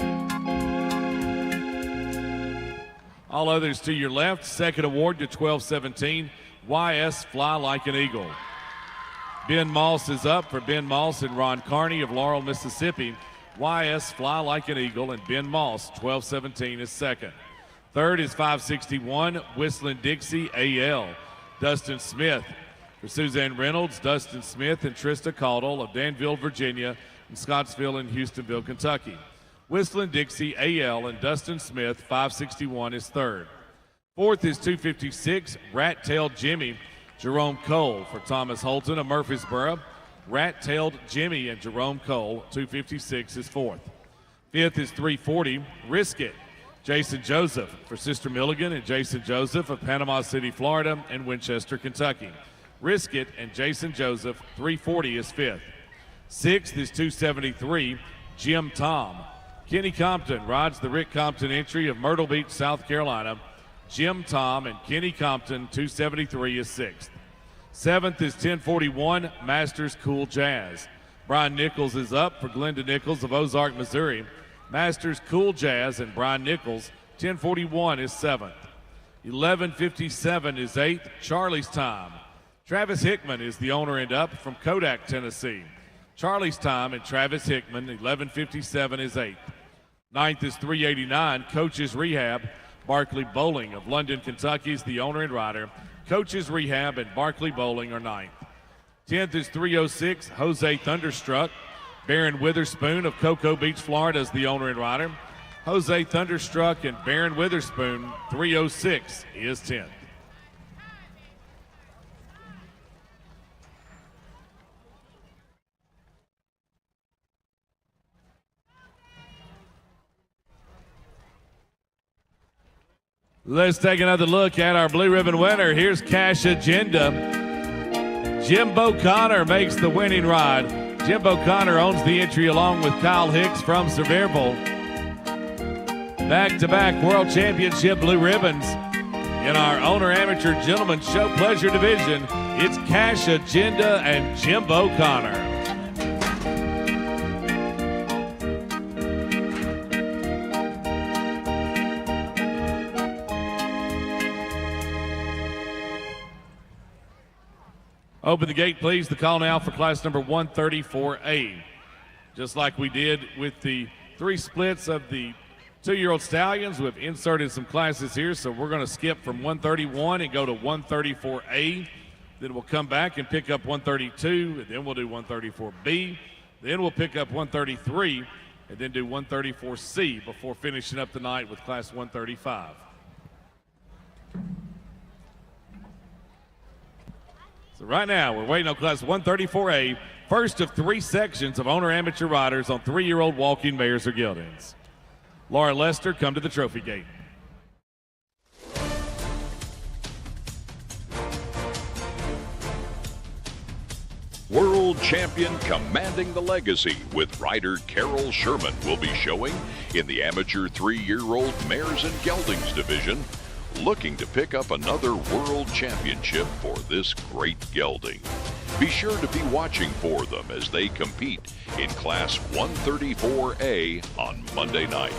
All others to your left. Second award to 12-17, YS Fly Like an Eagle. Ben Moss is up for Ben Moss and Ron Carney of Laurel, Mississippi. YS Fly Like an Eagle and Ben Moss, 12-17 is second. Third is 561, Whistling Dixie AL. Dustin Smith. For Suzanne Reynolds, Dustin Smith and Trista Caudle of Danville, Virginia, and Scottsville and Houstonville, Kentucky. Whistling Dixie AL and Dustin Smith, 561 is third. Fourth is 256, Rat-Tailed Jimmy, Jerome Cole for Thomas Holton of Murfreesboro. Rat-Tailed Jimmy and Jerome Cole, 256 is fourth. Fifth is 340, Risk It, Jason Joseph for Sister Milligan and Jason Joseph of Panama City, Florida and Winchester, Kentucky. Risk It and Jason Joseph, 340 is fifth. Sixth is 273, Jim Tom. Kenny Compton rides the Rick Compton entry of Myrtle Beach, South Carolina. Jim Tom and Kenny Compton, 273 is sixth. Seventh is 1041, Masters Cool Jazz. Brian Nichols is up for Glenda Nichols of Ozark, Missouri. Masters Cool Jazz and Brian Nichols, 1041 is seventh. 1157 is eighth, Charlie's Time. Travis Hickman is the owner and up from Kodak, Tennessee. Charlie's Time and Travis Hickman, 1157 is eighth. Ninth is 389, Coach's Rehab. Barkley Bowling of London, Kentucky is the owner and rider. Coach's Rehab and Barkley Bowling are ninth. 10th is 306, Jose Thunderstruck. Baron Witherspoon of Cocoa Beach, Florida is the owner and rider. Jose Thunderstruck and Baron Witherspoon, 306 is 10th. Let's take another look at our blue ribbon winner. Here's Cash Agenda. Jimbo Connor makes the winning ride. Jimbo Connor owns the entry along with Kyle Hicks from Sevierville. Back-to-back World Championship blue ribbons. In our Owner Amateur Gentleman Show Pleasure Division, it's Cash Agenda and Jimbo Connor. Open the gate, please. The call now for class number 134A. Just like we did with the 3 splits of the 2-year-old stallions, we've inserted some classes here, so we're going to skip from 131 and go to 134A. Then we'll come back and pick up 132, and then we'll do 134B. Then we'll pick up 133, and then do 134C before finishing up the night with class 135. So right now, we're waiting on class 134A, first of 3 sections of owner amateur riders on 3-year-old walking mares or geldings. Laura Lester, come to the trophy gate. World champion Commanding the Legacy with rider Carol Sherman will be showing in the amateur 3-year-old mares and geldings division, looking to pick up another world championship for this great gelding. Be sure to be watching for them as they compete in Class 134A on Monday night.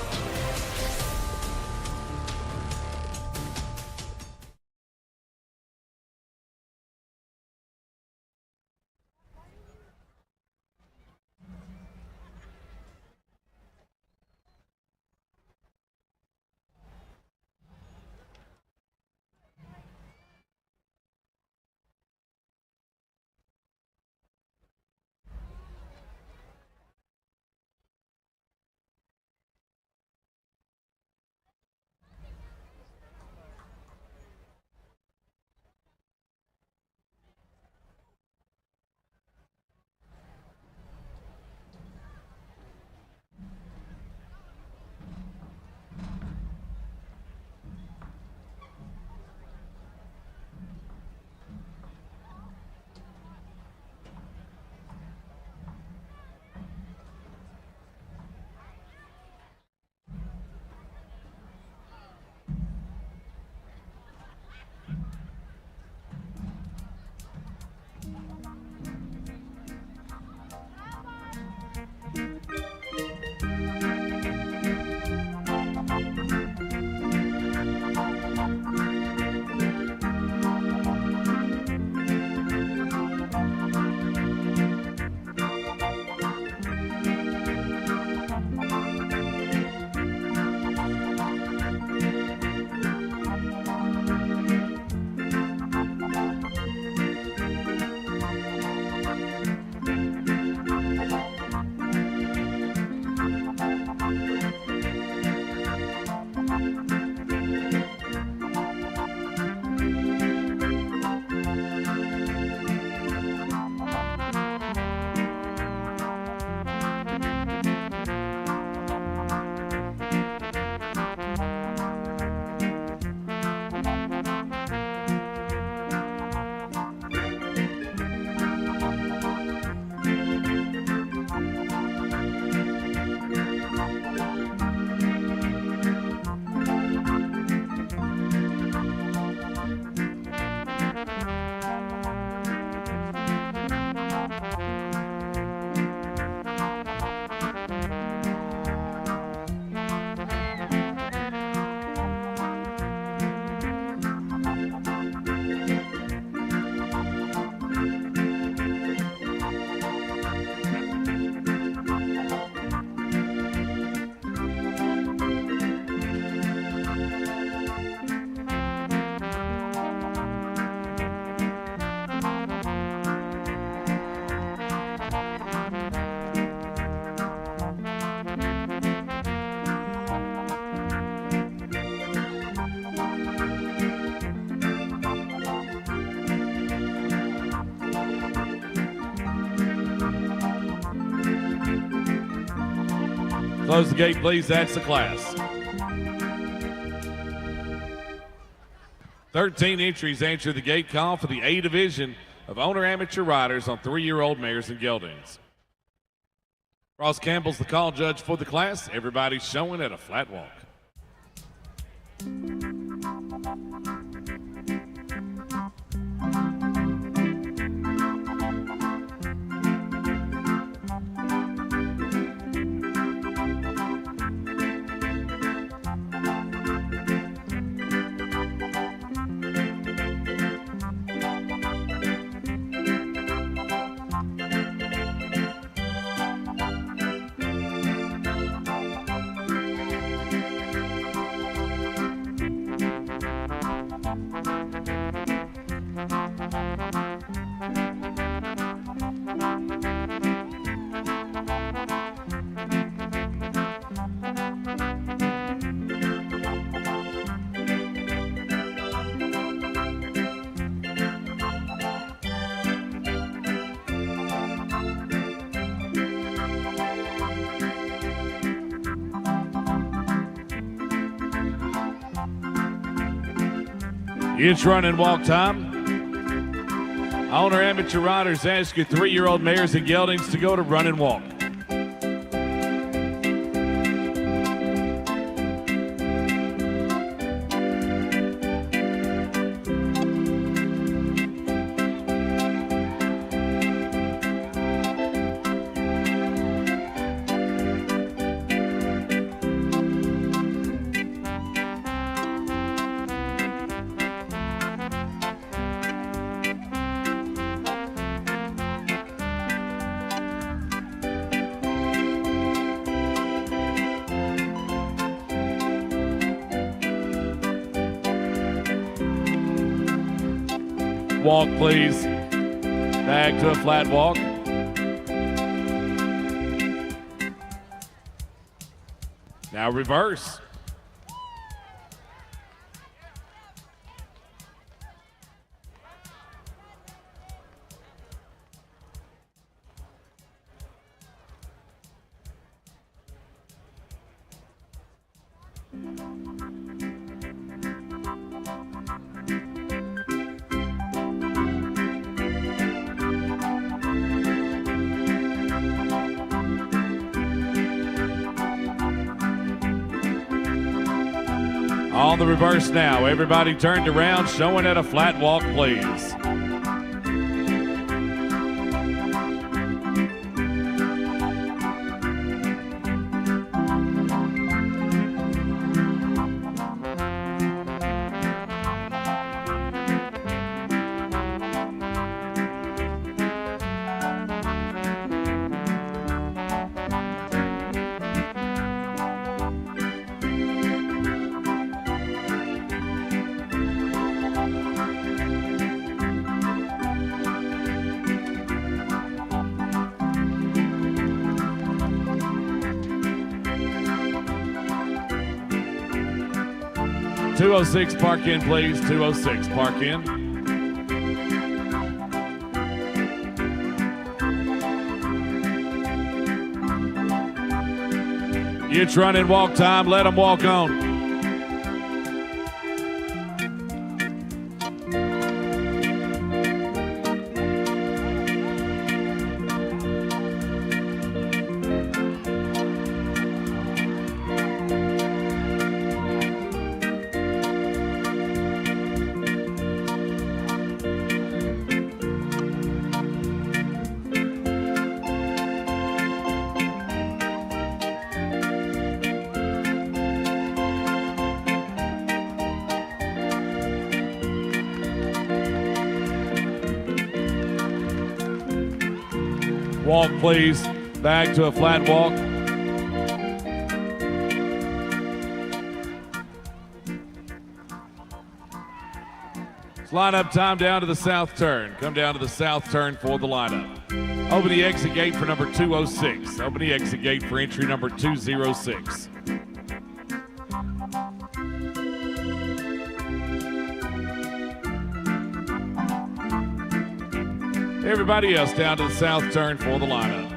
Close the gate, please. That's the class. 13 entries answer the gate call for the A division of owner amateur riders on 3-year-old mares and geldings. Ross Campbell's the call judge for the class. Everybody's showing at a flat walk. It's run and walk time. Owner amateur riders ask your 3-year-old mares and geldings to go to run and walk. Walk, please. Back to a flat walk. Now reverse. On the reverse now. Everybody turned around, showing at a flat walk, please. .206, park in, please. 206, park in. It's run and walk time. Let them walk on. Walk, please. Back to a flat walk. Lineup time down to the south turn. Come down to the south turn for the lineup. Open the exit gate for number 206. Open the exit gate for entry number 206. Everybody else down to the south turn for the lineup.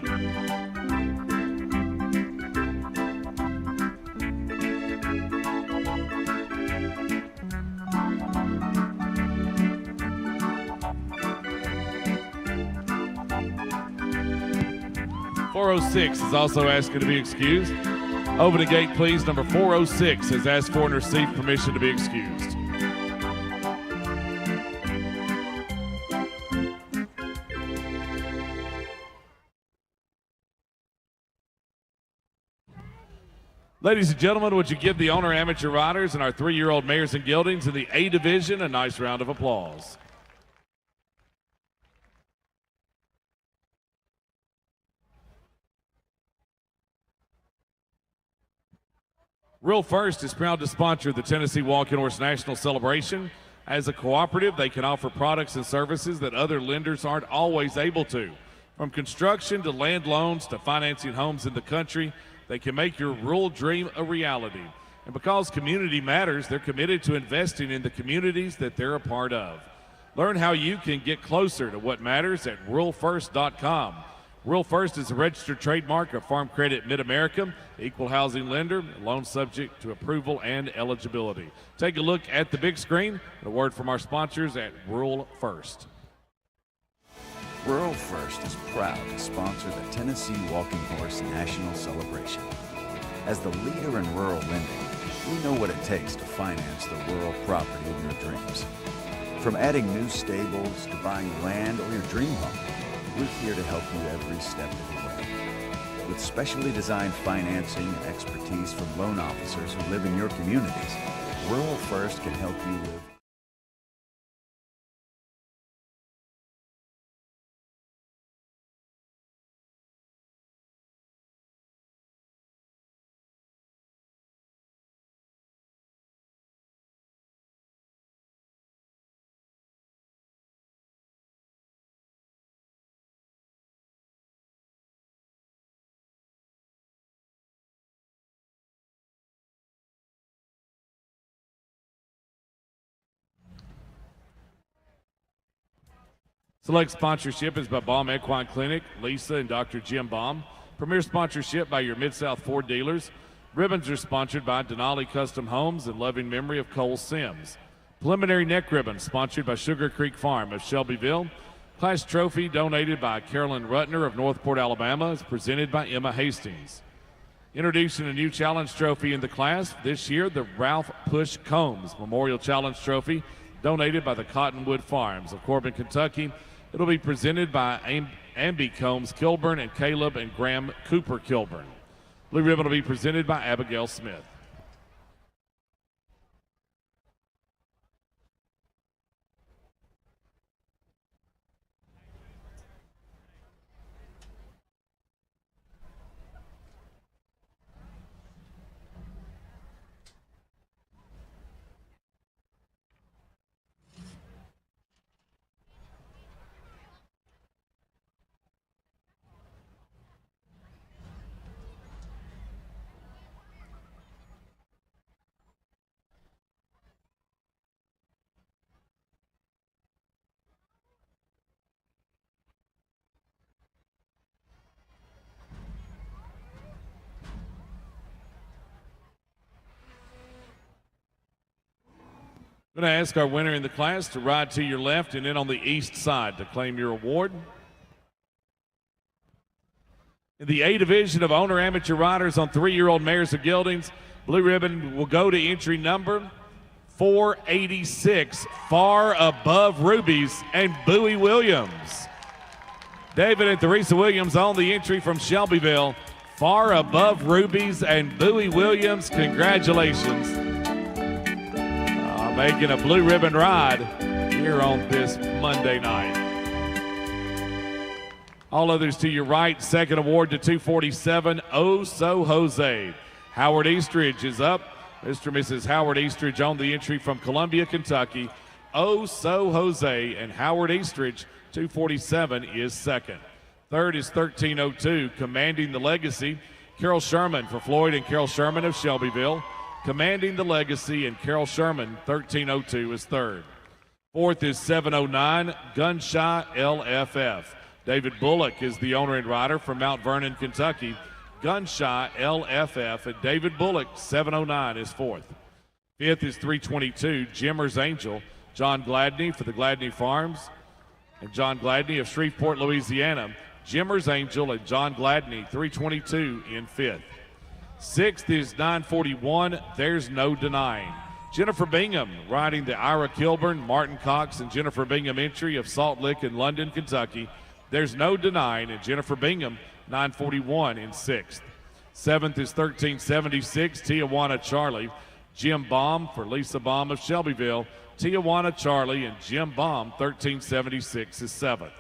406 is also asking to be excused. Open the gate, please. Number 406 has asked for and received permission to be excused. Ladies and gentlemen, would you give the owner amateur riders and our 3-year-old mares and geldings in the A division a nice round of applause? Real First is proud to sponsor the Tennessee Walking Horse National Celebration. As a cooperative, they can offer products and services that other lenders aren't always able to. From construction to land loans to financing homes in the country, they can make your rural dream a reality. And because community matters, they're committed to investing in the communities that they're a part of. Learn how you can get closer to what matters at ruralfirst.com. Rural First is a registered trademark of Farm Credit Mid-America, equal housing lender, loan subject to approval and eligibility. Take a look at the big screen and a word from our sponsors at Rural First. Rural First is proud to sponsor the Tennessee Walking Horse National Celebration. As the leader in rural lending, we know what it takes to finance the rural property of your dreams. From adding new stables to buying land or your dream home, we're here to help you every step of the way. With specially designed financing and expertise from loan officers who live in your communities, Rural First can help you live. Select sponsorship is by Baum Equine Clinic, Lisa and Dr. Jim Baum. Premier sponsorship by your Mid-South Ford dealers. Ribbons are sponsored by Denali Custom Homes in loving memory of Cole Sims. Preliminary neck ribbon sponsored by Sugar Creek Farm of Shelbyville. Class trophy donated by Carolyn Rutner of Northport, Alabama is presented by Emma Hastings. Introducing a new challenge trophy in the class this year, the Ralph Push Combs Memorial Challenge Trophy donated by the Cottonwood Farms of Corbin, Kentucky. It'll be presented by Amby Combs Kilburn and Caleb and Graham Cooper Kilburn. Blue ribbon will be presented by Abigail Smith. I'm going to ask our winner in the class to ride to your left and in on the east side to claim your award. In the A division of owner amateur riders on 3-year-old mares and geldings, blue ribbon will go to entry number 486, Far Above Rubies and Bowie Williams. David and Theresa Williams on the entry from Shelbyville. Far Above Rubies and Bowie Williams, congratulations. Making a blue ribbon ride here on this Monday night. All others to your right. Second award to 247, Oh So Jose. Howard Eastridge is up. Mr. and Mrs. Howard Eastridge on the entry from Columbia, Kentucky. Oh So Jose and Howard Eastridge, 247 is second. Third is 1302, Commanding the Legacy. Carol Sherman for Floyd and Carol Sherman of Shelbyville. Commanding the Legacy and Carol Sherman, 1302 is third. Fourth is 709, Gunshy LFF. David Bullock is the owner and rider from Mount Vernon, Kentucky. Gunshy LFF and David Bullock, 709 is fourth. Fifth is 322, Jimmer's Angel. John Gladney for the Gladney Farms and John Gladney of Shreveport, Louisiana. Jimmer's Angel and John Gladney, 322 in 5th. 6th is 941, There's No Denying. Jennifer Bingham riding the Ira Kilburn, Martin Cox, and Jennifer Bingham entry of Salt Lick in London, Kentucky. There's No Denying, and Jennifer Bingham, 941 in 6th. 7th is 1376, Tijuana Charlie. Jim Baum for Lisa Baum of Shelbyville. Tijuana Charlie and Jim Baum, 1376 is 7th.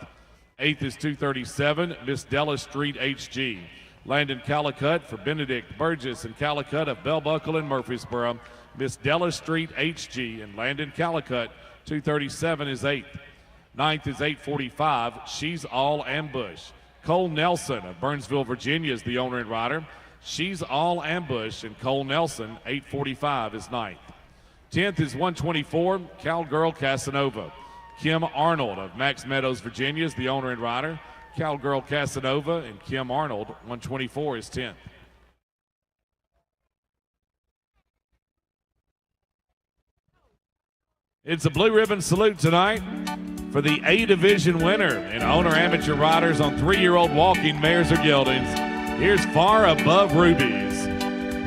8th is 237, Miss Della Street HG. Landon Calicut for Benedict Burgess and Calicut of Bell Buckle and Murfreesboro. Miss Della Street HG and Landon Calicut, 237 is 8th. 9th is 845, She's All Ambush. Cole Nelson of Burnsville, Virginia is the owner and rider. She's All Ambush and Cole Nelson, 845 is 9th. 10th is 124, Cowgirl Casanova. Kim Arnold of Max Meadows, Virginia is the owner and rider. Cowgirl Casanova and Kim Arnold, 124 is 10th. It's a blue ribbon salute tonight for the A Division winner and owner amateur riders on 3-year-old walking mares or geldings. Here's Far Above Rubies.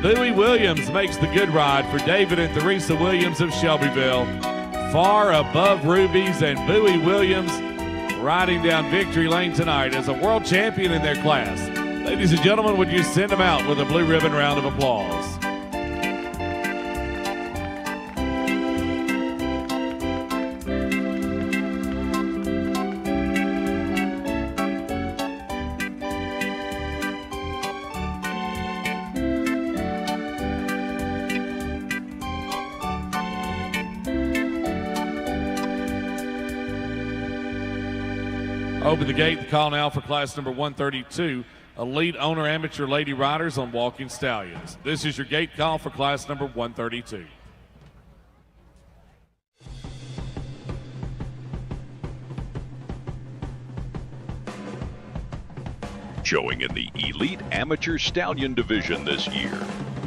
Bowie Williams makes the good ride for David and Theresa Williams of Shelbyville. Far Above Rubies and Bowie Williams riding down victory lane tonight as a world champion in their class. Ladies and gentlemen, would you send them out with a blue ribbon round of applause? Open the gate. The call now for class number 132, Elite Owner Amateur Lady Riders on Walking Stallions. This is your gate call for class number 132. Showing in the Elite Amateur Stallion Division this year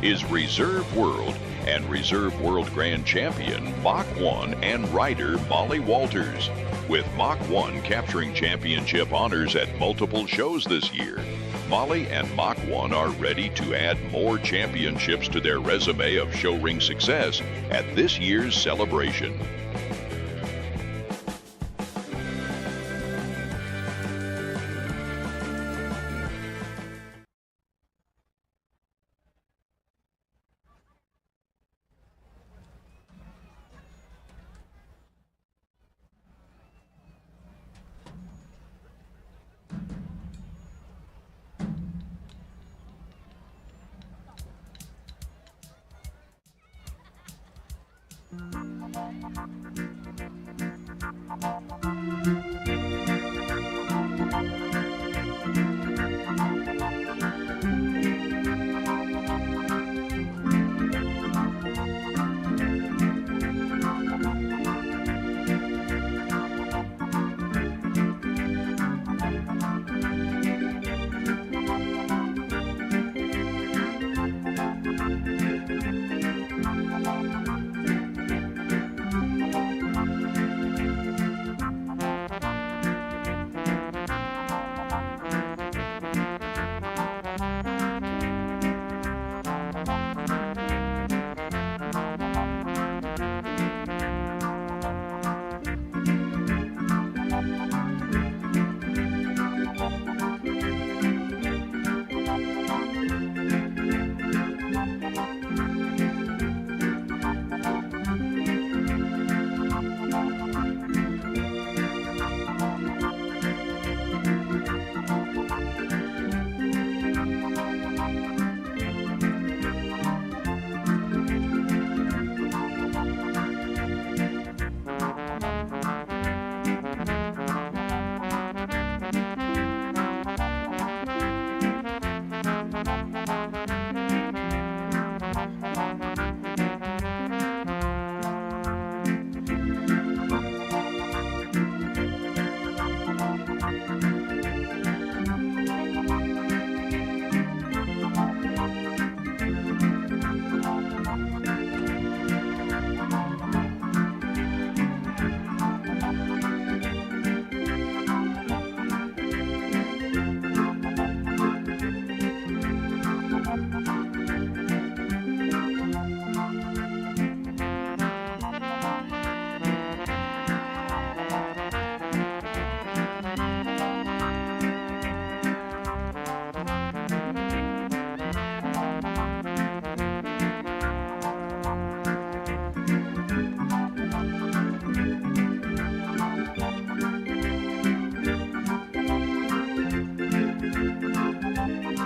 is Reserve World and Reserve World Grand Champion Mach 1 and rider Molly Walters, with Mach 1 capturing championship honors at multiple shows this year. Molly and Mach 1 are ready to add more championships to their resume of show ring success at this year's celebration.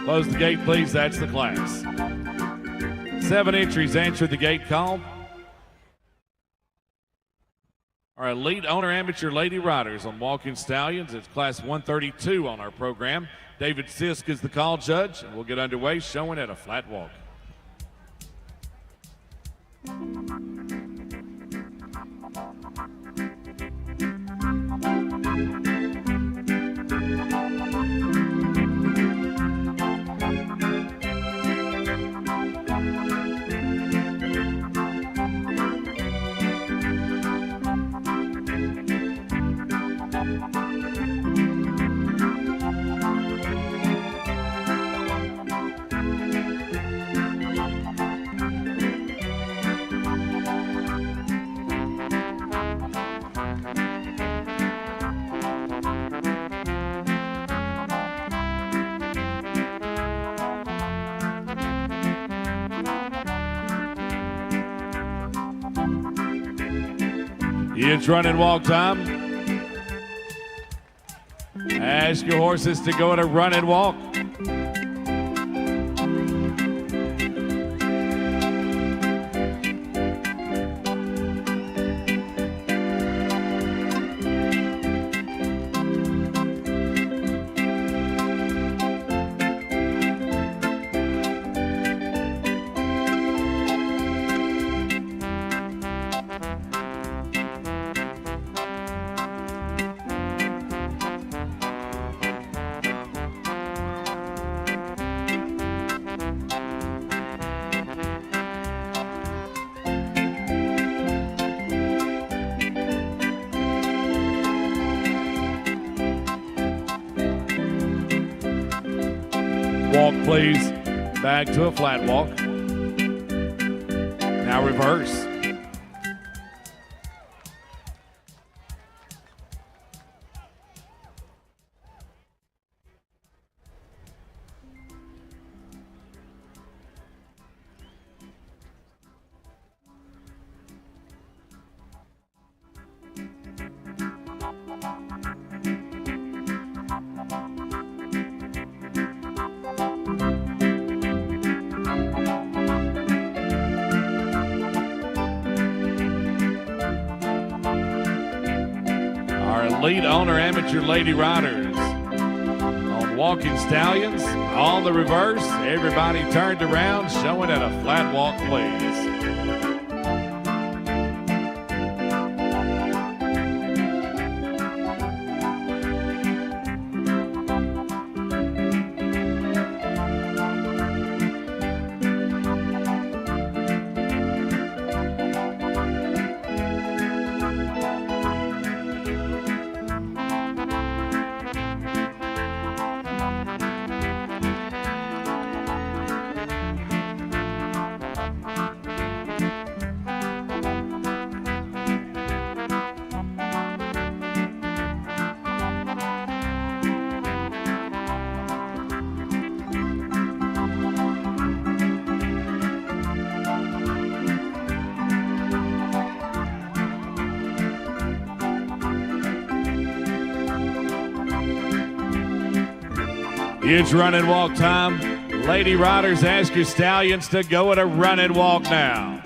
Close the gate, please. That's the class. 7 entries answered the gate call. Our elite owner amateur lady riders on walking stallions. It's class 132 on our program. David Sisk is the call judge, and we'll get underway showing at a flat walk. It's run and walk time. Ask your horses to go at a run and walk. Walk, please. Back to a flat walk. Now reverse. Elite owner amateur lady riders on walking stallions. On the reverse, everybody turned around, showing at a flat walk, please. It's run and walk time. Lady riders, ask your stallions to go at a run and walk now.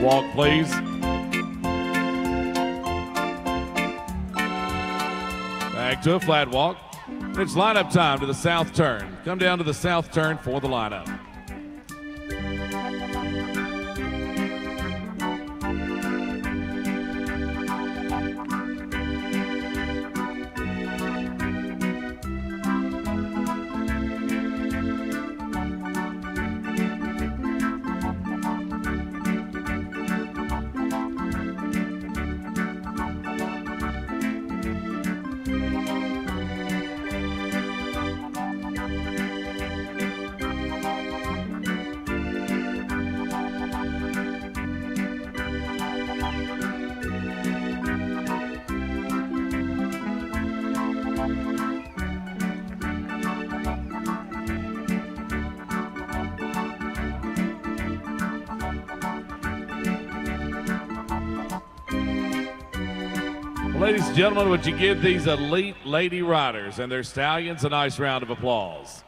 Walk, please. Back to a flat walk. It's lineup time to the south turn. Come down to the south turn for the lineup. Ladies and gentlemen, would you give these elite lady riders and their stallions a nice round of applause?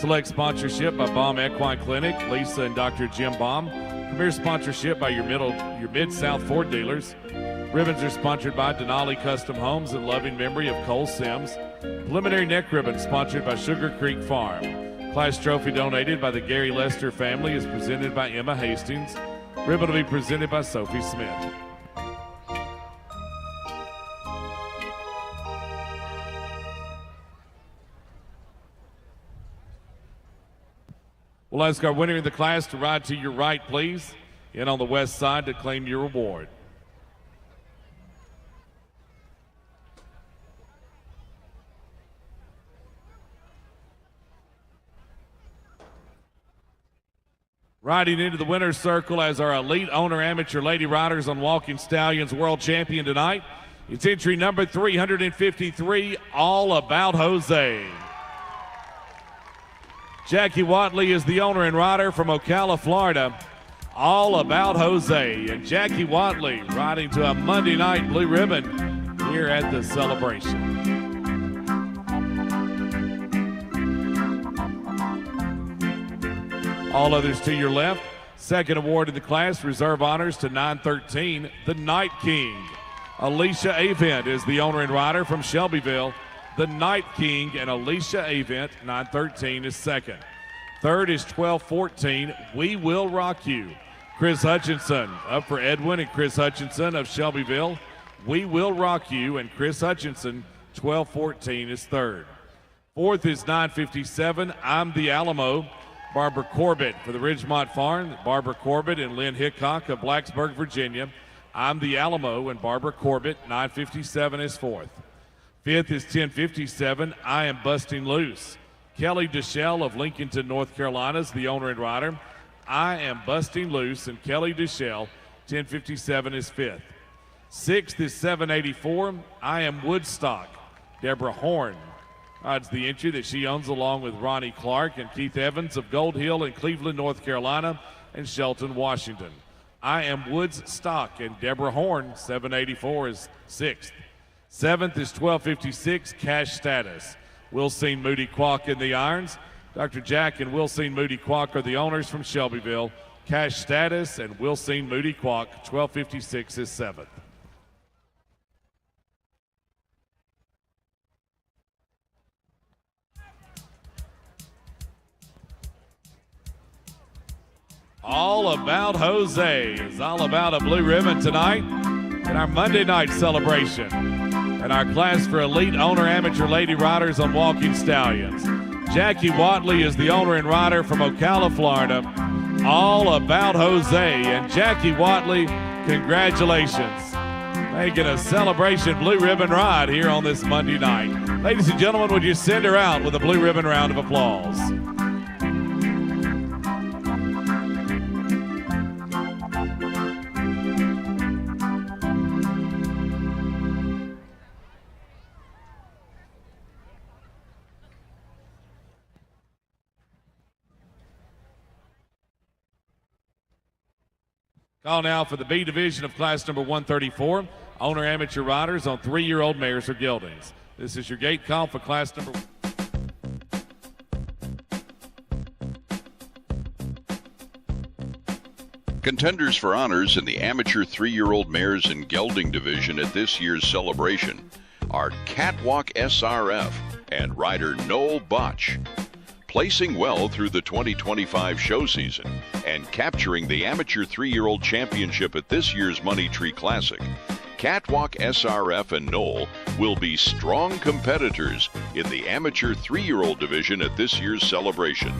Select sponsorship by Baum Equine Clinic, Lisa and Dr. Jim Baum. Premier sponsorship by your Mid-South Ford dealers. Ribbons are sponsored by Denali Custom Homes in loving memory of Cole Sims. Preliminary neck ribbon sponsored by Sugar Creek Farm. Class trophy donated by the Gary Lester family is presented by Emma Hastings. Ribbon will be presented by Sophie Smith. We'll ask our winner in the class to ride to your right, please. In on the west side to claim your reward. Riding into the winner's circle as our elite owner amateur lady riders on Walking Stallions world champion tonight. It's entry number 353, All About Jose. Jackie Watley is the owner and rider from Ocala, Florida. All About Jose. And Jackie Watley riding to a Monday night blue ribbon here at the celebration. All others to your left. Second award in the class, reserve honors to 913, the Night King. Alicia Avent is the owner and rider from Shelbyville. The Night King and Alicia Avent, 913 is second. Third is 1214, We Will Rock You. Chris Hutchinson up for Edwin and Chris Hutchinson of Shelbyville. We Will Rock You and Chris Hutchinson, 1214 is third. Fourth is 957, I'm the Alamo. Barbara Corbett for the Ridgemont Farm. Barbara Corbett and Lynn Hickok of Blacksburg, Virginia. I'm the Alamo and Barbara Corbett, 957 is fourth. Fifth is 1057, I Am Busting Loose. Kelly Deshelle of Lincolnton, North Carolina is the owner and rider. I Am Busting Loose and Kelly Deshelle, 1057 is fifth. Sixth is 784, I Am Woodstock. Deborah Horn rides the entry that she owns along with Ronnie Clark and Keith Evans of Gold Hill in Cleveland, North Carolina, and Shelton, Washington. I Am Woodstock and Deborah Horn, 784 is sixth. Seventh is 1256, Cash Status. Wilseen Moody Kwok in the irons. Dr. Jack and Wilseen Moody Kwok are the owners from Shelbyville. Cash Status and Wilseen Moody Kwok, 1256 is seventh. All About Jose is all about a blue ribbon tonight in our Monday night celebration. And our class for elite owner amateur lady riders on Walking Stallions. Jackie Watley is the owner and rider from Ocala, Florida. All About Jose. And Jackie Watley, congratulations. Making a celebration blue ribbon ride here on this Monday night. Ladies and gentlemen, would you send her out with a blue ribbon round of applause? Call now for the B division of class number 134. Owner amateur riders on 3-year-old mares or geldings. This is your gate call for class number 1. Contenders for honors in the amateur 3-year-old mares and gelding division at this year's celebration are Catwalk SRF and rider Noel Botch. Placing well through the 2025 show season and capturing the amateur 3-year-old championship at this year's Money Tree Classic, Catwalk SRF and Noel will be strong competitors in the amateur 3-year-old division at this year's celebration.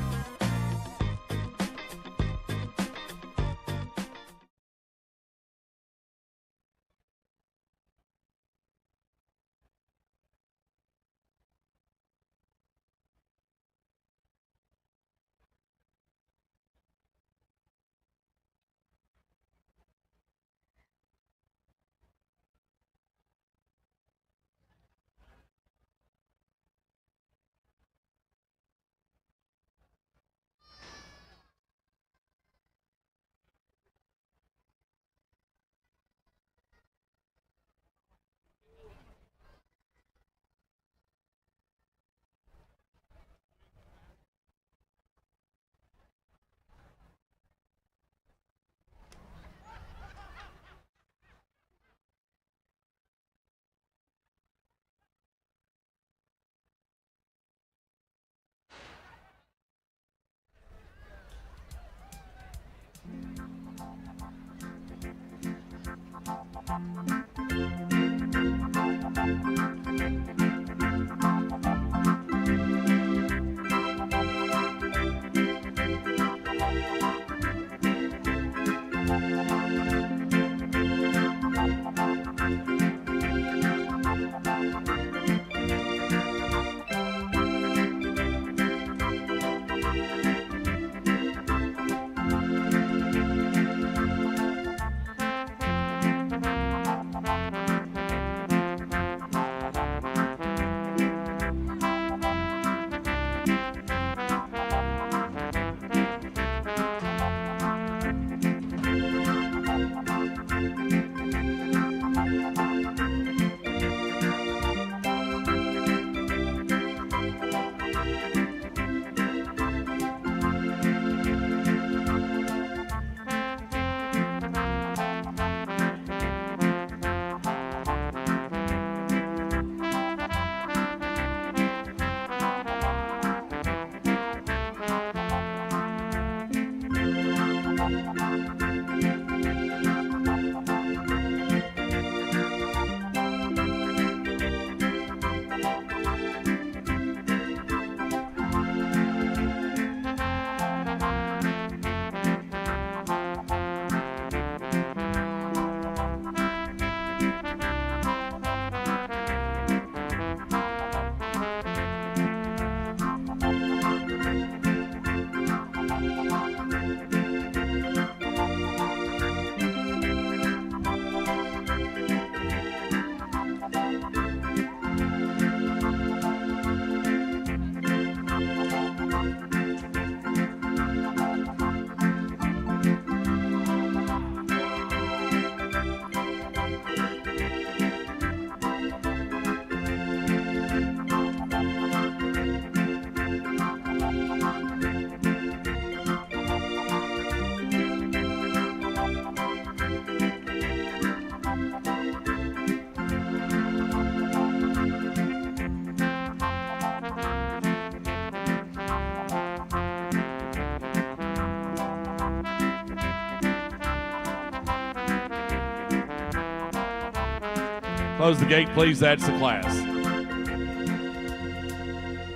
Close the gate, please. That's the class.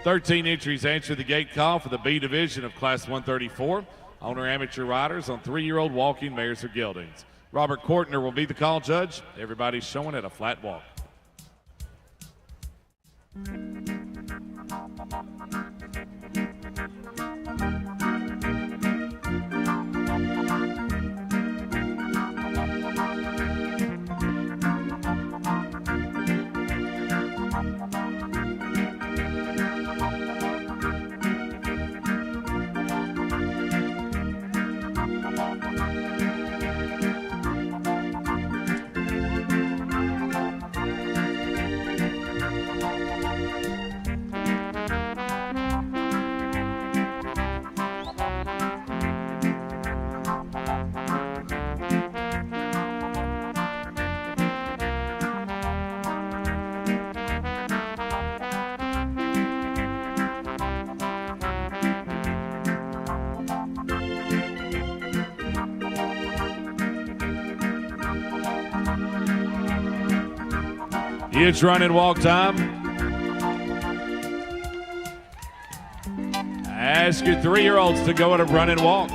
13 entries answer the gate call for the B division of Class 134. Owner amateur riders on 3-year-old walking mares or geldings. Robert Kortner will be the call judge. Everybody's showing at a flat walk. It's run and walk time. Ask your 3-year-olds to go at a run and walk.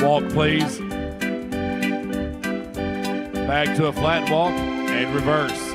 Walk, please. Back to a flat walk and reverse.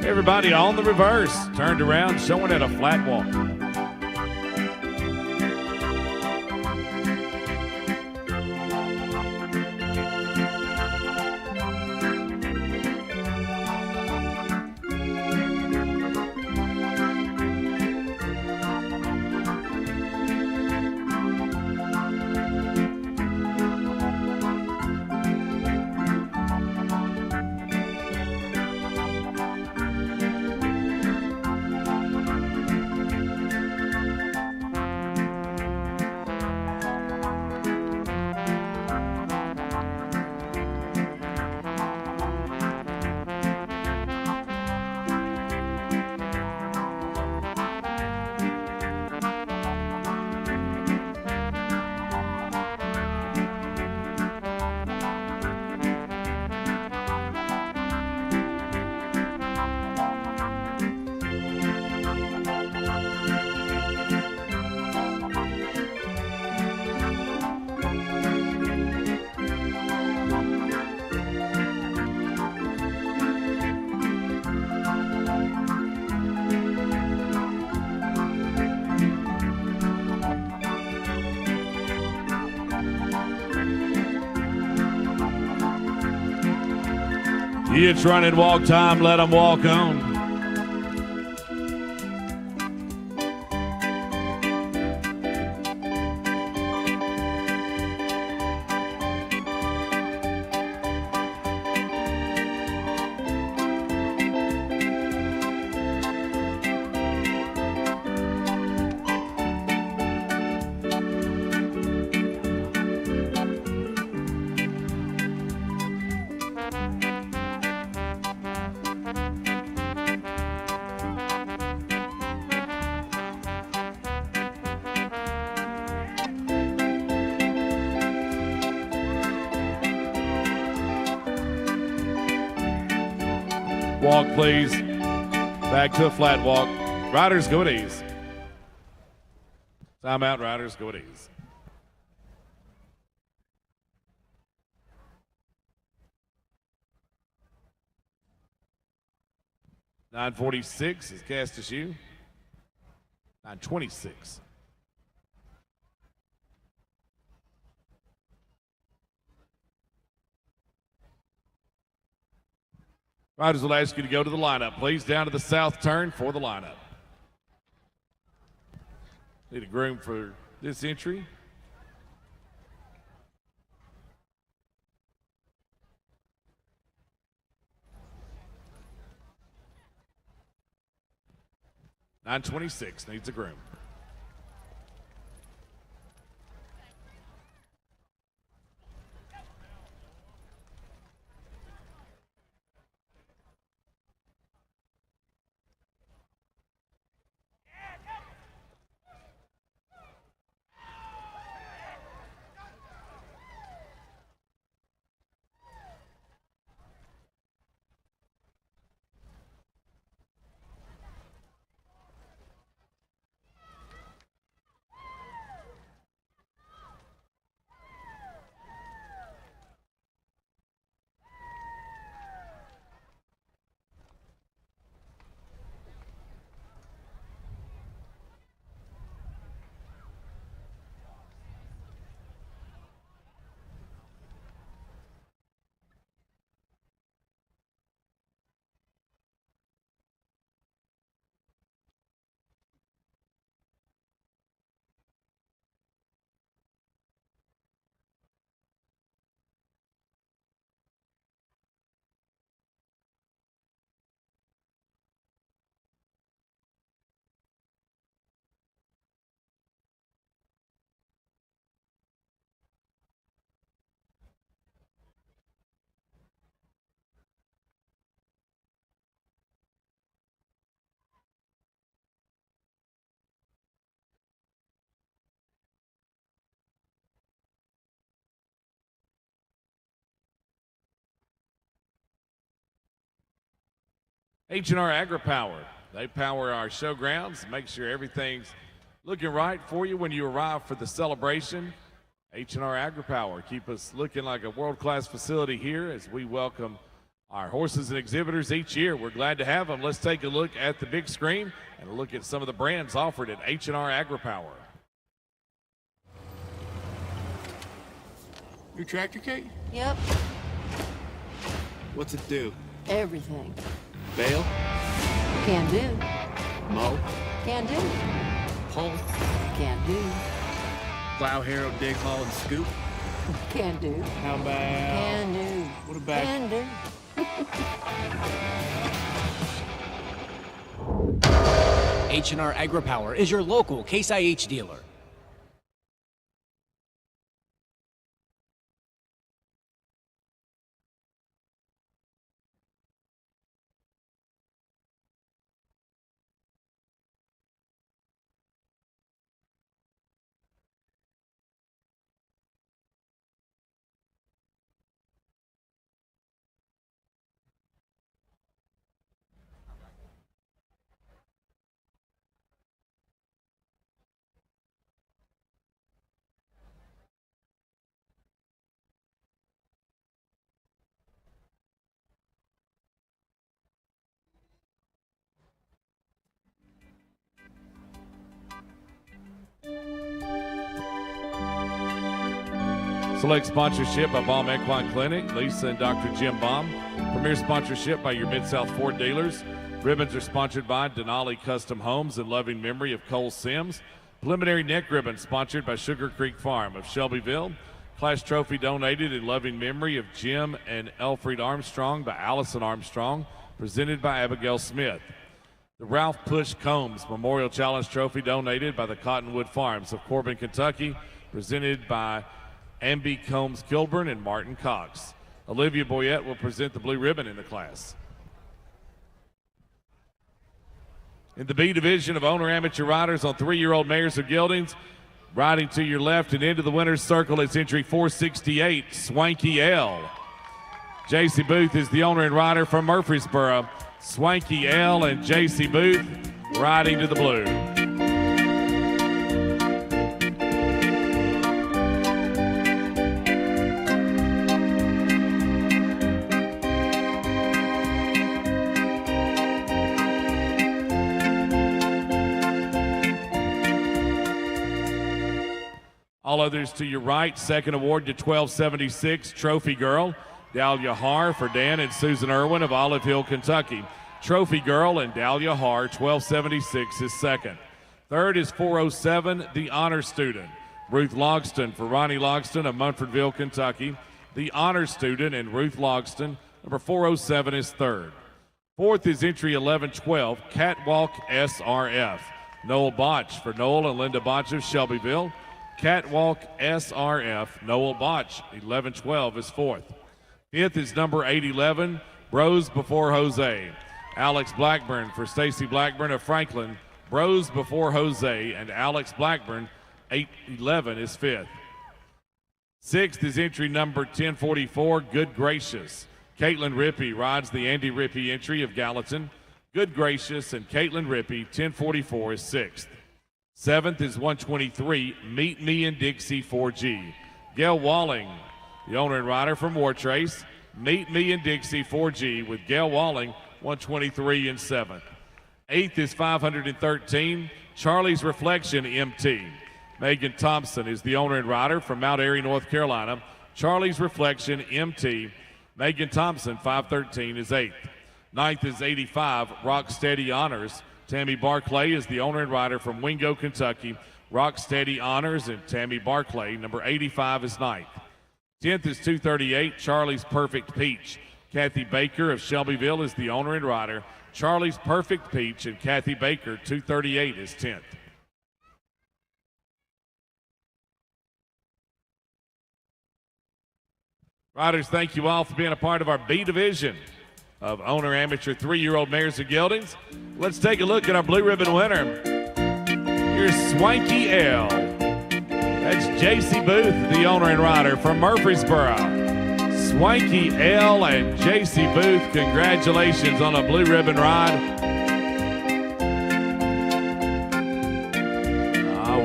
Everybody on the reverse, turned around, showing at a flat walk. It's run and walk time. Let them walk on. Walk, please. Back to a flat walk. Riders, go at ease. Timeout, riders, go at ease. .946 is cast to shoe. 926. Riders will ask you to go to the lineup. Please down to the south turn for the lineup. Need a groom for this entry. .926 needs a groom. H&R Agri-Power. They power our showgrounds, make sure everything's looking right for you when you arrive for the celebration. H&R Agri-Power, keep us looking like a world-class facility here as we welcome our horses and exhibitors each year. We're glad to have them. Let's take a look at the big screen and look at some of the brands offered at H&R Agri-Power. Your tractor, Kate? Yep, What's it do? everything. Bale? Can do, Mow? can do, Pull? can do, Plow, harrow, dig, haul, and scoop? can do, How about... can do, What about... can do. H&R Agri-Power is your local Case IH dealer. Select sponsorship by Baum Equine Clinic, Lisa and Dr. Jim Baum. Premier sponsorship by your Mid-South Ford dealers. Ribbons are sponsored by Denali Custom Homes in loving memory of Cole Sims. Preliminary neck ribbon sponsored by Sugar Creek Farm of Shelbyville. Class trophy donated in loving memory of Jim and Elfried Armstrong by Allison Armstrong, presented by Abigail Smith. The Ralph Push Combs Memorial Challenge Trophy donated by the Cottonwood Farms of Corbin, Kentucky, presented by Amby Combs Kilburn and Martin Cox. Olivia Boyette will present the blue ribbon in the class. In the B division of owner amateur riders on 3-year-old mares or geldings, riding to your left and into the winner's circle, it's entry 468, Swanky L. J.C. Booth is the owner and rider from Murfreesboro. Swanky L and J.C. Booth riding to the blue. All others to your right. Second award to 1276, Trophy Girl. Dahlia Har for Dan and Susan Irwin of Olive Hill, Kentucky. Trophy Girl and Dahlia Har, 1276 is second. Third is 407, the Honor Student. Ruth Logston for Ronnie Logston of Munfordville, Kentucky. The Honor Student and Ruth Logston, number 407 is third. Fourth is entry 1112, Catwalk SRF. Noel Botch for Noel and Linda Botch of Shelbyville. Catwalk SRF, Noel Botch, 1112 is fourth. Fifth is number 811, Bros Before Jose. Alex Blackburn for Stacy Blackburn of Franklin. Bros Before Jose and Alex Blackburn, 811 is fifth. Sixth is entry number 1044, Good Gracious. Caitlin Rippey rides the Andy Rippey entry of Gallatin. Good Gracious and Caitlin Rippey, 1044 is sixth. Seventh is 123, Meet Me in Dixie 4G. Gail Walling, the owner and rider from War Trace. Meet Me in Dixie 4G with Gail Walling, 123 and seventh. Eighth is 513, Charlie's Reflection MT. Megan Thompson is the owner and rider from Mount Airy, North Carolina. Charlie's Reflection MT. Megan Thompson, 513 is eighth. Ninth is 85, Rocksteady Honors. Tammy Barclay is the owner and rider from Wingo, Kentucky. Rocksteady Honors and Tammy Barclay, number 85 is ninth. 10th is 238, Charlie's Perfect Peach. Kathy Baker of Shelbyville is the owner and rider. Charlie's Perfect Peach and Kathy Baker, 238 is 10th. Riders, thank you all for being a part of our B division of owner amateur 3-year-old mares and geldings. Let's take a look at our blue ribbon winner. Here's Swanky L. That's J.C. Booth, the owner and rider from Murfreesboro. Swanky L and JC Booth, congratulations on a blue ribbon ride.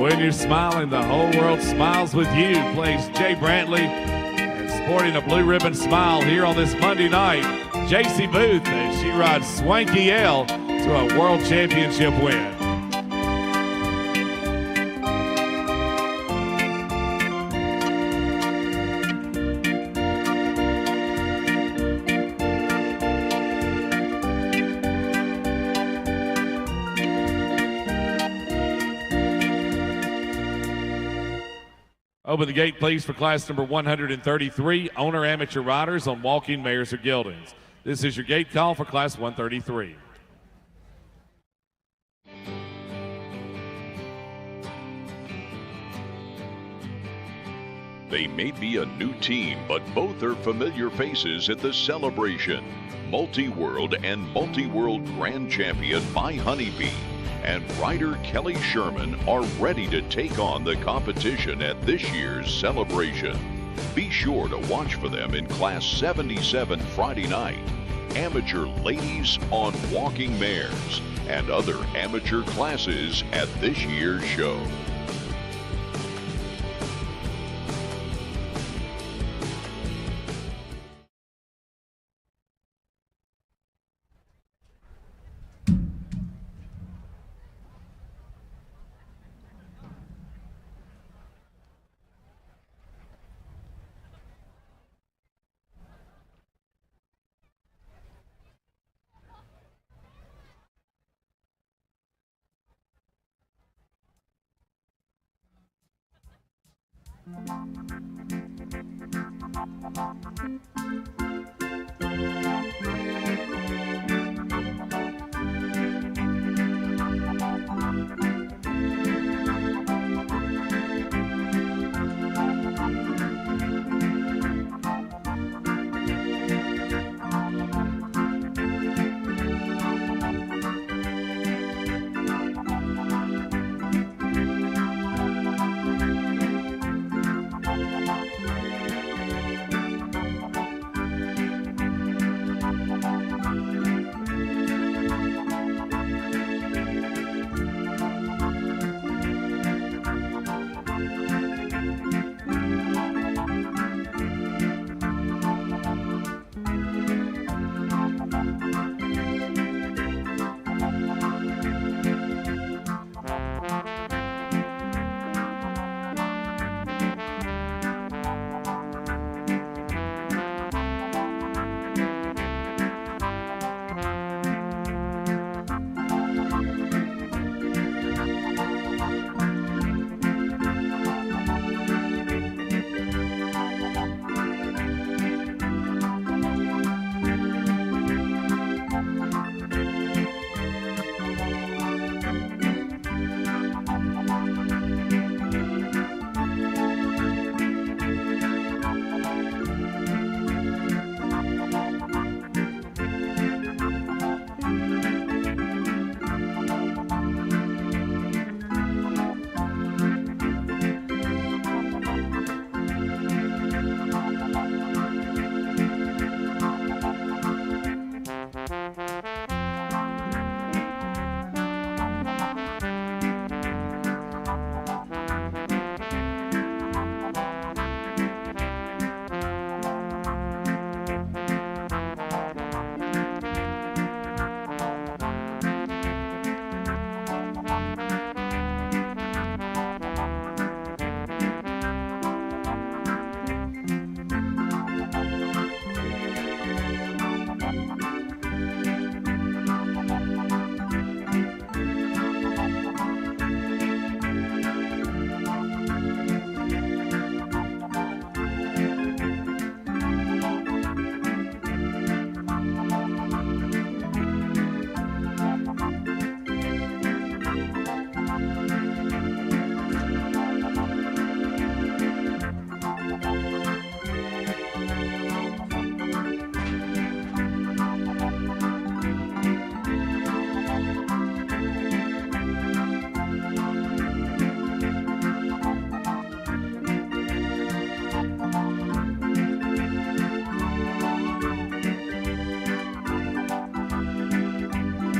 When you're smiling, the whole world smiles with you, plays Jay Brantley, and sporting a blue ribbon smile here on this Monday night, JC Booth as she rides Swanky L to a world championship win. Open the gate, please, for class number 133, owner amateur riders on walking mares or geldings. This is your gate call for class 133. They may be a new team, but both are familiar faces at the celebration. Multi-World and Multi-World Grand Champion My Honeybee and rider Kelly Sherman are ready to take on the competition at this year's celebration. Be sure to watch for them in Class 77 Friday night, Amateur Ladies on Walking Mares, and other amateur classes at this year's show.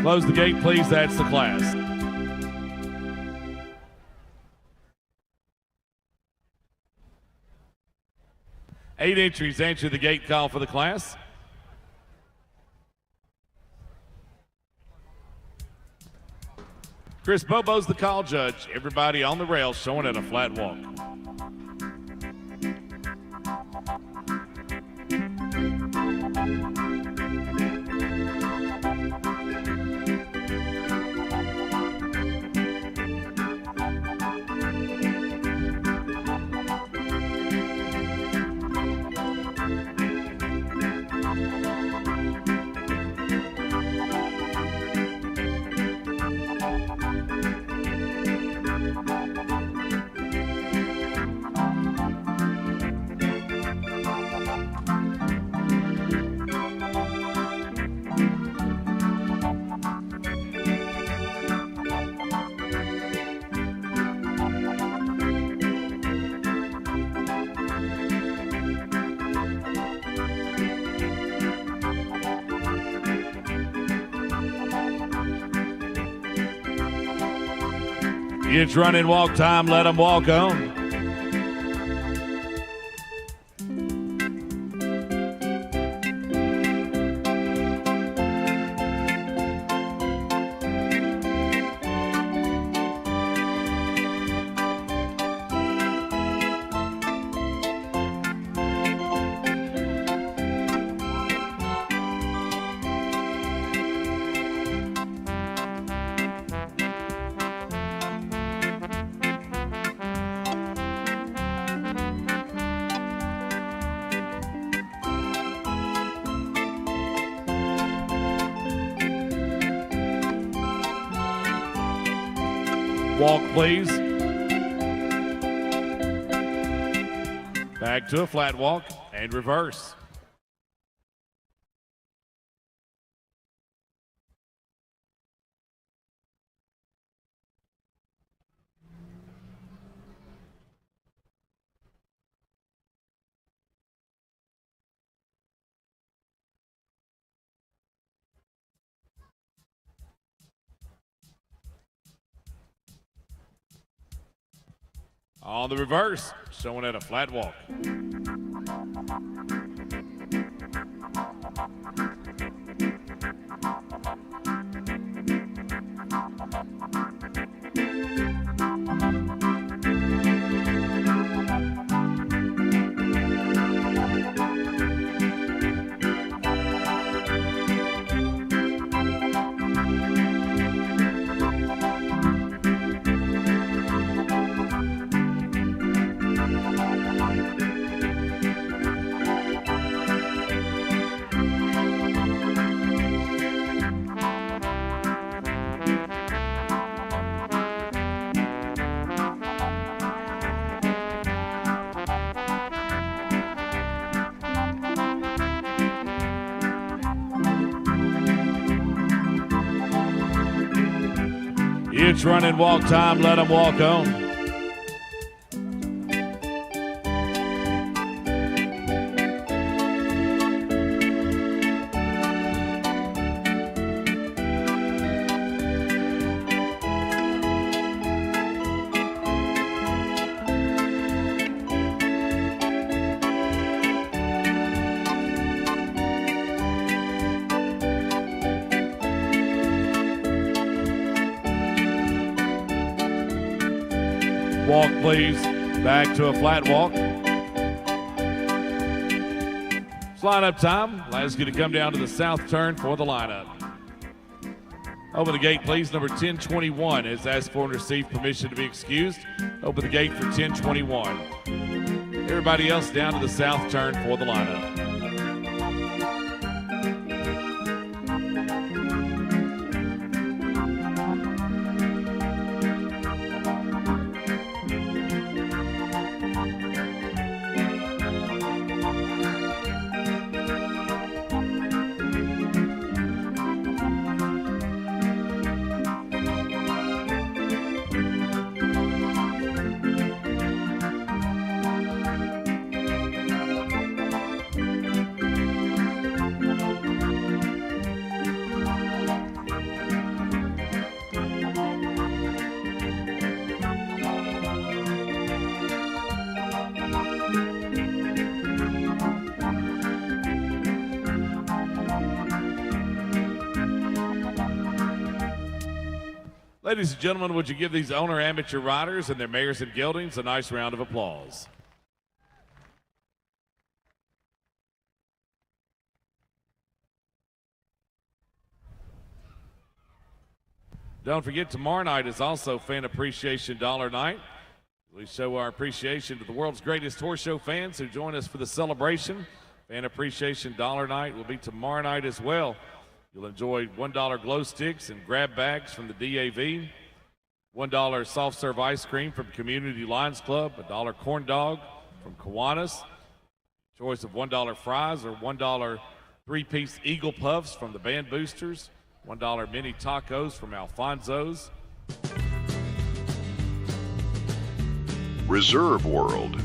Close the gate, please. That's the class. Eight entries answer the gate call for the class. Chris Bobo's the call judge. Everybody on the rails showing at a flat walk. It's running walk time. Let them walk on. Walk, please. Back to a flat walk and reverse. On the reverse, showing at a flat walk. It's running walk time. Let them walk on. Walk, please. Back to a flat walk. It's lineup time. Allows you to come down to the south turn for the lineup. Open the gate, please. Number 1021 has asked for and received permission to be excused. Open the gate for 1021. Everybody else down to the south turn for the lineup. Ladies and gentlemen, would you give these owner amateur riders and their mares and geldings a nice round of applause? Don't forget, tomorrow night is also Fan Appreciation Dollar Night. We show our appreciation to the world's greatest horse show fans who join us for the celebration. Fan Appreciation Dollar Night will be tomorrow night as well. You'll enjoy $1 glow sticks and grab bags from the DAV, $1 soft serve ice cream from Community Lions Club, $1 corn dog from Kiwanis, choice of $1 fries or $1 three-piece Eagle Puffs from the Band Boosters, $1 mini tacos from Alfonso's. Reserve World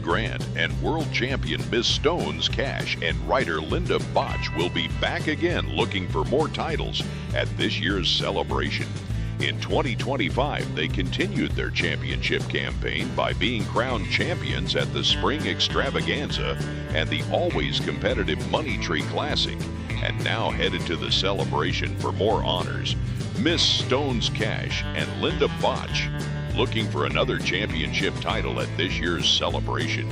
Grant, and world champion Miss Stones Cash and rider Linda Botch will be back again looking for more titles at this year's celebration. In 2025, they continued their championship campaign by being crowned champions at the Spring Extravaganza and the always competitive Money Tree Classic, and now headed to the celebration for more honors. Miss Stones Cash and Linda Botch looking for another championship title at this year's celebration.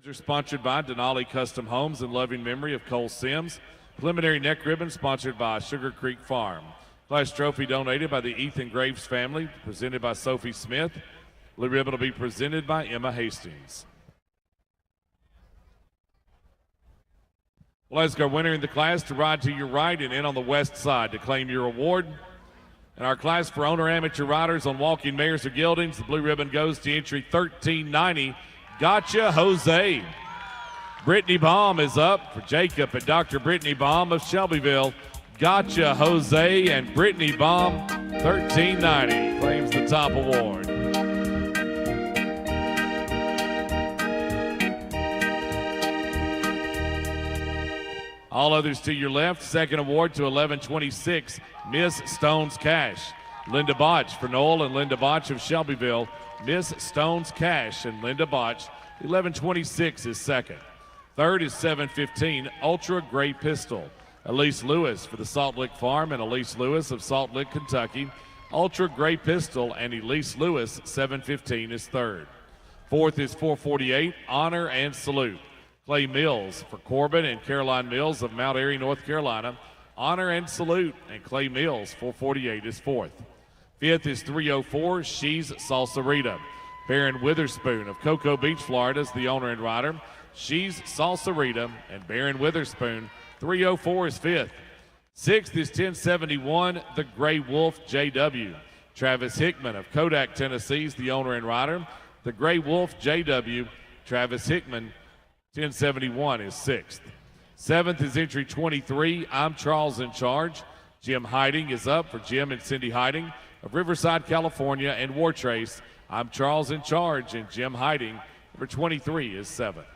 Are sponsored by Denali Custom Homes in loving memory of Cole Sims. Preliminary neck ribbon sponsored by Sugar Creek Farm. Class trophy donated by the Ethan Graves family, presented by Sophie Smith. Blue ribbon will be presented by Emma Hastings. Well, let's go winner in the class to ride to your right and in on the west side to claim your award. In our class for owner amateur riders on walking mares or geldings, the blue ribbon goes to entry 1390. Gotcha, Jose. Brittany Baum is up for Jacob and Dr. Brittany Baum of Shelbyville. Gotcha, Jose, and Brittany Baum, 1390, claims the top award. All others to your left. Second award to 1126, Miss Stones Cash. Linda Botch for Noel and Linda Botch of Shelbyville. Miss Stones Cash and Linda Botch. 1126 is second. Third is 715, Ultra Gray Pistol. Elise Lewis for the Salt Lick Farm and Elise Lewis of Salt Lick, Kentucky. Ultra Gray Pistol and Elise Lewis, 715 is third. Fourth is 448, Honor and Salute. Clay Mills for Corbin and Caroline Mills of Mount Airy, North Carolina. Honor and Salute, and Clay Mills, 448 is fourth. Fifth is 304, She's Salsarita. Baron Witherspoon of Cocoa Beach, Florida is the owner and rider. She's Salsarita, and Baron Witherspoon, 304 is fifth. Sixth is 1071, the Gray Wolf JW. Travis Hickman of Kodak, Tennessee is the owner and rider. The Gray Wolf JW, Travis Hickman, 1071 is sixth. Seventh is entry 23, I'm Charles in Charge. Jim Hiding is up for Jim and Cindy Hiding of Riverside, California, and War Trace. I'm Charles in Charge, and Jim Hiding, number 23 is seventh.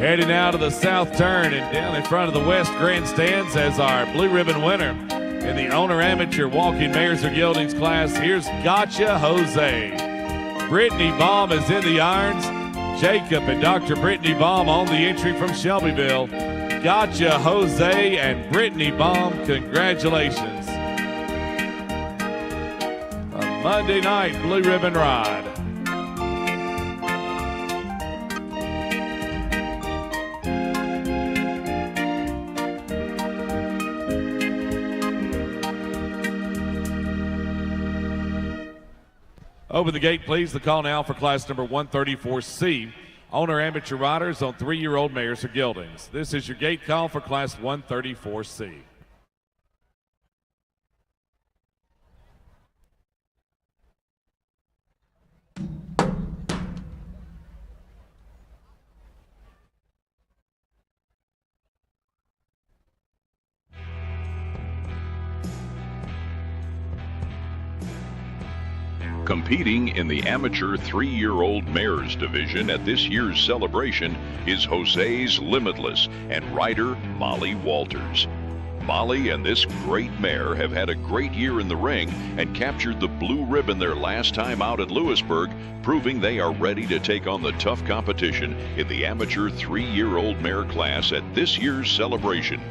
Heading out to the south turn and down in front of the west grandstands as our blue ribbon winner in the owner amateur walking mares or geldings class. Here's Gotcha Jose. Brittany Baum is in the irons. Jacob and Dr. Brittany Baum on the entry from Shelbyville. Gotcha Jose and Brittany Baum, congratulations. A Monday night blue ribbon ride. Open the gate, please. The call now for class number 134C. Owner amateur riders on 3-year-old mares or geldings. This is your gate call for class 134C. Competing in the amateur 3-year-old mares division at this year's celebration is Jose's Limitless and rider Molly Walters. Molly and this great mare have had a great year in the ring and captured the blue ribbon their last time out at Lewisburg, proving they are ready to take on the tough competition in the amateur 3-year-old mare class at this year's celebration.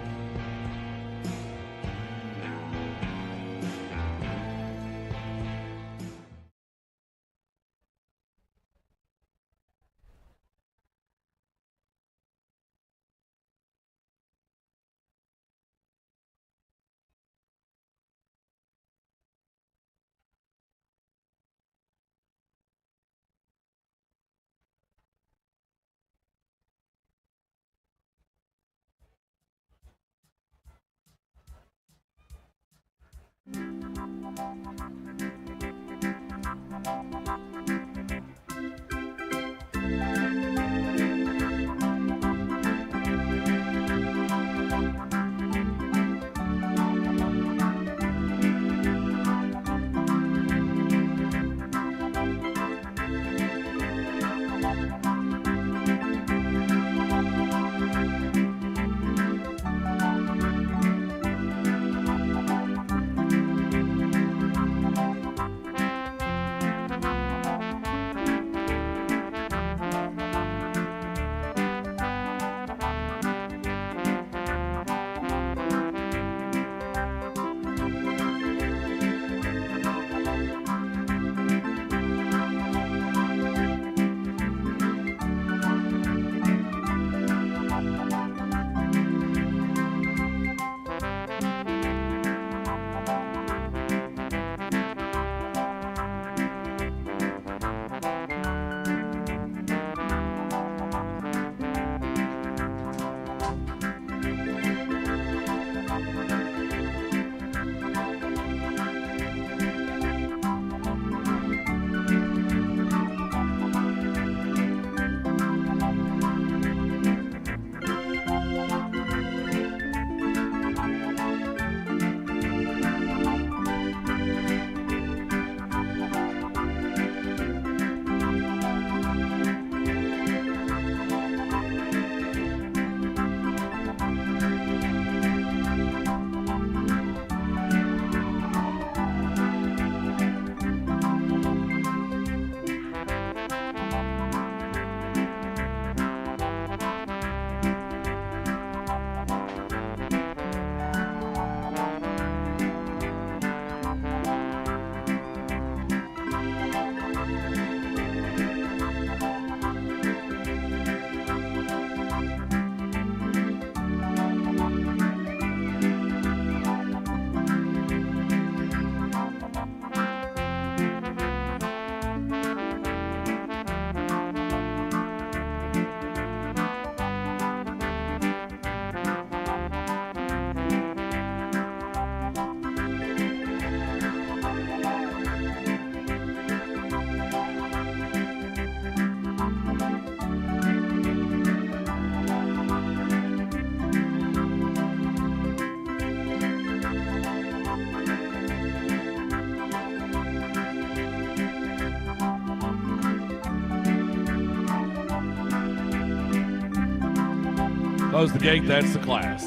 Close the gate, that's the class.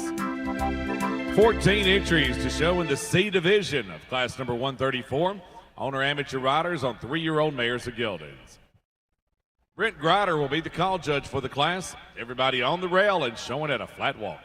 14 entries to show in the C division of class number 134. Owner amateur riders on 3-year-old mares of Gildings. Brent Grider will be the call judge for the class. Everybody on the rail and showing at a flat walk.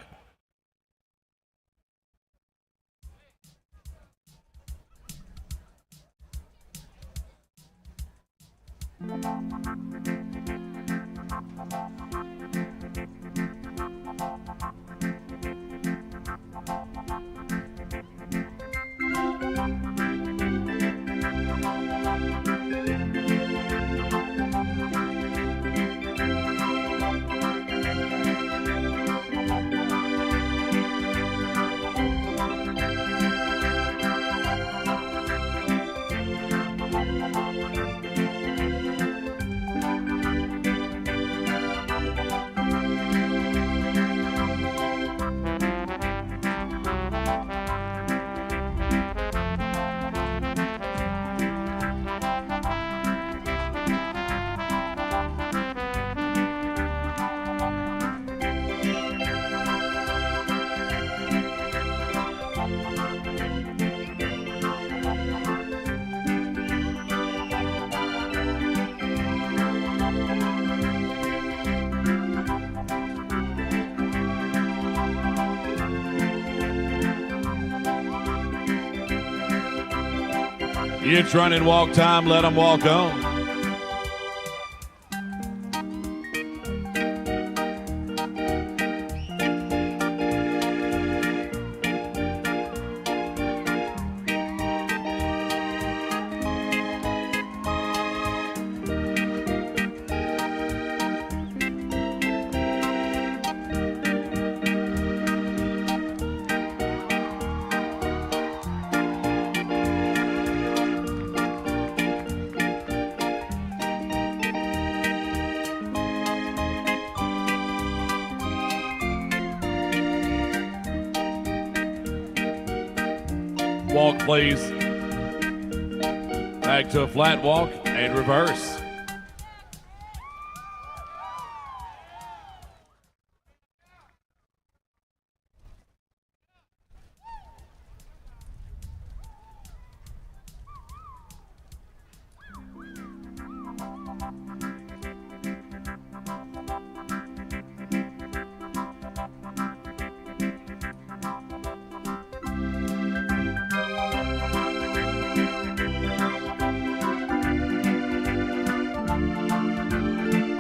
It's run and walk time. Let them walk on. Walk, please. Back to a flat walk and reverse.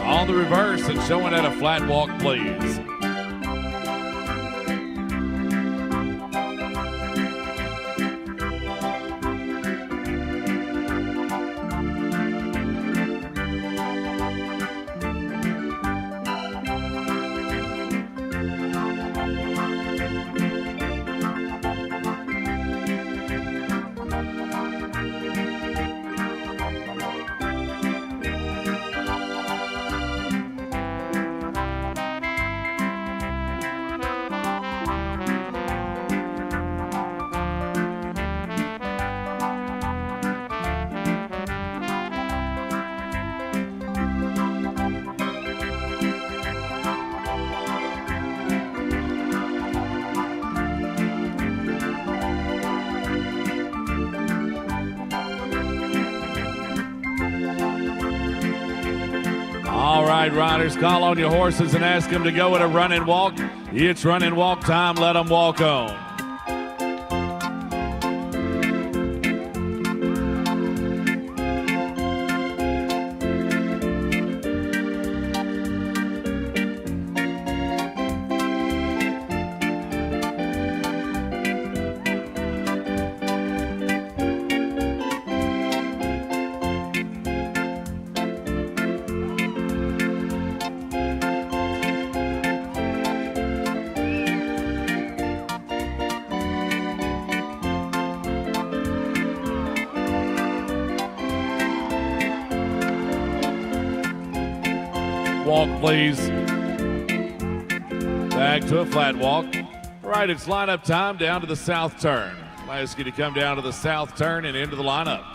On the reverse and showing at a flat walk, please. All right, riders, call on your horses and ask them to go at a run and walk. It's run and walk time. Let them walk on. Walk, please. Back to a flat walk. All right, it's lineup time down to the south turn. I'll ask you to come down to the south turn and into the lineup.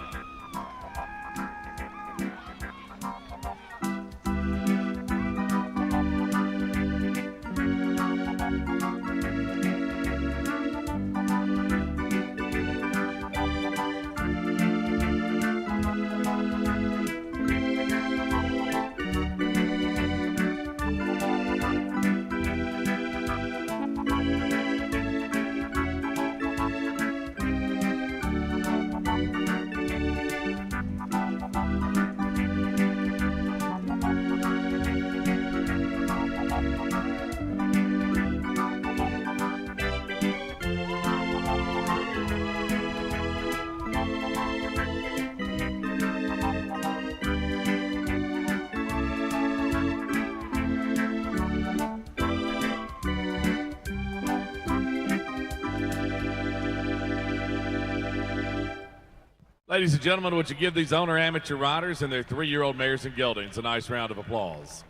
Ladies and gentlemen, would you give these owner amateur riders and their 3-year-old mares and geldings a nice round of applause?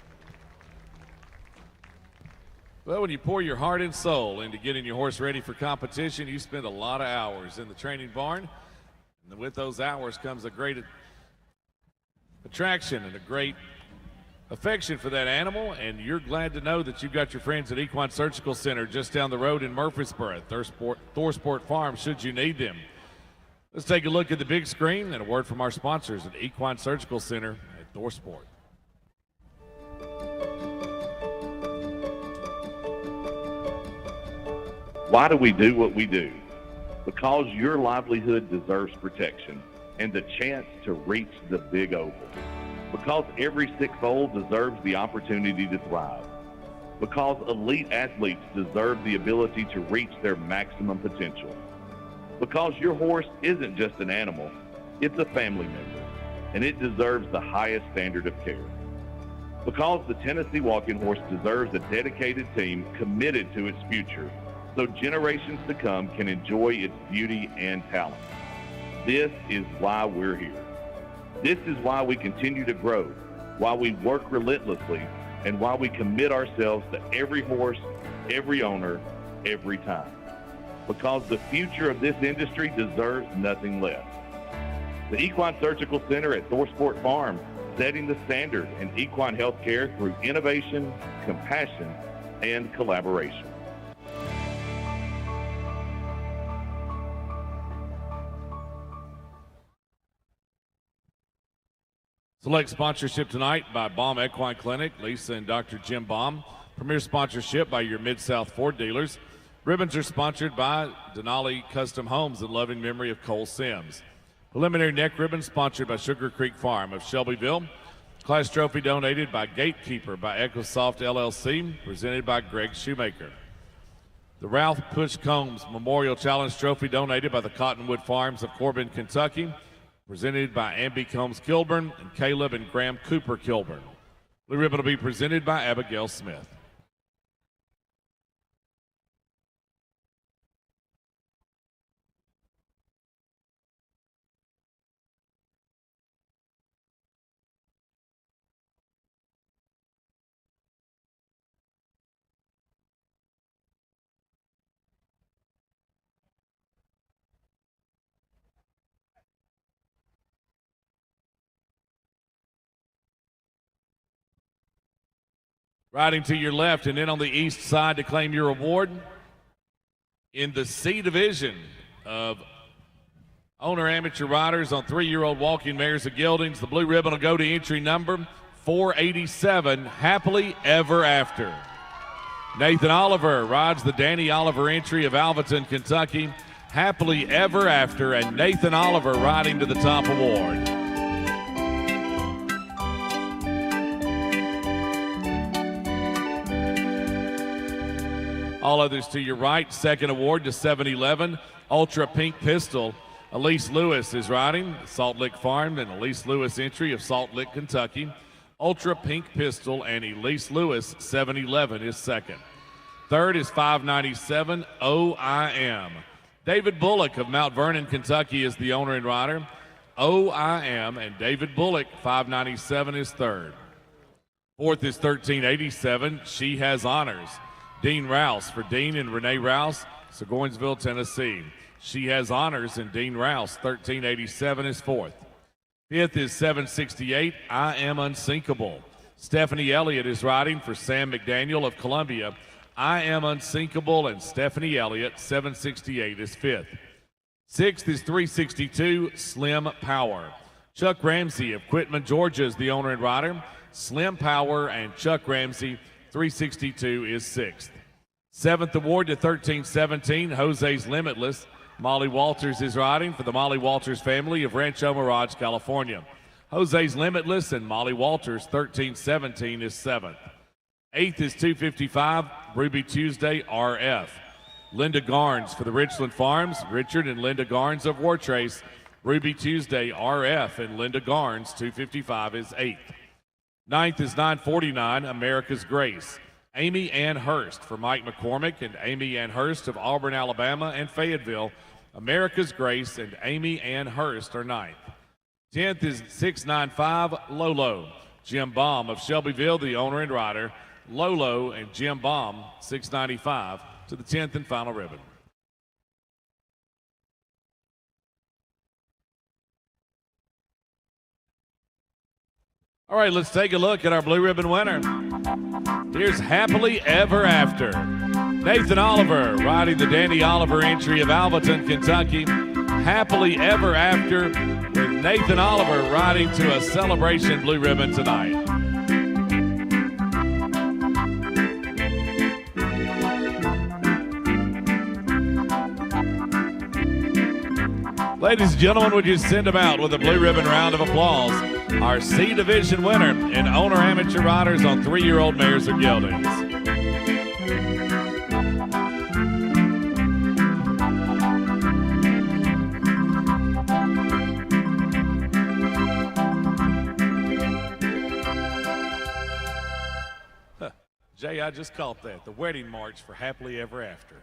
Well, when you pour your heart and soul into getting your horse ready for competition, you spend a lot of hours in the training barn. And with those hours comes a great attraction and a great affection for that animal. And you're glad to know that you've got your friends at Equine Surgical Center just down the road in Murfreesboro, Thorsport Farm, should you need them. Let's take a look at the big screen and a word from our sponsors at Equine Surgical Center at Thorsport. Why do we do what we do? Because your livelihood deserves protection. and the chance to reach the big oval. Because every six-foal deserves the opportunity to thrive. Because elite athletes deserve the ability to reach their maximum potential. Because your horse isn't just an animal, it's a family member, and it deserves the highest standard of care. Because the Tennessee Walking Horse deserves a dedicated team committed to its future, so generations to come can enjoy its beauty and talent. This is why we're here. This is why we continue to grow, why we work relentlessly, and why we commit ourselves to every horse, every owner, every time. Because the future of this industry deserves nothing less. The Equine Surgical Center at Thorsport Farm, setting the standard in equine health care through innovation, compassion, and collaboration. Select sponsorship tonight by Baum Equine Clinic, Lisa and Dr. Jim Baum. Premier sponsorship by your Mid-South Ford dealers. Ribbons are sponsored by Denali Custom Homes in loving memory of Cole Sims. Preliminary neck ribbon sponsored by Sugar Creek Farm of Shelbyville. Class trophy donated by Gatekeeper by EchoSoft LLC, presented by Greg Shoemaker. The Ralph Push Combs Memorial Challenge Trophy donated by the Cottonwood Farms of Corbin, Kentucky, presented by Amby Combs Kilburn and Caleb and Graham Cooper Kilburn. Blue ribbon will be presented by Abigail Smith. Riding to your left and in on the east side to claim your award in the C division of owner amateur riders on 3-year-old walking mares of geldings. The blue ribbon will go to entry number 487, Happily Ever After. Nathan Oliver rides the Danny Oliver entry of Alvaton, Kentucky. Happily Ever After, and Nathan Oliver riding to the top award. All others to your right. Second award to 711, Ultra Pink Pistol. Elise Lewis is riding, Salt Lick Farm, and Elise Lewis entry of Salt Lick, Kentucky. Ultra Pink Pistol and Elise Lewis, 711 is second. Third is 597, OIM. David Bullock of Mount Vernon, Kentucky is the owner and rider. OIM and David Bullock, 597 is third. Fourth is 1387, She Has Honors. Dean Rouse for Dean and Renee Rouse, Seguinsville, Tennessee. She Has Honors, and Dean Rouse, 1387 is fourth. Fifth is 768, I Am Unsinkable. Stephanie Elliott is riding for Sam McDaniel of Columbia. I Am Unsinkable, and Stephanie Elliott, 768 is fifth. Sixth is 362, Slim Power. Chuck Ramsey of Quitman, Georgia is the owner and rider. Slim Power and Chuck Ramsey, 362 is sixth. Seventh award to 1317, Jose's Limitless. Molly Walters is riding for the Molly Walters family of Rancho Mirage, California. Jose's Limitless and Molly Walters, 1317 is seventh. Eighth is 255, Ruby Tuesday RF. Linda Garnes for the Richland Farms, Richard and Linda Garnes of Wartrace. Ruby Tuesday RF and Linda Garnes, 255 is eighth. Ninth is 949, America's Grace. Amy Ann Hurst for Mike McCormick and Amy Ann Hurst of Auburn, Alabama and Fayetteville. America's Grace and Amy Ann Hurst are ninth. 10th is 695, Lolo. Jim Baum of Shelbyville, the owner and rider. Lolo and Jim Baum, 695 to the 10th and final ribbon. All right, let's take a look at our blue ribbon winner. Here's Happily Ever After. Nathan Oliver riding the Danny Oliver entry of Alvaton, Kentucky. Happily Ever After with Nathan Oliver riding to a celebration blue ribbon tonight. Ladies and gentlemen, would you send them out with a blue ribbon round of applause? Our C Division winner in owner amateur riders on 3-year-old mares or geldings. Jay, I just caught that. The wedding march for Happily Ever After.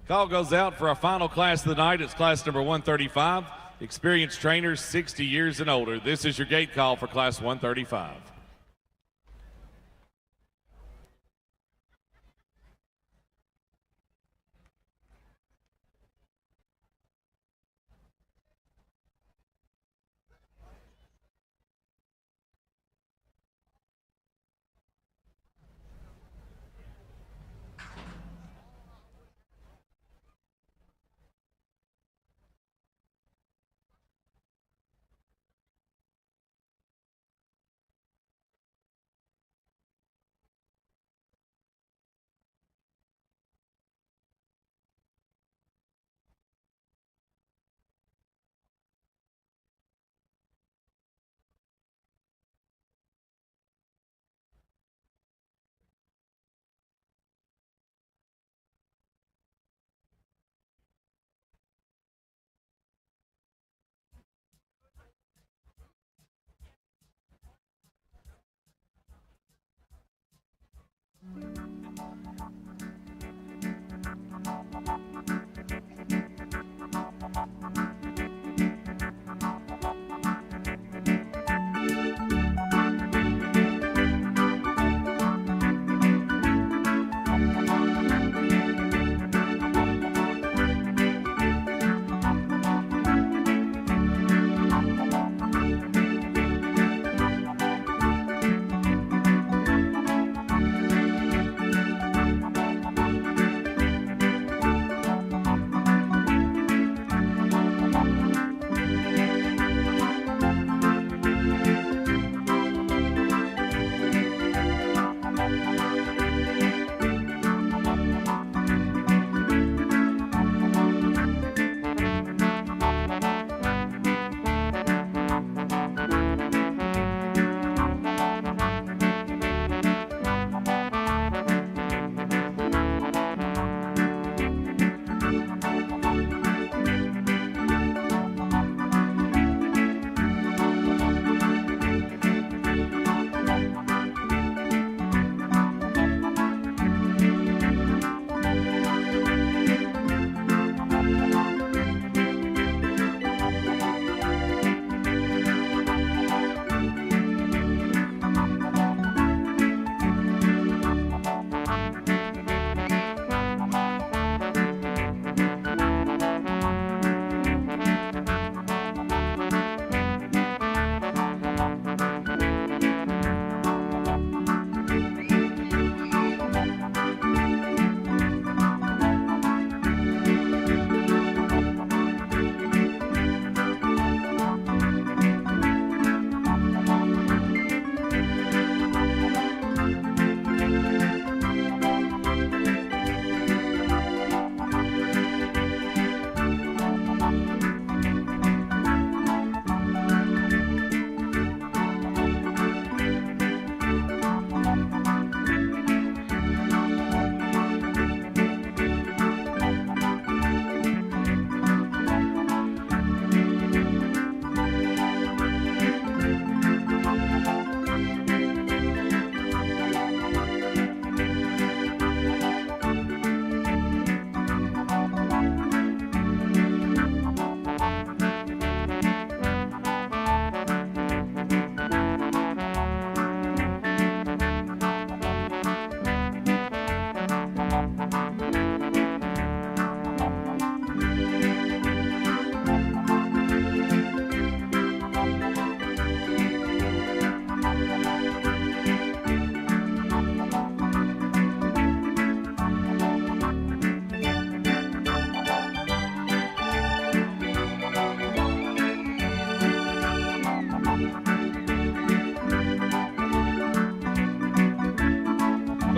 Call goes out for our final class of the night. It's class number 135. Experienced trainers 60 years and older. This is your gate call for class 135.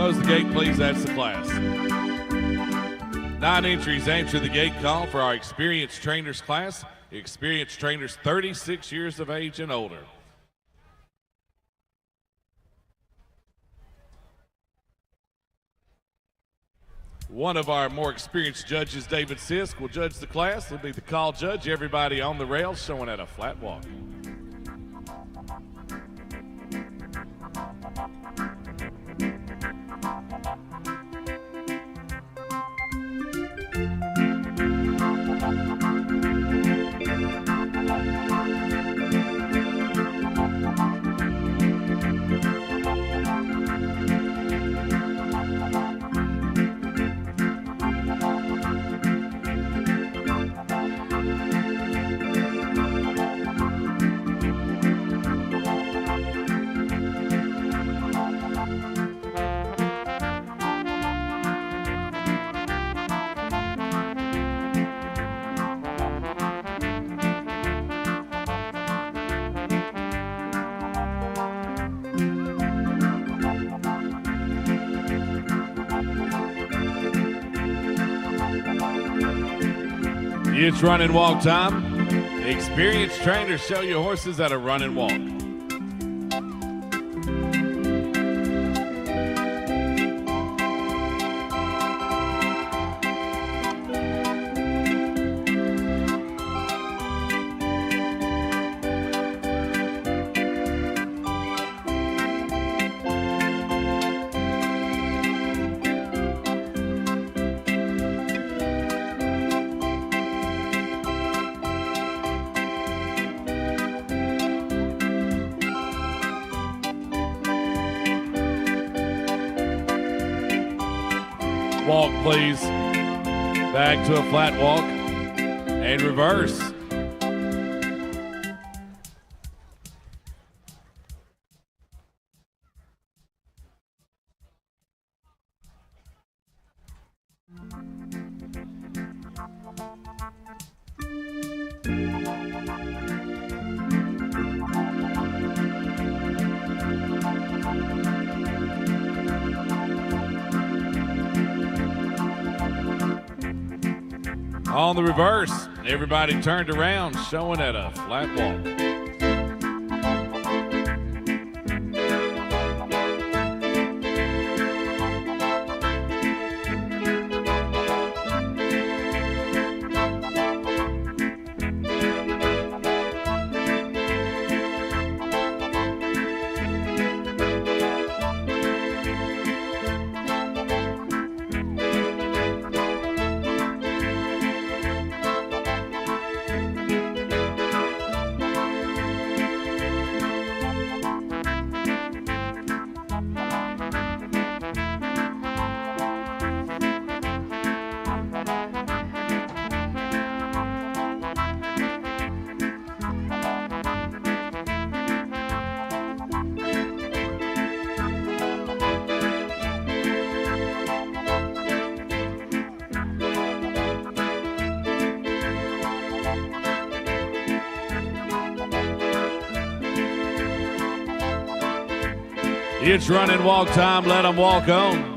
Close the gate, please. That's the class. 9 entries answer the gate call for our experienced trainers class. Experienced trainers 36 years of age and older. One of our more experienced judges, David Sisk, will judge the class. He'll be the call judge. Everybody on the rails showing at a flat walk. It's run and walk time. Experienced trainers show your horses at a run and walk. Walk, please. Back to a flat walk and reverse. On the reverse, everybody turned around, showing at a flat walk. It's run and walk time. Let them walk on.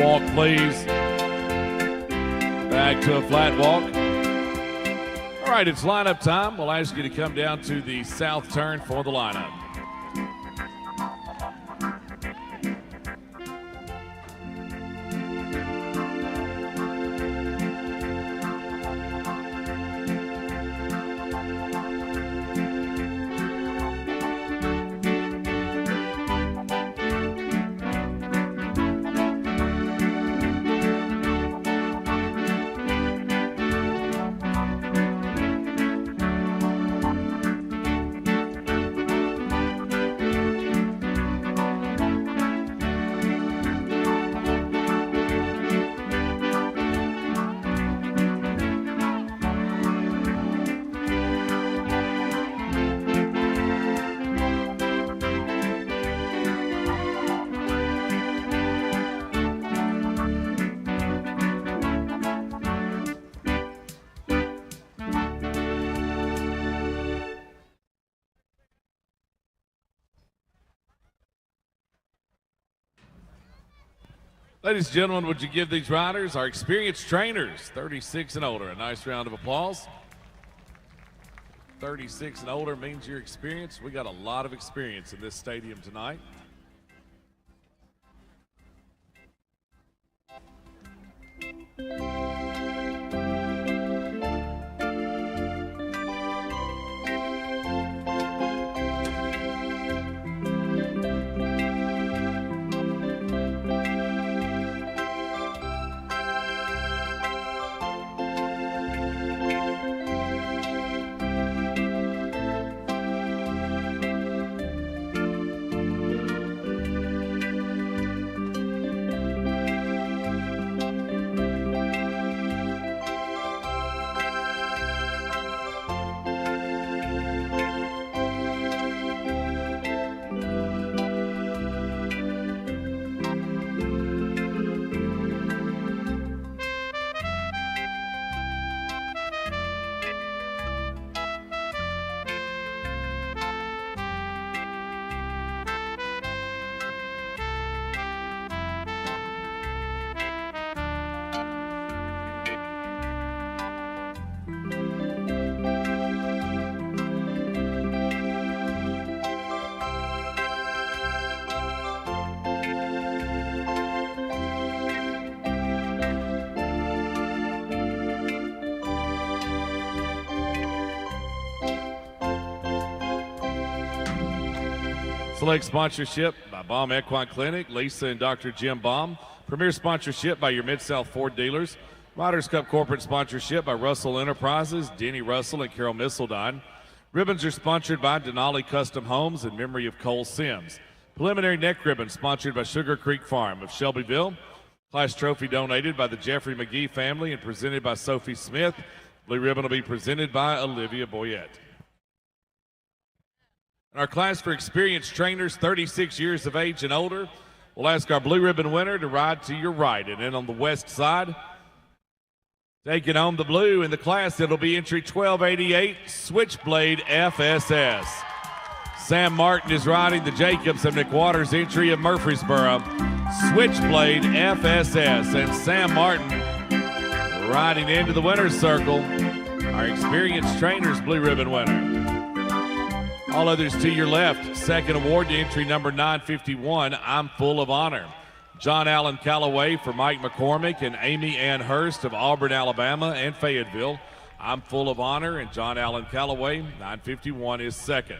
Walk, please. Back to a flat walk. All right, it's lineup time. We'll ask you to come down to the south turn for the lineup. Ladies and gentlemen, would you give these riders, our experienced trainers, 36 and older, a nice round of applause? 36 and older means you're experienced. We got a lot of experience in this stadium tonight. Select sponsorship by Baum Equine Clinic, Lisa and Dr. Jim Baum. Premier sponsorship by your Mid-South Ford dealers. Riders Cup corporate sponsorship by Russell Enterprises, Denny Russell and Carol Missildine. Ribbons are sponsored by Denali Custom Homes in memory of Cole Sims. Preliminary neck ribbon sponsored by Sugar Creek Farm of Shelbyville. Class trophy donated by the Jeffrey McGee family and presented by Sophie Smith. Blue ribbon will be presented by Olivia Boyette. In our class for experienced trainers, 36 years of age and older, we'll ask our blue ribbon winner to ride to your right. And then on the west side, taking home the blue in the class, it'll be entry 1288, Switchblade FSS. Sam Martin is riding the Jacobs and McWaters entry of Murfreesboro, Switchblade FSS. And Sam Martin riding into the winner's circle, our experienced trainers blue ribbon winner. All others to your left. Second award to entry number 951, I'm Full of Honor. John Allen Calloway for Mike McCormick and Amy Ann Hurst of Auburn, Alabama and Fayetteville. I'm Full of Honor and John Allen Calloway. 951 is second.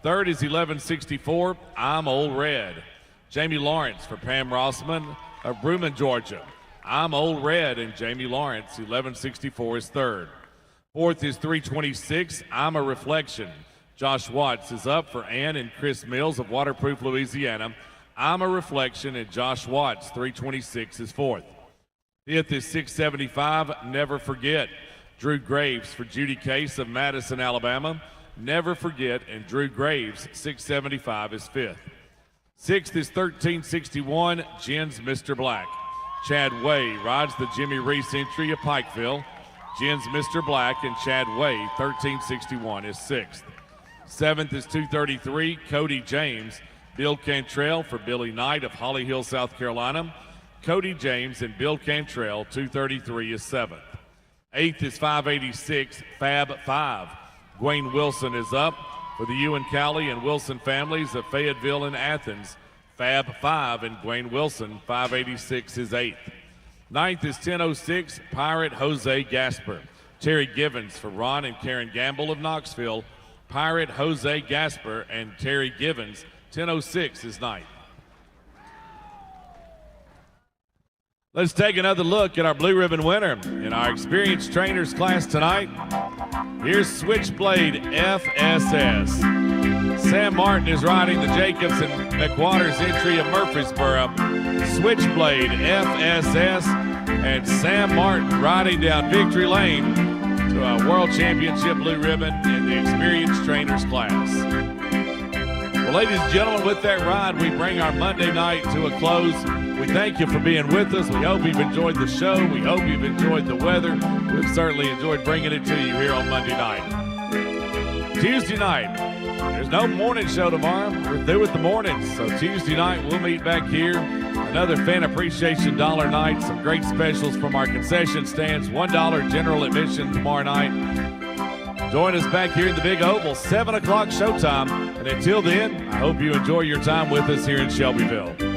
Third is 1164, I'm Old Red. Jamie Lawrence for Pam Rossman of Bruman, Georgia. I'm Old Red and Jamie Lawrence. 1164 is third. Fourth is 326, I'm a Reflection. Josh Watts is up for Ann and Chris Mills of Waterproof, Louisiana. I'm a Reflection, and Josh Watts, 326, is fourth. Fifth is 675, Never Forget. Drew Graves for Judy Case of Madison, Alabama. Never Forget, and Drew Graves, 675, is fifth. Sixth is 1361, Jen's Mr. Black. Chad Way rides the Jimmy Reese entry of Pikeville. Jen's Mr. Black and Chad Way, 1361, is sixth. Seventh is 233, Cody James. Bill Cantrell for Billy Knight of Holly Hill, South Carolina. Cody James and Bill Cantrell, 233 is seventh. Eighth is 586, Fab 5. Dwayne Wilson is up for the Ewan Cowley and Wilson families of Fayetteville and Athens. Fab 5 and Dwayne Wilson, 586 is eighth. Ninth is 1006, Pirate Jose Gasper. Terry Givens for Ron and Karen Gamble of Knoxville. Pirate Jose Gasper and Terry Givens, 1006 is ninth. Let's take another look at our blue ribbon winner in our experienced trainers class tonight. Here's Switchblade FSS. Sam Martin is riding the Jacobs and McWaters entry of Murfreesboro. Switchblade FSS and Sam Martin riding down Victory Lane to a World Championship blue ribbon in the experienced trainers class. Well, ladies and gentlemen, with that ride, we bring our Monday night to a close. We thank you for being with us. We hope you've enjoyed the show. We hope you've enjoyed the weather. We've certainly enjoyed bringing it to you here on Monday night. Tuesday night, there's no morning show tomorrow. We're through with the mornings. So Tuesday night, we'll meet back here. Another fan appreciation dollar night. Some great specials from our concession stands. $1 general admission tomorrow night. Join us back here in the Big Oval, 7 o'clock showtime. And until then, I hope you enjoy your time with us here in Shelbyville.